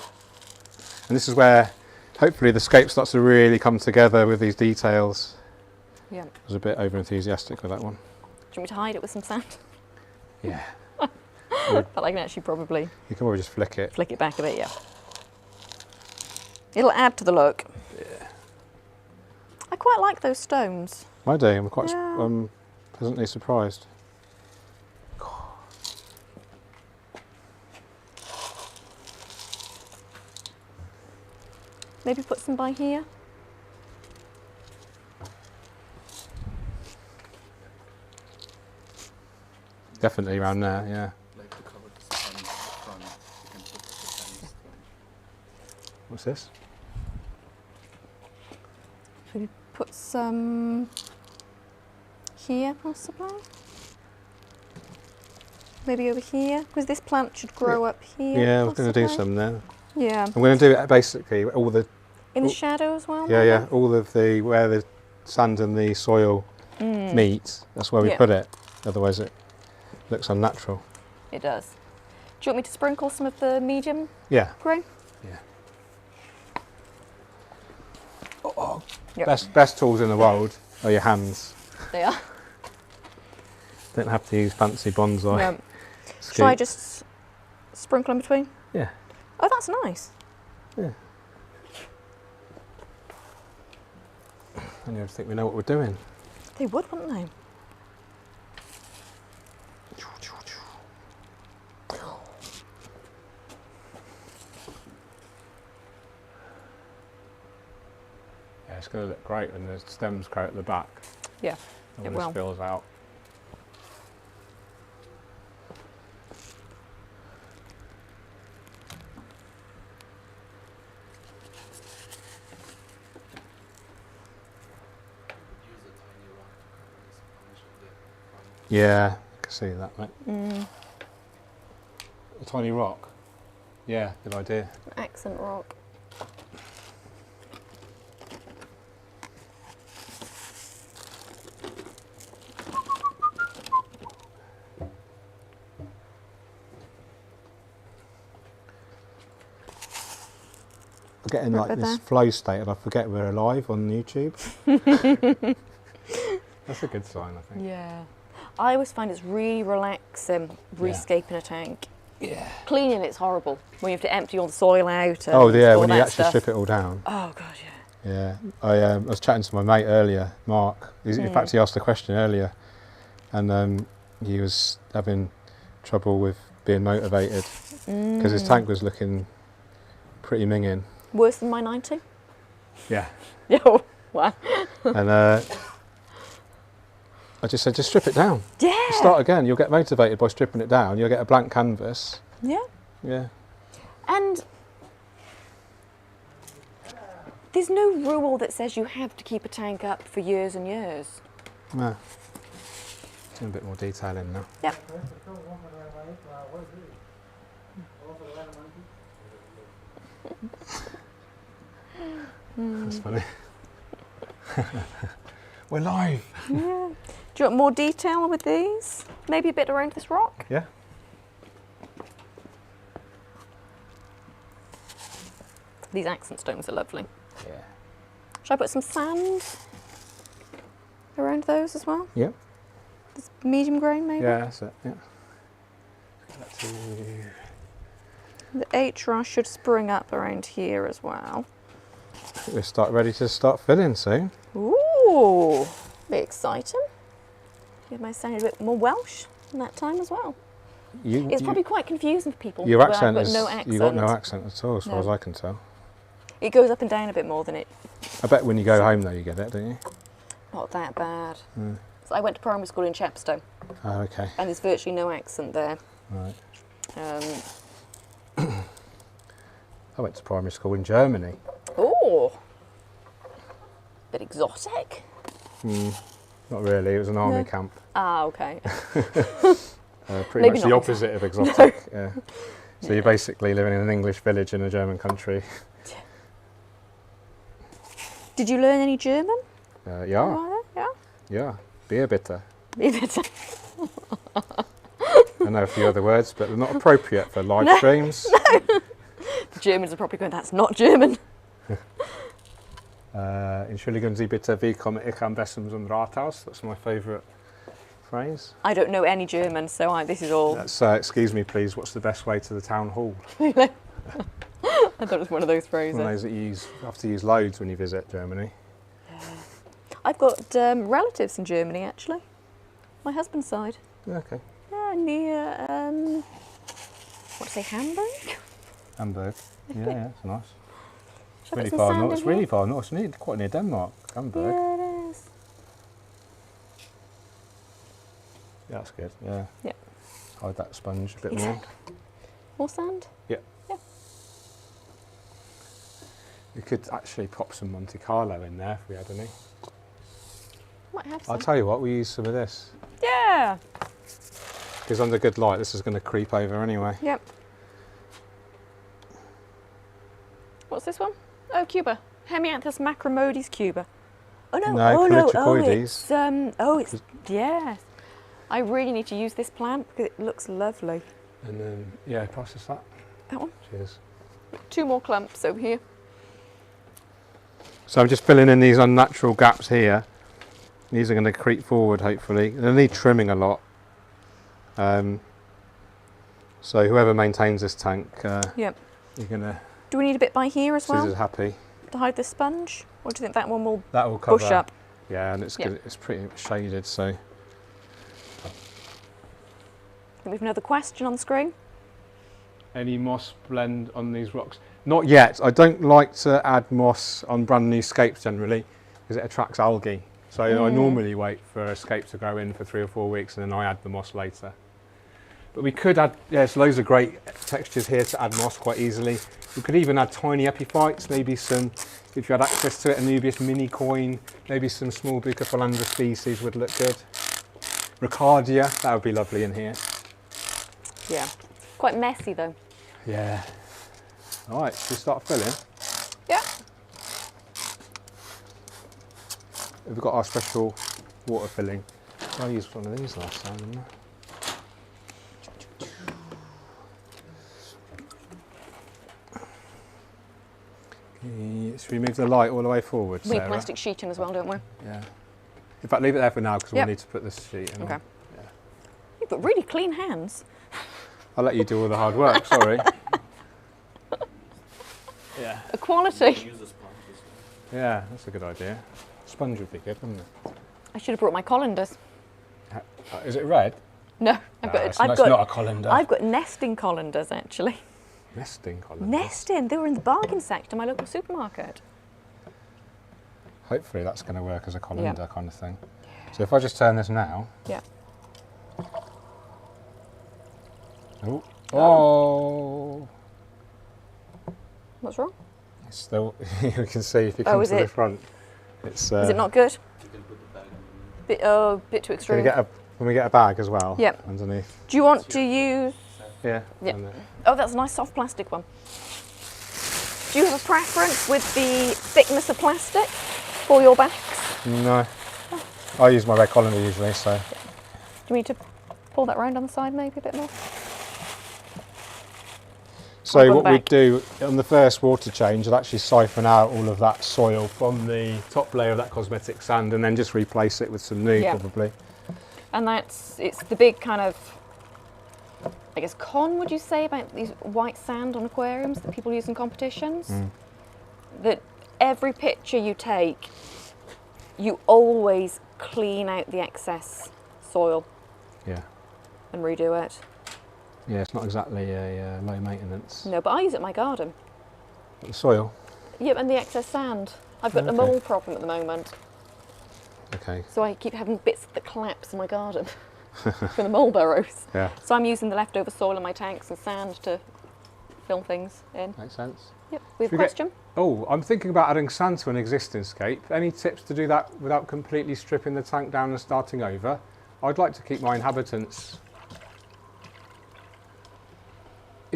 And this is where hopefully the scape starts to really come together with these details. Yeah. I was a bit over enthusiastic with that one. Do you want me to hide it with some sand? Yeah. But I can actually probably You can probably just flick it. flick it back a bit, yeah. It'll add to the look. Yeah. I quite like those stones. I do. I'm quite Yeah. pleasantly surprised. Maybe put some by here. Definitely around there, yeah. Like to cover the sun front, you can put the stems. What's this? Maybe put some here, possibly. Maybe over here, because this plant should grow up here. Yeah, we're going to do possibly. some there. Yeah. I'm going to do it basically all the In the shadow as well. yeah, maybe? yeah, all of the where the sand and the soil meet. That's where we Yeah. put it. Otherwise, it looks unnatural. It does. Do you want me to sprinkle some of the medium Yeah, grey? yeah. Yep. Best tools in the world are your hands. They are. Don't have to use fancy bonsai. No. scoop. Shall I just sprinkle in between? Yeah, Oh, that's nice. yeah. And you think we know what we're doing. They would, wouldn't they? Yeah, it's going to look great when the stems grow at the back. Yeah, And it when will. it spills out. Use a tiny rock to cover the sponge of the front. Yeah, I can see that, mate. Mm. A tiny rock. Yeah, good idea. Accent rock. I'm getting Right like there. this flow state and I forget we're alive on YouTube. That's a good sign, I think. Yeah. I always find it's really relaxing rescaping a tank. Yeah. Cleaning it's horrible when you have to empty all the soil out. And Oh yeah, all when you that actually stuff. strip it all down. Oh god, yeah. Yeah. I was chatting to my mate earlier, Mark. In fact, he asked a question earlier, and he was having trouble with being motivated because his tank was looking pretty minging. Worse than my 90? Yeah. Oh, wow. And I just said, just strip it down. Yeah. Start again. You'll get motivated by stripping it down. You'll get a blank canvas. Yeah. Yeah. And there's no rule that says you have to keep a tank up for years and years. No. Doing a bit more detail in now. Yeah. That's funny. We're live. Yeah. Do you want more detail with these? Maybe a bit around this rock? Yeah. These accent stones are lovely. Yeah. Should I put some sand around those as well? Yeah. This medium grain maybe? Yeah, that's it. Yeah. Get that to The HRA should spring up around here as well. we're ready to start filling soon. Ooh, bit exciting. It might sound a bit more Welsh in that time as well. It's probably quite confusing for people. your when accent I've got is no accent. you got no accent at all, as far No. as I can tell. It goes up and down a bit more than it. I bet when you go home though, you get it, don't you? Not that bad. Mm. So I went to primary school in Chepstow, Oh, okay. and there's virtually no accent there. Right. Um, I went to primary school in Germany. oh, bit exotic. Not really. It was an army No. camp. Ah, okay. pretty Maybe much the not opposite of exotic. Yeah. So you're basically living in an English village in a German country. Did you learn any German? Yeah. Yeah. Yeah. Beer bitter. Leave it. I know a few other words, but they're not appropriate for live streams. The Germans are probably going, that's not German. Entschuldigen Sie bitte, wie komme ich am besten zum Rathaus? That's my favourite phrase. I don't know any German, so this is all. That's, excuse me please, what's the best way to the town hall? I thought it was one of those phrases. One of those that you have to use loads when you visit Germany. I've got relatives in Germany, actually. My husband's side. Okay. Yeah, near, what to say, Hamburg? Hamburg. Yeah, it's nice. Shall I Really put some far sand north. in It's really here? far north. It's quite near Denmark, Hamburg. Yeah, it is. Yeah, that's good. Yeah. Yeah. Hide that sponge a bit Exactly. more. More sand? Yeah. Yeah. You could actually pop some Monte Carlo in there if we had any. Might have some. I'll tell you what, we use some of this. Yeah. Because under good light, this is going to creep over anyway. Yep. What's this one? Oh, Cuba. Hemianthus macromodes Cuba. Oh no! No, oh no! Oh, Polytrichoides. it's yes. I really need to use this plant because it looks lovely. And then, yeah, process that. That one. Cheers. 2 more clumps over here. So I'm just filling in these unnatural gaps here. These are going to creep forward, hopefully. They need trimming a lot. So whoever maintains this tank, Yep. you're going to... Do we need a bit by here as well Scissors happy. to hide the sponge? Or do you think that one will That will cover. push up? Yeah, and it's Yeah. good. It's pretty shaded, so... We have another question on the screen. Any moss blend on these rocks? Not yet. I don't like to add moss on brand new scapes generally because it attracts algae. So I normally wait for a scape to go in for 3 or 4 weeks and then I add the moss later. But we could add, there's loads of great textures here to add moss quite easily. We could even add tiny epiphytes, maybe some, if you had access to it, Anubias mini coin, maybe some small Bucophilandra species would look good. Ricardia, that would be lovely in here. Yeah. Quite messy though. Yeah. All right, should we start filling? Yeah. We've got our special water filling. I used one of these last time, didn't I? Should we move the light all the way forward, We need Sarah? plastic sheet in as well, don't we? Yeah. In fact, leave it there for now because Yep. we'll need to put this sheet in. Okay. Yeah. You've got really clean hands. I'll let you do all the hard work, sorry. Yeah. Equality. Use a sponge as well. Yeah, that's a good idea. Sponge would be good, wouldn't it? I should have brought my colanders. Is it red? No, I've got. It's I've not a got. colander. I've got nesting colanders actually. Nesting colander. Nesting. They were in the bargain section of my local supermarket. Hopefully that's going to work as a colander kind of thing. So if I just turn this now. Yeah. Oh. Oh. What's wrong? It's still, you can see if you come is to the it? front. It's, Is it not good? You can put the bag on. Bit too Can extreme. we get a bag as well? Yep. Underneath. Do you want to use? Yeah. Yeah. and, Oh, that's a nice soft plastic one. Do you have a preference with the thickness of plastic for your bags? no. I use my red colander usually, so. Do you need to pull that round on the side maybe a bit more? So I've gone what we back. do on the first water change, we'll actually siphon out all of that soil from the top layer of that cosmetic sand and then just replace it with some new Yeah. probably. And it's the big kind of, I guess, con, would you say, about these white sand on aquariums that people use in competitions? That every picture you take, you always clean out the excess soil Yeah. and redo it. Yeah, it's not exactly a low maintenance. No, but I use it in my garden. The soil. Yep, and the excess sand. I've got a Okay. mole problem at the moment, Okay. so I keep having bits that collapse in my garden for the mole burrows. Yeah. So I'm using the leftover soil in my tanks and sand to fill things in. Makes sense. Yep, we have Should a we get- question? Oh, I'm thinking about adding sand to an existing scape. Any tips to do that without completely stripping the tank down and starting over? I'd like to keep my inhabitants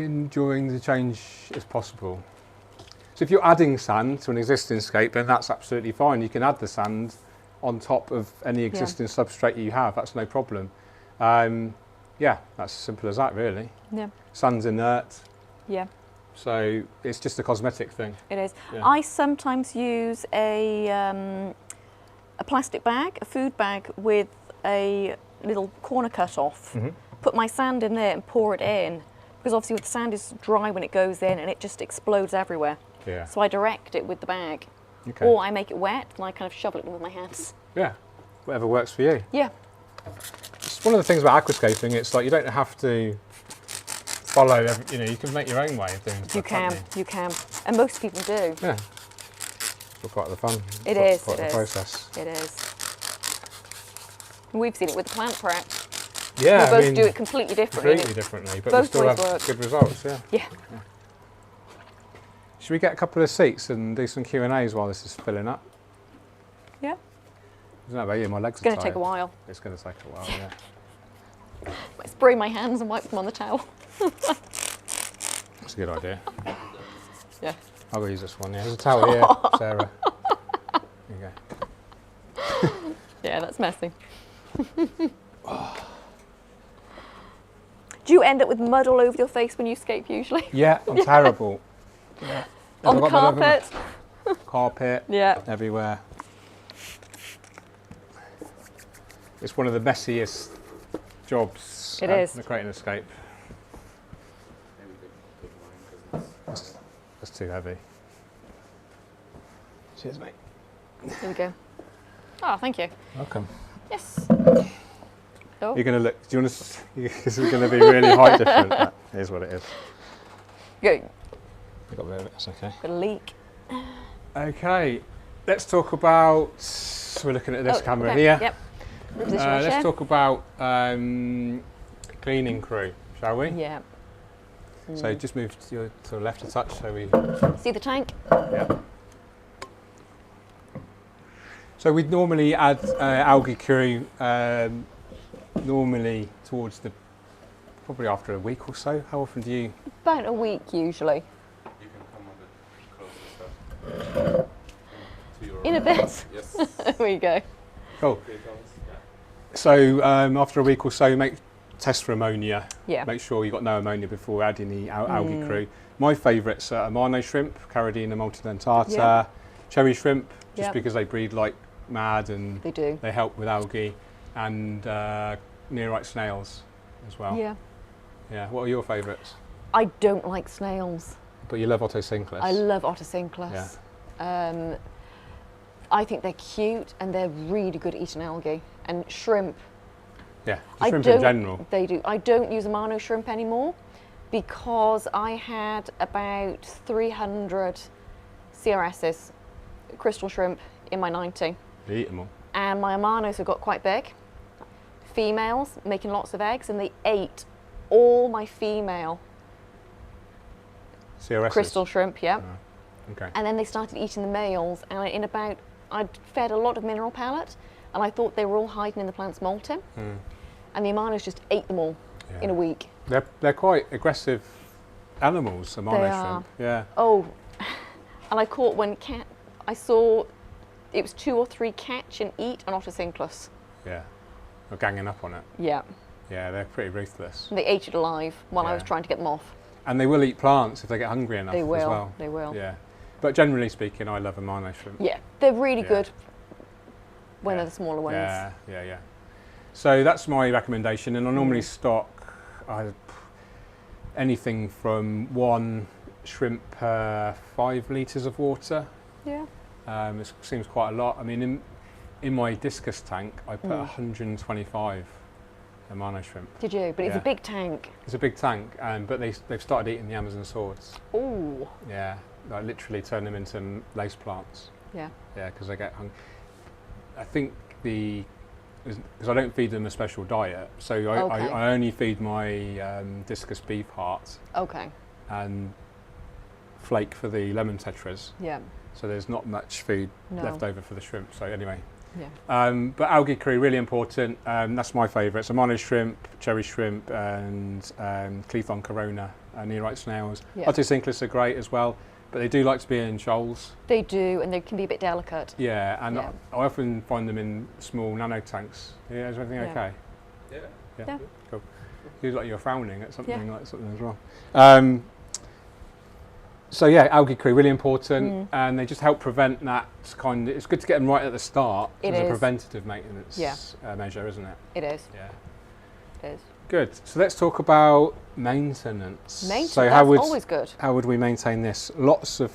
enjoying the change as possible. So if you're adding sand to an existing scape, then that's absolutely fine. You can add the sand on top of any existing substrate you have. That's no problem. Yeah, that's as simple as that, really. Yeah. Sand's inert, Yeah. so it's just a cosmetic thing. It is. Yeah. I sometimes use a plastic bag, a food bag with a little corner cut off. Put my sand in there and pour it in, because obviously the sand is dry when it goes in and it just explodes everywhere. Yeah. So I direct it with the bag. Okay. Or I make it wet and I kind of shovel it in with my hands. Yeah, whatever works for you. Yeah. It's one of the things about aquascaping. It's like you don't have to follow. You know, you can make your own way of doing stuff. You can, can't you can. And most people do. Yeah. It's part of the fun. It part, is, part it of the is. process. It is. We've seen it with the plant prep. Yeah, We both do it completely differently. completely differently, but we both still ways have work. good results. Yeah. Yeah. Should we get a couple of seats and do some Q&As while this is filling up? Yeah. I don't know about you, my legs It's are going to tired. take a while. It's going to take a while, yeah. I spray my hands and wipe them on the towel. That's a good idea. Yeah. I'll use this one, yeah. There's a towel here, Sarah. There you go. Yeah, that's messy. Do you end up with mud all over your face when you scape usually? Yeah, I'm terrible. Yeah. On the I've got my carpet? carpet, Yeah. everywhere. It's one of the messiest jobs. It is. Creating an escape. Maybe big line because That's too heavy. Cheers, mate. There we go. Oh, thank you. Welcome. Yes. Oh, You're going to look, do you want to, this is going to be really height different. That is what it is. good. I've got a bit of it, that's okay. Got a leak. Okay, let's talk about, we're looking at this Oh, camera okay. here. Yep. Reposition my Let's chair. talk about cleaning crew, shall we? Yeah. So just move to the left a touch so we, See the tank? yeah. So we'd normally add algae crew normally towards the, probably after a week or so. How often do you? About a week usually. you can come a bit closer to your In a bit. Yes. There we go. Cool. Okay, guys. Yeah. So after a week or so, test for ammonia. Yeah. Make sure you've got no ammonia before adding the algae crew. My favourites are amano shrimp, Caridina multidentata, Yeah. cherry shrimp, just Yep. because they breed like mad and They do. they help with algae, and nearite snails as well. Yeah. Yeah. What are your favourites? I don't like snails. But you love Otocinclus. I love Otocinclus. I think they're cute and they're really good at eating algae. And shrimp, Yeah. I Shrimp don't, in general. They do. I don't use amano shrimp anymore because I had about 300 CRSs, crystal shrimp, in my 90. You eat them all. And my amanos have got quite big. Females making lots of eggs, and they ate all my female CRS. crystal shrimp, yeah. Okay. And then they started eating the males, and I'd fed a lot of mineral pellet, and I thought they were all hiding in the plant's molting. And the amanos just ate them all Yeah. in a week. They're quite aggressive animals, amano They shrimp. are. Yeah. Oh, and I caught I saw it was 2 or 3 catch and eat an Otocinclus. Yeah. We're ganging up on it. Yeah. Yeah, they're pretty ruthless. And they ate it alive while I was Yeah. trying to get them off. And they will eat plants if they get hungry enough They as will. well. They will. Yeah. But generally speaking, I love amano shrimp. Yeah, they're really Yeah. good when Yeah. they're the smaller ones. Yeah, yeah, yeah. So that's my recommendation, and I normally stock anything from 1 shrimp per 5 litres of water. Yeah. It seems quite a lot. I mean, in my discus tank, I put 125 amano shrimp. Did you? But it's Yeah. a big tank. It's a big tank, but they've started eating the Amazon swords. Oh. Yeah, like literally turn them into lace plants. Yeah. Yeah, because they get hungry. I think because I don't feed them a special diet, so Okay. I only feed my discus beef heart Okay. and flake for the lemon tetras. Yeah. So there's not much food No. left over for the shrimp. So anyway, Yeah. but algae curry really important. That's my favourites: amano shrimp, cherry shrimp, and Clethon corona nearite snails. Yeah. Otocinclus are great as well, but they do like to be in shoals. They do, and they can be a bit delicate. Yeah, and Yeah. I often find them in small nano tanks. Yeah, is everything Yeah. okay? Yeah. Cool. You look like you're frowning at something Yeah. like something as well. So yeah, algae crew really important, and they just help prevent that kind of. It's good to get them right at the start It as a is. preventative maintenance Yeah. measure, isn't it? It is. Yeah. It is. Good. So let's talk about maintenance. Maintenance. So That's always good. how would we maintain this? Lots of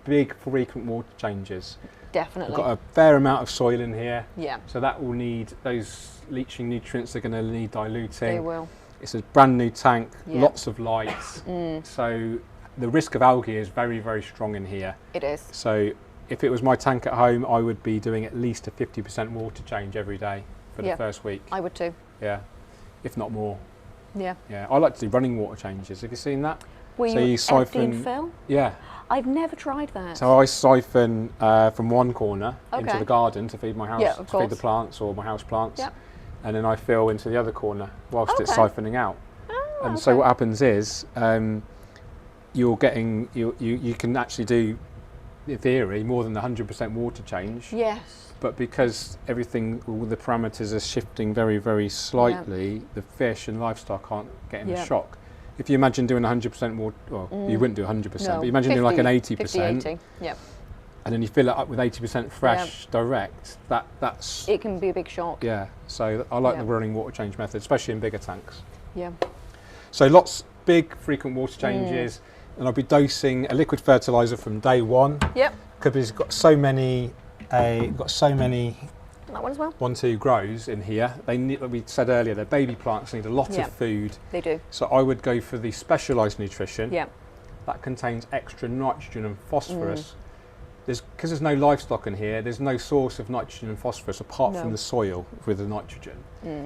big frequent water changes. Definitely. We've got a fair amount of soil in here, Yeah. so that will need those leaching nutrients. Are going to need diluting. They will. It's a brand new tank, Yeah. lots of lights. So the risk of algae is very, very strong in here. It is. So if it was my tank at home, I would be doing at least a 50% water change every day for Yeah. the first week. I would too. Yeah, if not more. Yeah. Yeah, I like to do running water changes. Have you seen that? Will So you you empty siphon- and fill? Yeah. I've never tried that. So I siphon from one corner into Okay. the garden to feed my house, Yeah, of to feed the course. plants or my house plants, Yep. and then I fill into the other corner whilst it's Okay. siphoning out. Oh, And so okay. what happens is you're getting you can actually do, in theory, more than the 100% water change. Yes. But because everything, all the parameters are shifting very, very slightly, the fish and livestock aren't getting a Yeah. shock. If you imagine doing 100% water, well, you wouldn't do 100%, No. but imagine doing like an 80%, 50, 80. Yeah. and then you fill it up with 80% fresh direct. That's It can be a big shock. yeah. So I like Yeah. the running water change method, especially in bigger tanks. Yeah. So lots big frequent water changes, and I'll be dosing a liquid fertilizer from day one Yep. because it's got so many. That one as well. 1-2 grows in here. They need, like we said earlier, their baby plants need a lot Yeah. of food. They do. So I would go for the specialised nutrition Yeah. that contains extra nitrogen and phosphorus. Because there's no livestock in here, there's no source of nitrogen and phosphorus apart No. from the soil with the nitrogen.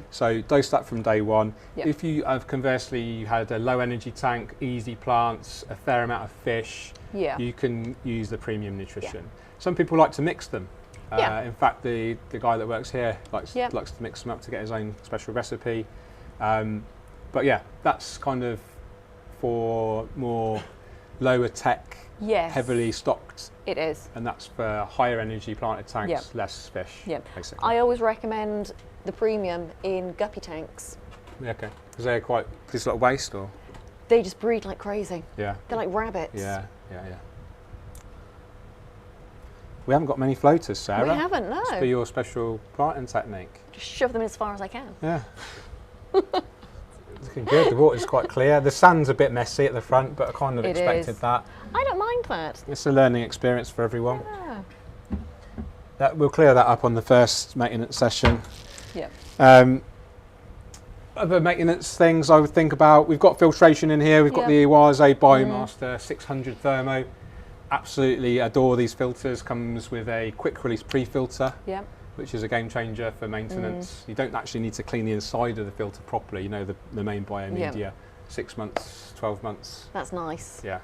So dose that from day one. Yep. If you have conversely you had a low energy tank, easy plants, a fair amount of fish, Yeah. you can use the premium nutrition. Some people like to mix them. Yeah. In fact, the guy that works here likes Yeah. to mix them up to get his own special recipe. But yeah, that's kind of for more lower tech, Yes. heavily stocked, It is. and that's for higher energy planted tanks, Yeah. less fish, Yeah. basically. I always recommend the premium in guppy tanks. Yeah, okay. Because they're quite, this lot of waste or? They just breed like crazy. Yeah. They're like rabbits. Yeah. We haven't got many floaters, Sarah. We haven't, no. It's for your special planting technique. Just shove them in as far as I can. Yeah. Looking good. The water's quite clear. The sand's a bit messy at the front, but I kind of It expected is. that. I don't mind that. It's a learning experience for everyone. Yeah. We'll clear that up on the first maintenance session. Yeah. Other maintenance things I would think about, we've got filtration in here. We've got the Oase Biomaster 600 Thermo. Absolutely adore these filters. Comes with a quick release pre-filter, Yeah. which is a game changer for maintenance. You don't actually need to clean the inside of the filter properly, you know, the main biomedia. 6 months, 12 months. That's nice. Yeah,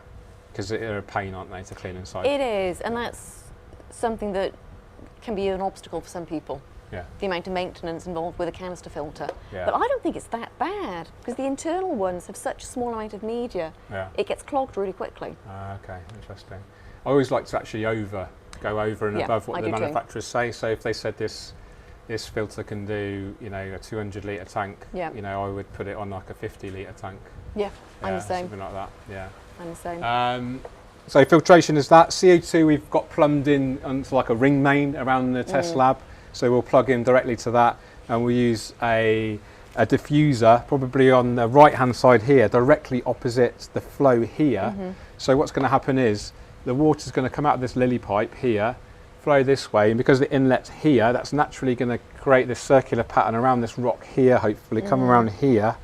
because they're a pain, aren't they, to clean inside? It is, and that's something that can be an obstacle for some people. Yeah. The amount of maintenance involved with a canister filter. Yeah. But I don't think it's that bad because the internal ones have such a small amount of media. Yeah. It gets clogged really quickly. Okay, interesting. I always like to actually go over and Yeah, above what I the do too. manufacturers say. So if they said this filter can do, you know, a 200 litre tank, Yeah. you know, I would put it on like a 50 litre tank. Yeah, I'm Yeah, the same. something like that. Yeah. I'm the same. So filtration is that. CO2 we've got plumbed in onto like a ring main around the test lab. So we'll plug in directly to that, and we'll use a diffuser probably on the right hand side here, directly opposite the flow here. So what's going to happen is the water is going to come out of this lily pipe here, flow this way, and because the inlet's here, that's naturally going to create this circular pattern around this rock here, hopefully come around here,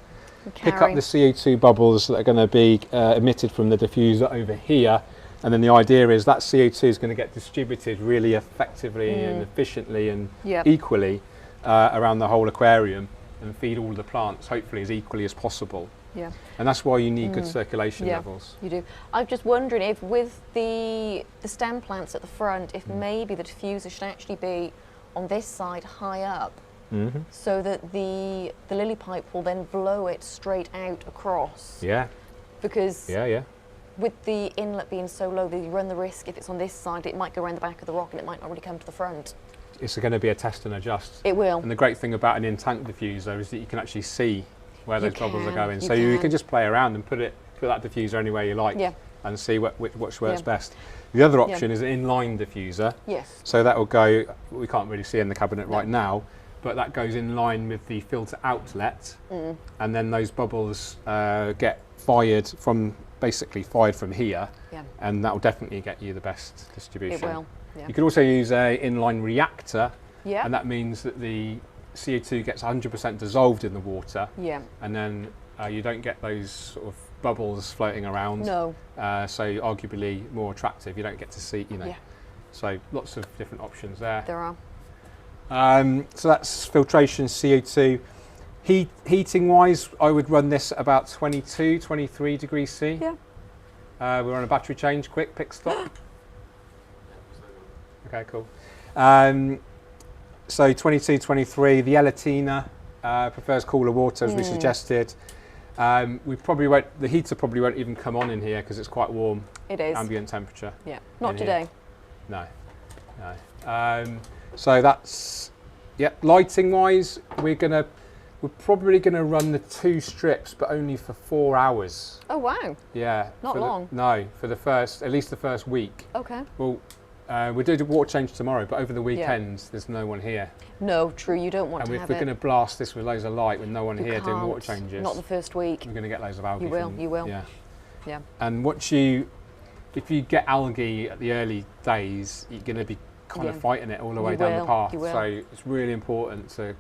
pick up the CO2 bubbles that are going to be emitted from the diffuser over here, and then the idea is that CO2 is going to get distributed really effectively and efficiently and equally around the whole aquarium and feed all the plants hopefully as equally as possible. Yeah. And that's why you need good circulation levels. You do. I'm just wondering if with the stem plants at the front, if maybe the diffuser should actually be on this side high up, so that the lily pipe will then blow it straight out across. Yeah. because Yeah. with the inlet being so low, that you run the risk, if it's on this side, it might go around the back of the rock and it might not really come to the front. It's going to be a test and adjust. It will. And the great thing about an in-tank diffuser is that you can actually see where those bubbles are going. So you you can just play around and put that diffuser anywhere you like, Yeah. and see which works best. The other option is an inline diffuser. Yes. So that will go, we can't really see in the cabinet right now, but that goes in line with the filter outlet, and then those bubbles get basically fired from here, and that will definitely get you the best distribution. It will. Yeah. You could also use a inline reactor, Yeah. and that means that the CO2 gets 100% dissolved in the water, Yeah. and then you don't get those sort of bubbles floating around. No. So arguably more attractive. You don't get to see, Yeah. So lots of different options there. There are. So that's filtration, CO2. Heating wise, I would run this at about 22, 23 degrees C. Yeah. We're on a battery change, quick, pick, stop. Okay, cool. So 22, 23, the Eleocharis prefers cooler water, as we suggested. The heater probably won't even come on in here because it's quite warm. It is. Ambient temperature. Yeah. Not today. No. So that's, lighting wise, we're probably gonna run the 2 strips, but only for 4 hours. Oh wow. Yeah. Not long. For at least the first week. Okay. Well, we do the water change tomorrow, but over the weekends there's no one here. No, true. You don't want to have And if we're going to blast this with loads of light with no one here doing water can't. changes, Not the first week. we're going to get loads of algae. You will. Yeah. Yeah. And if you get algae at the early days, you're going to be kind of fighting it all the way down the path. So it's really important to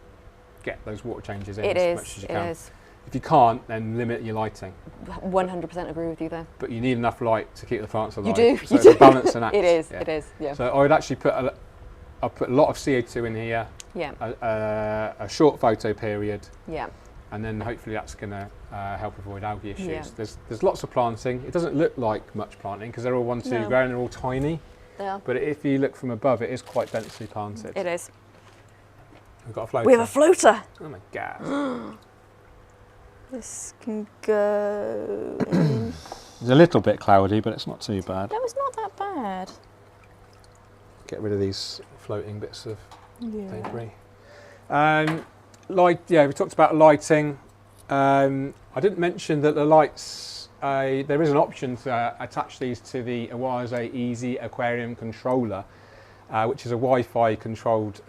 get those water changes in as much as you can. It is. If you can't, then limit your lighting. 100% agree with you there. But you need enough light to keep the plants alive. You do. So it's a balance and act. It is. Yeah. It is. Yeah. So I would actually I'll put a lot of CO2 in here. Yeah. A short photo period. Yeah. And then hopefully that's going to help avoid algae issues. Yeah. There's lots of planting. It doesn't look like much planting because they're all 1-2 grow and they're all tiny. Yeah. But if you look from above, it is quite densely planted. It is. We've got a floater. We have a floater. Oh my god. This can go in. It's a little bit cloudy, but it's not too bad. No, it's not that bad. Get rid of these floating bits of debris. We talked about lighting. I didn't mention that the lights, there is an option to attach these to the Oase Easy Aquarium controller, which is a Wi-Fi controlled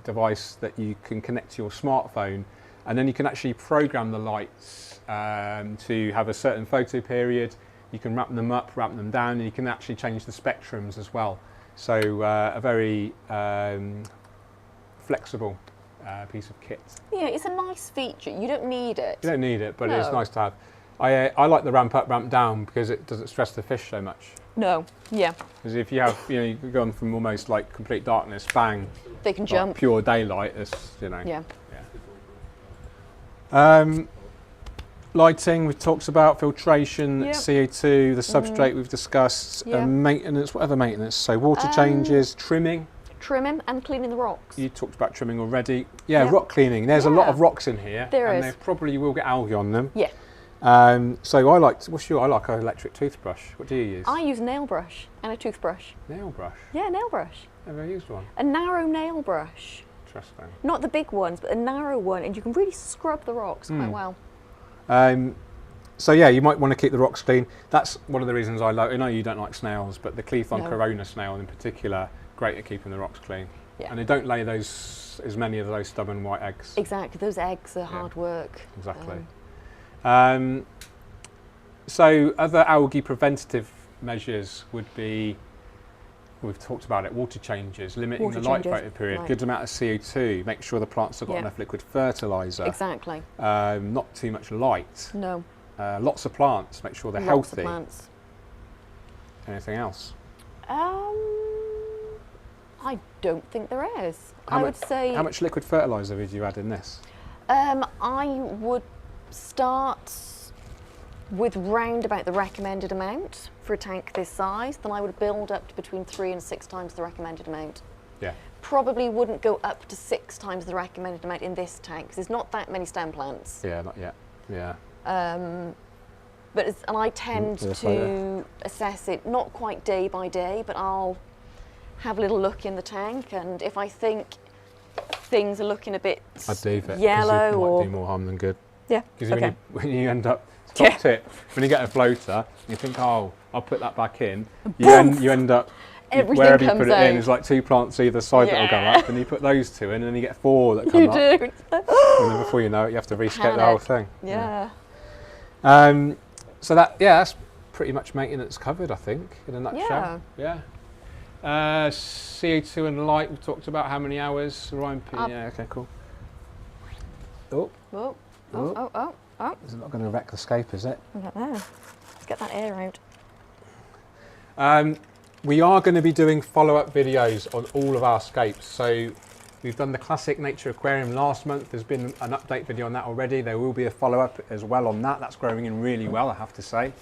device that you can connect to your smartphone, and then you can actually program the lights to have a certain photo period. You can ramp them up, ramp them down, and you can actually change the spectrums as well. So a very flexible piece of kit. Yeah, it's a nice feature. You don't need it. You don't need it, but it's nice to have. I like the ramp up, ramp down because it doesn't stress the fish so much. No, yeah. Because if you have, you can go on from almost like complete darkness, bang. They can like jump. Pure daylight, Yeah. Lighting, we've talked about, filtration, Yep. CO2, the substrate we've discussed, Yeah. maintenance, what other maintenance? So water changes, trimming. Trimming and cleaning the rocks. You talked about trimming already. Yeah, Yep. rock cleaning. There's a lot Yeah. of rocks in here. There and is. there probably will get algae on them. Yeah. So I like an electric toothbrush. What do you use? I use a nail brush and a toothbrush. Nail brush. Yeah, nail brush. Never used one. A narrow nail brush. Interesting. Not the big ones, but a narrow one, and you can really scrub the rocks quite well. So yeah, you might want to keep the rocks clean. That's one of the reasons I know you don't like snails, but the Clethon corona snail in particular, great at keeping the rocks clean. Yeah. And they don't lay as many of those stubborn white eggs. Exactly, those eggs are hard work. Exactly. So other algae preventative measures would be, we've talked about it, water changes, limiting Water the light changes, photo period, right. good amount of CO2, make sure the plants have got enough liquid fertiliser. Exactly. Not too much light. No. Lots of plants, make sure they're Lots healthy. of plants. Anything else? I don't think there is. How I would say. How much liquid fertiliser would you add in this? I would start with round about the recommended amount for a tank this size. Then I would build up to between 3 and 6 times the recommended amount. Yeah. Probably wouldn't go up to 6 times the recommended amount in this tank because there's not that many stem plants. Yeah, not yet. Yeah. But and I tend to assess it not quite day by day, but I'll have a little look in the tank, and if I think things are looking a bit yellow, or might do more harm than good. Yeah. Because when you end up, top tip, when you get a floater, you think, oh, I'll put that back in. You end up everything wherever you comes put it out. in is like 2 plants either side that will go up, and you put those 2 in, and then you get 4 that come up. You do. And then before you know it, you have to rescape the whole thing. Yeah. So that's pretty much maintenance covered, I think, in a nutshell. Yeah. CO2 and light, we've talked about how many hours. Ryan, yeah, okay, cool. Oh. Is it not going to wreck the scape, is it? I don't know. Let's get that air out. We are going to be doing follow-up videos on all of our scapes. So we've done the classic nature aquarium last month. There's been an update video on that already. There will be a follow-up as well on that. That's growing in really well, I have to say.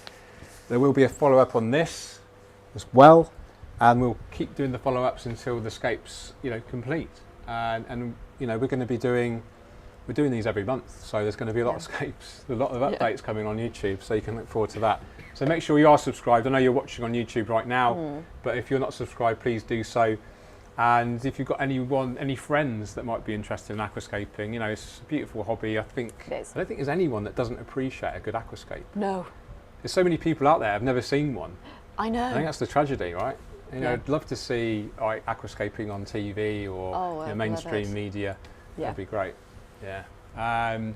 There will be a follow-up on this as well. And we'll keep doing the follow-ups until the scapes, complete. And we're going to be doing these every month. So there's going to be a lot of scapes, a lot of updates coming on YouTube. So you can look forward to that. So make sure you are subscribed. I know you're watching on YouTube right now, but if you're not subscribed, please do so. And if you've got any friends that might be interested in aquascaping, it's a beautiful hobby. I don't think there's anyone that doesn't appreciate a good aquascape. No. There's so many people out there who've never seen one. I know. I think that's the tragedy, right? I'd love to see aquascaping on TV or mainstream media. Yeah. That'd be great. Yeah.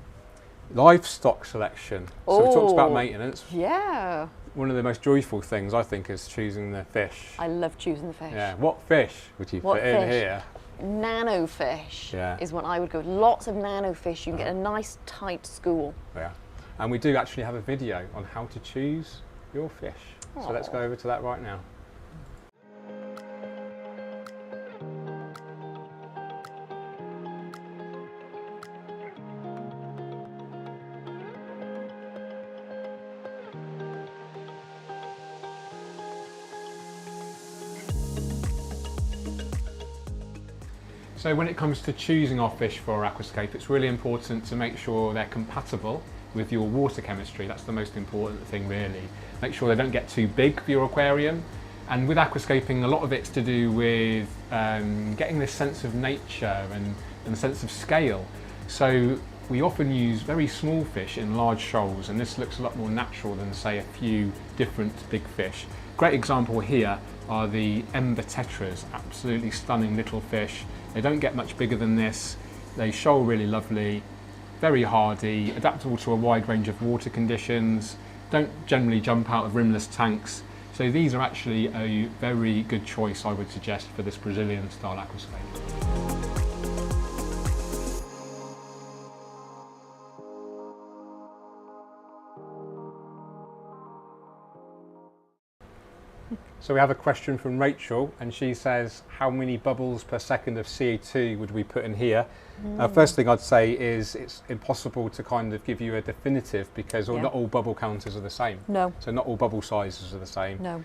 Livestock selection. So we talked about maintenance. Yeah. One of the most joyful things, I think, is choosing the fish. I love choosing the fish. Yeah. What fish would you put in here? Nano fish is what I would go with. Lots of nano fish. You can get a nice tight school. Yeah. And we do actually have a video on how to choose your fish. So let's go over to that right now. So when it comes to choosing our fish for our aquascape, it's really important to make sure they're compatible with your water chemistry. That's the most important thing, really. Make sure they don't get too big for your aquarium. And with aquascaping, a lot of it's to do with getting this sense of nature and a sense of scale. So we often use very small fish in large shoals, and this looks a lot more natural than, say, a few different big fish. Great example here are the ember tetras, absolutely stunning little fish. They don't get much bigger than this. They shoal really lovely, very hardy, adaptable to a wide range of water conditions, don't generally jump out of rimless tanks. So these are actually a very good choice, I would suggest, for this Brazilian style aquascape. So we have a question from Rachel, and she says, how many bubbles per second of CO2 would we put in here? First thing I'd say is it's impossible to kind of give you a definitive, because not all bubble counters are the same. No. So not all bubble sizes are the same. No.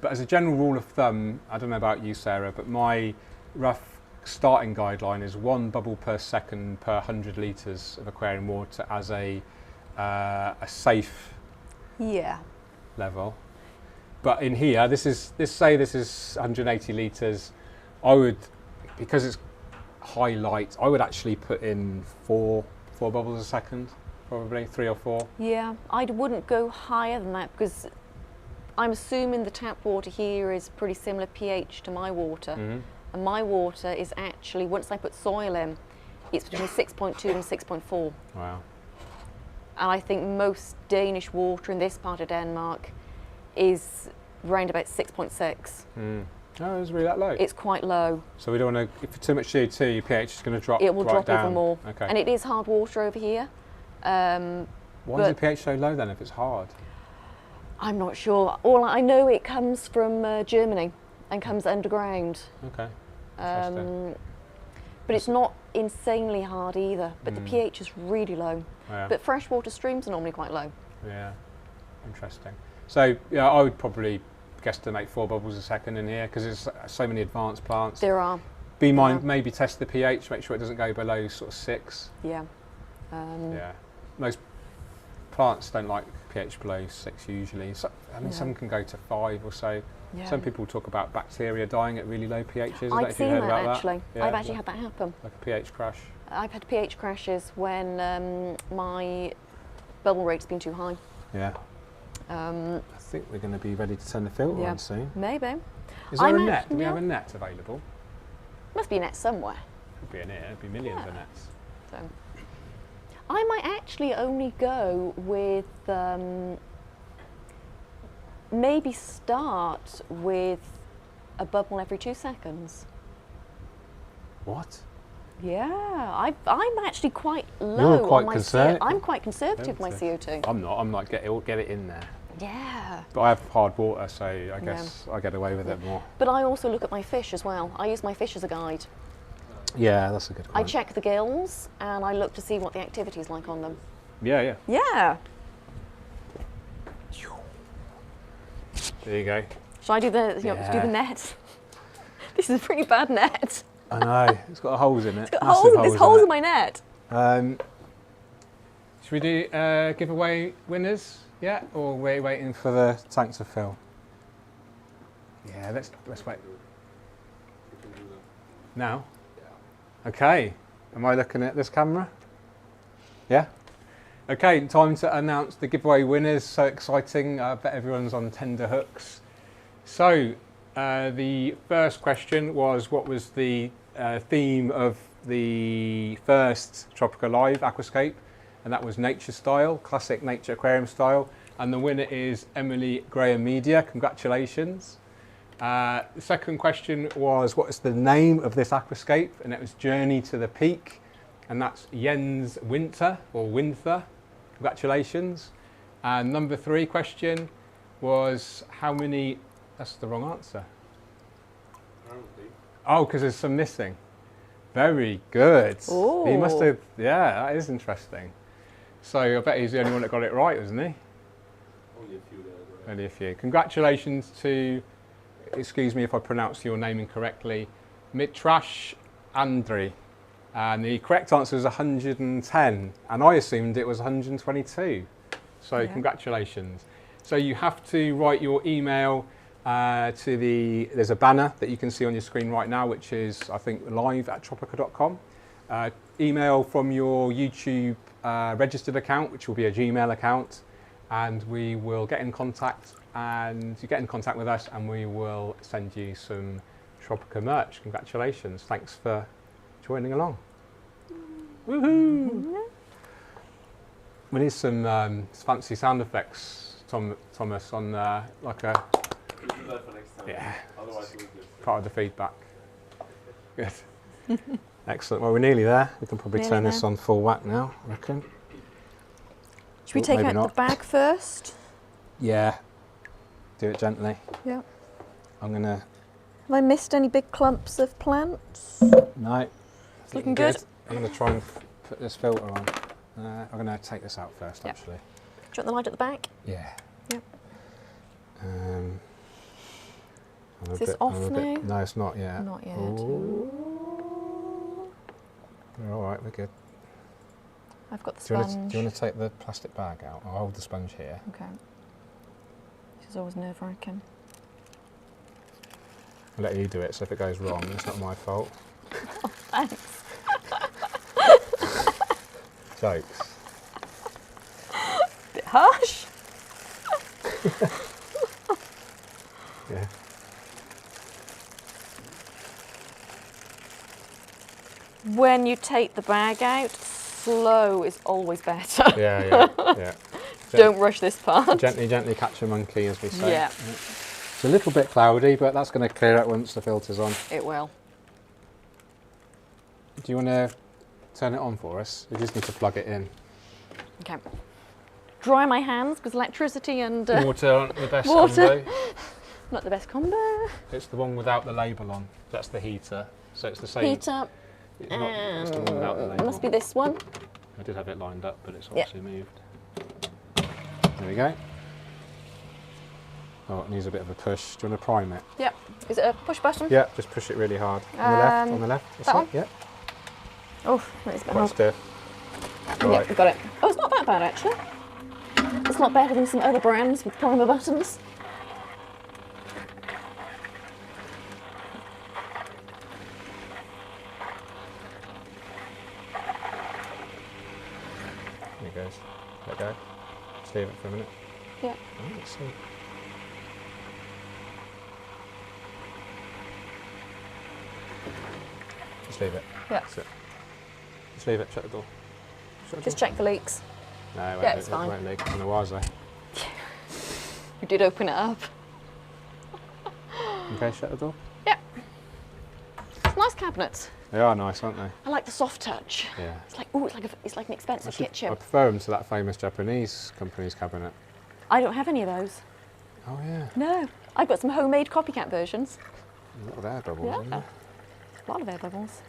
But as a general rule of thumb, I don't know about you, Sarah, but my rough starting guideline is 1 bubble per second per 100 litres of aquarium water as a safe level. But in here, this is 180 litres. I would, because it's high light, I would actually put in 4 bubbles a second, probably 3 or 4. Yeah, I wouldn't go higher than that, because I'm assuming the tap water here is pretty similar pH to my water. And my water is actually, once I put soil in, it's between 6.2 and 6.4. Wow. And I think most Danish water in this part of Denmark is around about 6.6. Oh, it's really that low? It's quite low. So we don't want to, if too much CO2, your pH is going to drop. It will drop down. even more. Okay. And it is hard water over here. Why is the pH so low then if it's hard? I'm not sure. All I know, it comes from Germany and comes underground. Okay. Interesting. But it's not insanely hard either, but the pH is really low. Yeah. But freshwater streams are normally quite low. Yeah, interesting. So yeah, I would probably guesstimate 4 bubbles a second in here, because there's so many advanced plants. There are. Be mind, maybe test the pH, make sure it doesn't go below sort of 6. Yeah. Yeah. Most plants don't like pH below 6 usually. So, I mean, some can go to 5 or so. Yeah. Some people talk about bacteria dying at really low pHs. I don't know I've if seen you've heard that about actually. that. Yeah, I've actually had that happen. like a pH crash. I've had pH crashes when my bubble rate's been too high. Yeah. I think we're going to be ready to turn the filter on soon. Maybe. Is there a net? Do we have a net available? Must be a net somewhere. Could be a net. There'd be millions of nets. So, I might actually only go with maybe start with a bubble every 2 seconds. What? Yeah, I'm actually quite low. You're quite on my conservative. I'm quite conservative with my CO2. I'm not. I'm like get it in there. Yeah. But I have hard water, so I guess I get away with it more. But I also look at my fish as well. I use my fish as a guide. Yeah, that's a good point. I check the gills and I look to see what the activity is like on them. Yeah, yeah. Yeah. There you go. Shall I do the do the net? This is a pretty bad net. I know. It's got holes in it. It's got holes. There's holes in my net. Should we do giveaway winners? Yeah, or we're waiting for the tank to fill? Yeah, let's wait. Now? Okay. Am I looking at this camera? Yeah? Okay, time to announce the giveaway winners. So exciting. I bet everyone's on tender hooks. So, the first question was, what was the theme of the first TropicaLive Aquascape? And that was nature style, classic nature aquarium style. And the winner is Emily Graham Media. Congratulations. The second question was, what is the name of this aquascape? And it was Journey to the Peak. And that's Jens Winter, or Winther. Congratulations. And number 3 question was, how many, that's the wrong answer. Oh, because there's some missing. Very good. Ooh. He must have, yeah, that is interesting. So I bet he's the only one that got it right, isn't he? Only a few there. Right? Only a few. Congratulations to, excuse me if I pronounce your name incorrectly, Mitrash Andri. And the correct answer was 110, and I assumed it was 122. So congratulations. So you have to write your email to there's a banner that you can see on your screen right now, which is, I think, live@tropica.com. Email from your YouTube registered account, which will be a Gmail account, and we will get in contact, and you get in contact with us, and we will send you some Tropica merch. Congratulations. Thanks for joining along. Woohoo! We need some fancy sound effects, Thomas, on like a... We'll do that for next time. Yeah. Otherwise we'll just... part of the feedback. Good. Excellent. Well, we're nearly there. We can probably turn this on full whack now, I reckon. Should we take maybe out not. the bag first? Yeah. Do it gently. Yeah. I'm going to... Have I missed any big clumps of plants? No. It's looking good. I'm going to try and put this filter on. I'm going to take this out first, actually. Do you want the light at the back? Yeah. Yep. Is this off now? No, it's not yet. Not yet. Ooh. We're all right, we're good. I've got the Do sponge. you want to take the plastic bag out? I'll hold the sponge here. Okay. This is always nerve-wracking. I'll let you do it, so if it goes wrong, it's not my fault. Oh, thanks. Jokes. Bit harsh. Yeah. When you take the bag out, slow is always better. Yeah. Don't rush this part. Gently catch a monkey, as we say. Yeah. It's a little bit cloudy, but that's going to clear out once the filter's on. It will. Do you want to turn it on for us? We just need to plug it in. Okay. Dry my hands because electricity and Water aren't the best water. combo. Not the best combo. It's the one without the label on. That's the heater. So it's the same. Heater. It's not, it's the one without the label. It must be this one. I did have it lined up, but it's obviously moved. There we go. Oh, it needs a bit of a push. Do you want to prime it? Yep. Is it a push button? Yeah, just push it really hard. On the left, on the left. That's that it, one? yeah. Oh, that is a bit Quite hard. stiff. Yep, we've got it. Oh, it's not that bad actually. it's not better than some other brands with polymer buttons. There it goes. Let go. Just leave it for a minute. Yeah. Oh, let's see. Just leave it. Yeah. That's it. Just leave it. Shut the door. Shut the Just door. check for leaks. No, it won't, Yeah, it's it fine. won't leak. It's in the Oase. You did open it up. Okay, shut the door. Yeah. Nice cabinets. They are nice, aren't they? I like the soft touch. Yeah. It's like, ooh, it's like an expensive kitchen. I prefer them to that famous Japanese company's cabinet. I don't have any of those. Oh yeah. No. I've got some homemade copycat versions. A lot of air bubbles, Yeah. isn't there? A lot of air bubbles.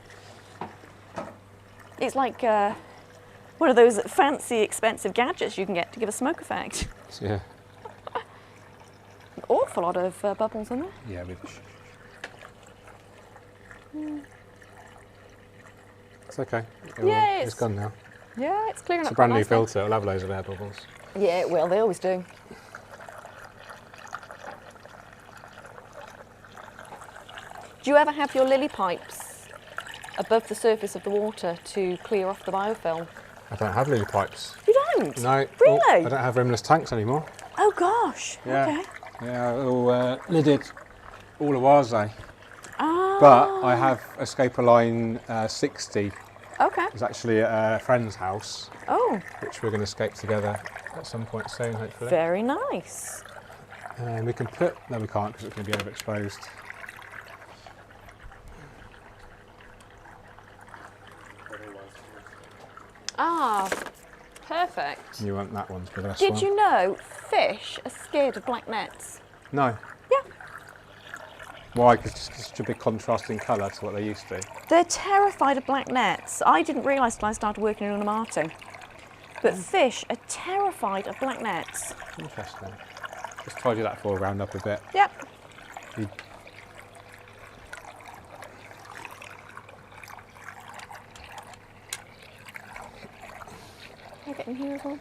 It's like one of those fancy, expensive gadgets you can get to give a smoke effect. Yeah. An awful lot of bubbles in there. Yeah, it's okay. Yeah, It's gone now. Yeah, it's clearing It's up. a brand quite new nicely. filter. It'll have loads of air bubbles. Yeah, it will. They always do. Do you ever have your lily pipes above the surface of the water to clear off the biofilm? I don't have lily pipes. You don't? No. Really? Oh, I don't have rimless tanks anymore. Oh gosh. Yeah. Okay. Yeah, all lidded. All Oase. Ah. But I have a ScaperLine 60. Okay. It's actually at a friend's house, Oh, which we're going to scape together at some point soon, hopefully. very nice. And we can put... No, we can't because it's going to be overexposed. Ah, perfect. You want that one for the best Did one. you know fish are scared of black nets? No. Yeah. Why? Because it's such a big contrast in colour to what they used to. They're terrified of black nets. I didn't realise till I started working in Unimati. But fish are terrified of black nets. Interesting. Just tidy that foreground up a bit. Yep. You- Can I get in here as well?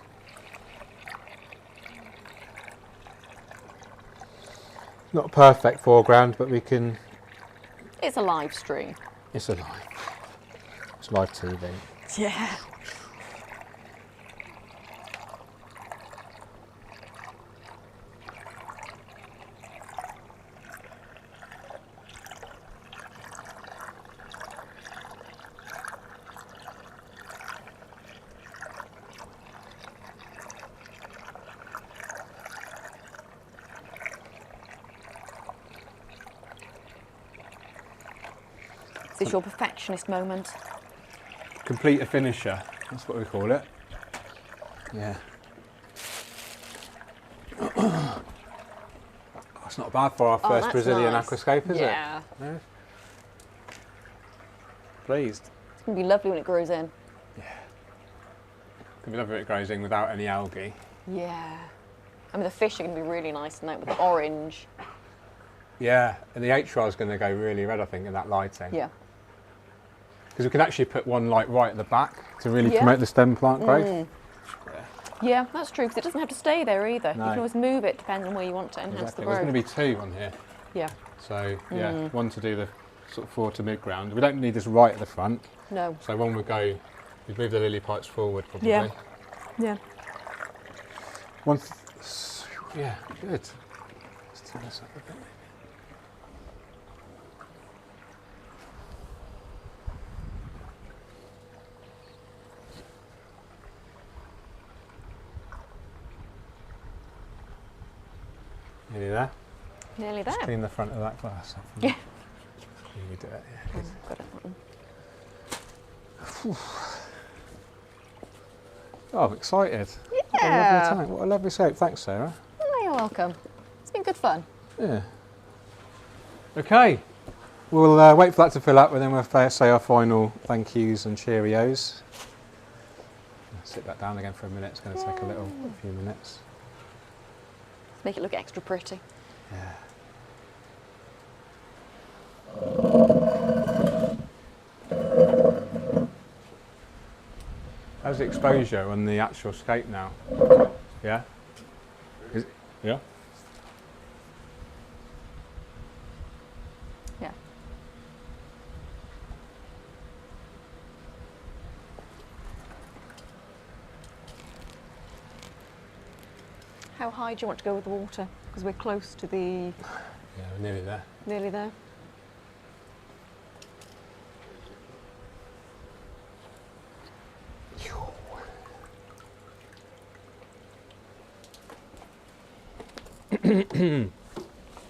Not a perfect foreground, but we can... It's a live stream. It's alive. It's live TV. Yeah. This is your perfectionist moment. Complete a finisher. That's what we call it. Yeah. It's not bad for our Oh, first that's Brazilian nice. aquascape, is Yeah. it? No? Pleased. It's going to be lovely when it grows in. Can be lovely if it grows in without any algae. Yeah. I mean, the fish are going to be really nice in that with the orange. Yeah, and the HRR is going to go really red, I think, in that lighting. Yeah. Because we can actually put one light right at the back to really Yeah. promote the stem plant growth. Yeah, that's true, because it doesn't have to stay there either. No. You can always move it depending on where you want to enhance Exactly. the There's growth. going to be two on here. Yeah. So, yeah, one to do the sort of forward to mid-ground. We don't need this right at the front. No. So one would go, we'd move the lily pipes forward probably. Yeah. Yeah. One, yeah, good. Let's turn this up a bit. Nearly there. Nearly there. Just clean the front of that glass off. Yeah. You do it, yeah. Good. Got it. Oh, I'm excited. Yeah. What a lovely time. What a lovely soap. Thanks, Sarah. Oh, you're welcome. It's been good fun. Yeah. Okay. We'll wait for that to fill up and then we'll say our final thank yous and cheerios. Sit back down again for a minute. It's going to take a few minutes. Make it look extra pretty. Yeah. How's the exposure on the actual scape now? Yeah? Yeah. Yeah. How high do you want to go with the water? Because we're close to the... Yeah, we're nearly there. Nearly there.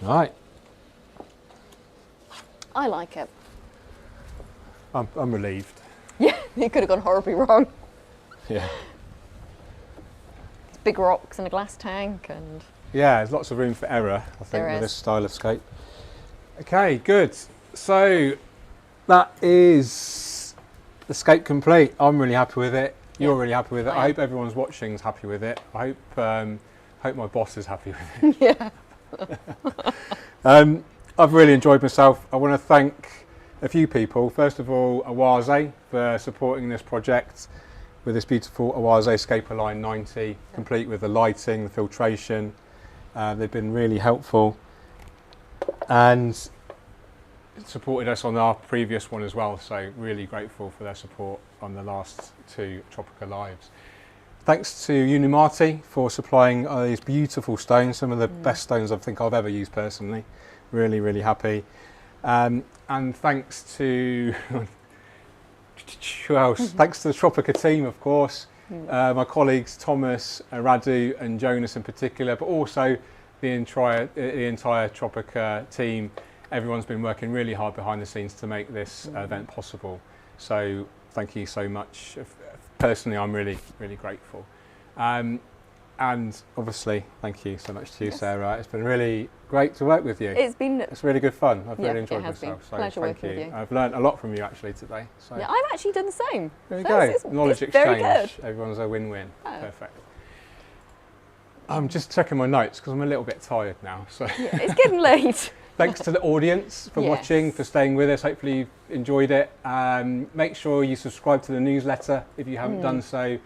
Right. I like it. I'm relieved. Yeah, it could have gone horribly wrong. Yeah. It's big rocks and a glass tank and... Yeah, there's lots of room for error, I think, There with is. this style of scape. Okay, good. So that is the scape complete. I'm really happy with it. You're Yeah, really happy with it. I I am. hope everyone's watching is happy with it. I hope my boss is happy with it. Yeah. I've really enjoyed myself. I want to thank a few people. First of all, Oase for supporting this project with this beautiful Oase ScaperLine 90, complete with the lighting, the filtration. They've been really helpful and supported us on our previous one as well. So really grateful for their support on the last two TropicaLives. Thanks to Unimati for supplying these beautiful stones, some of the best stones I think I've ever used personally. Really, really happy. And thanks to who else? Thanks to the Tropica team, of course. My colleagues Thomas, Radu and Jonas in particular, but also the entire Tropica team. Everyone's been working really hard behind the scenes to make this event possible. So thank you so much. Personally, I'm really, really grateful. And obviously, thank you so much to you, Yes. Sarah. It's been really great to work with you. It's really good fun. I've really enjoyed myself. So Pleasure thank working with you. I've learned a lot from you actually today. So Yeah, I've actually done the same. there you So go. it's Knowledge very exchange. good. Everyone's a win-win. Oh. Perfect. I'm just checking my notes because I'm a little bit tired now. So Yeah, it's getting late. thanks to the audience for Yes. watching, for staying with us. Hopefully you've enjoyed it. Make sure you subscribe to the newsletter if you haven't done so.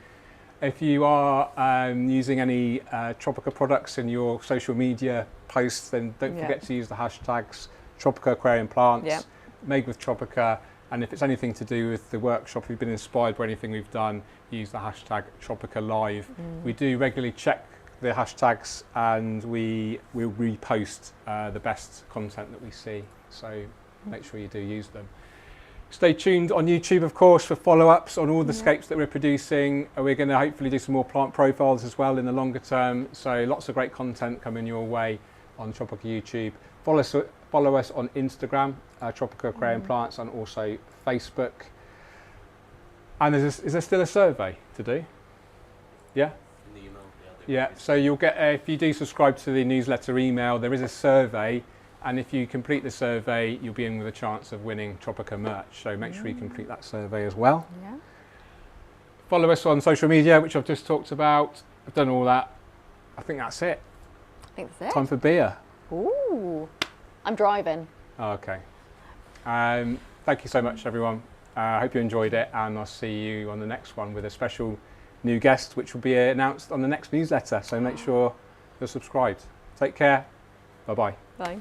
If you are using any Tropica products in your social media posts, then don't Yeah. forget to use the hashtags Tropica Aquarium Plants, Yeah. made with Tropica. And if it's anything to do with the workshop, if you've been inspired by anything we've done, use the hashtag TropicaLive. We do regularly check the hashtags and we will repost the best content that we see. So make sure you do use them. Stay tuned on YouTube, of course, for follow-ups on all the scapes that we're producing. We're going to hopefully do some more plant profiles as well in the longer term. So lots of great content coming your way on Tropica YouTube. Follow us on Instagram, Tropica Aquarium Plants, and also Facebook. And is there still a survey to do? Yeah? In the email, Yeah, so you'll get, if you do subscribe to the newsletter email, there is a survey. And if you complete the survey, you'll be in with a chance of winning Tropica merch. So make sure you complete that survey as well. Yeah. Follow us on social media, which I've just talked about. I've done all that. I think that's it. I think that's it. Time for beer. Ooh. I'm driving. Oh, okay. Thank you so much, everyone. I hope you enjoyed it, and I'll see you on the next one with a special new guest, which will be announced on the next newsletter. So make sure you're subscribed. Take care. Bye-bye. Bye.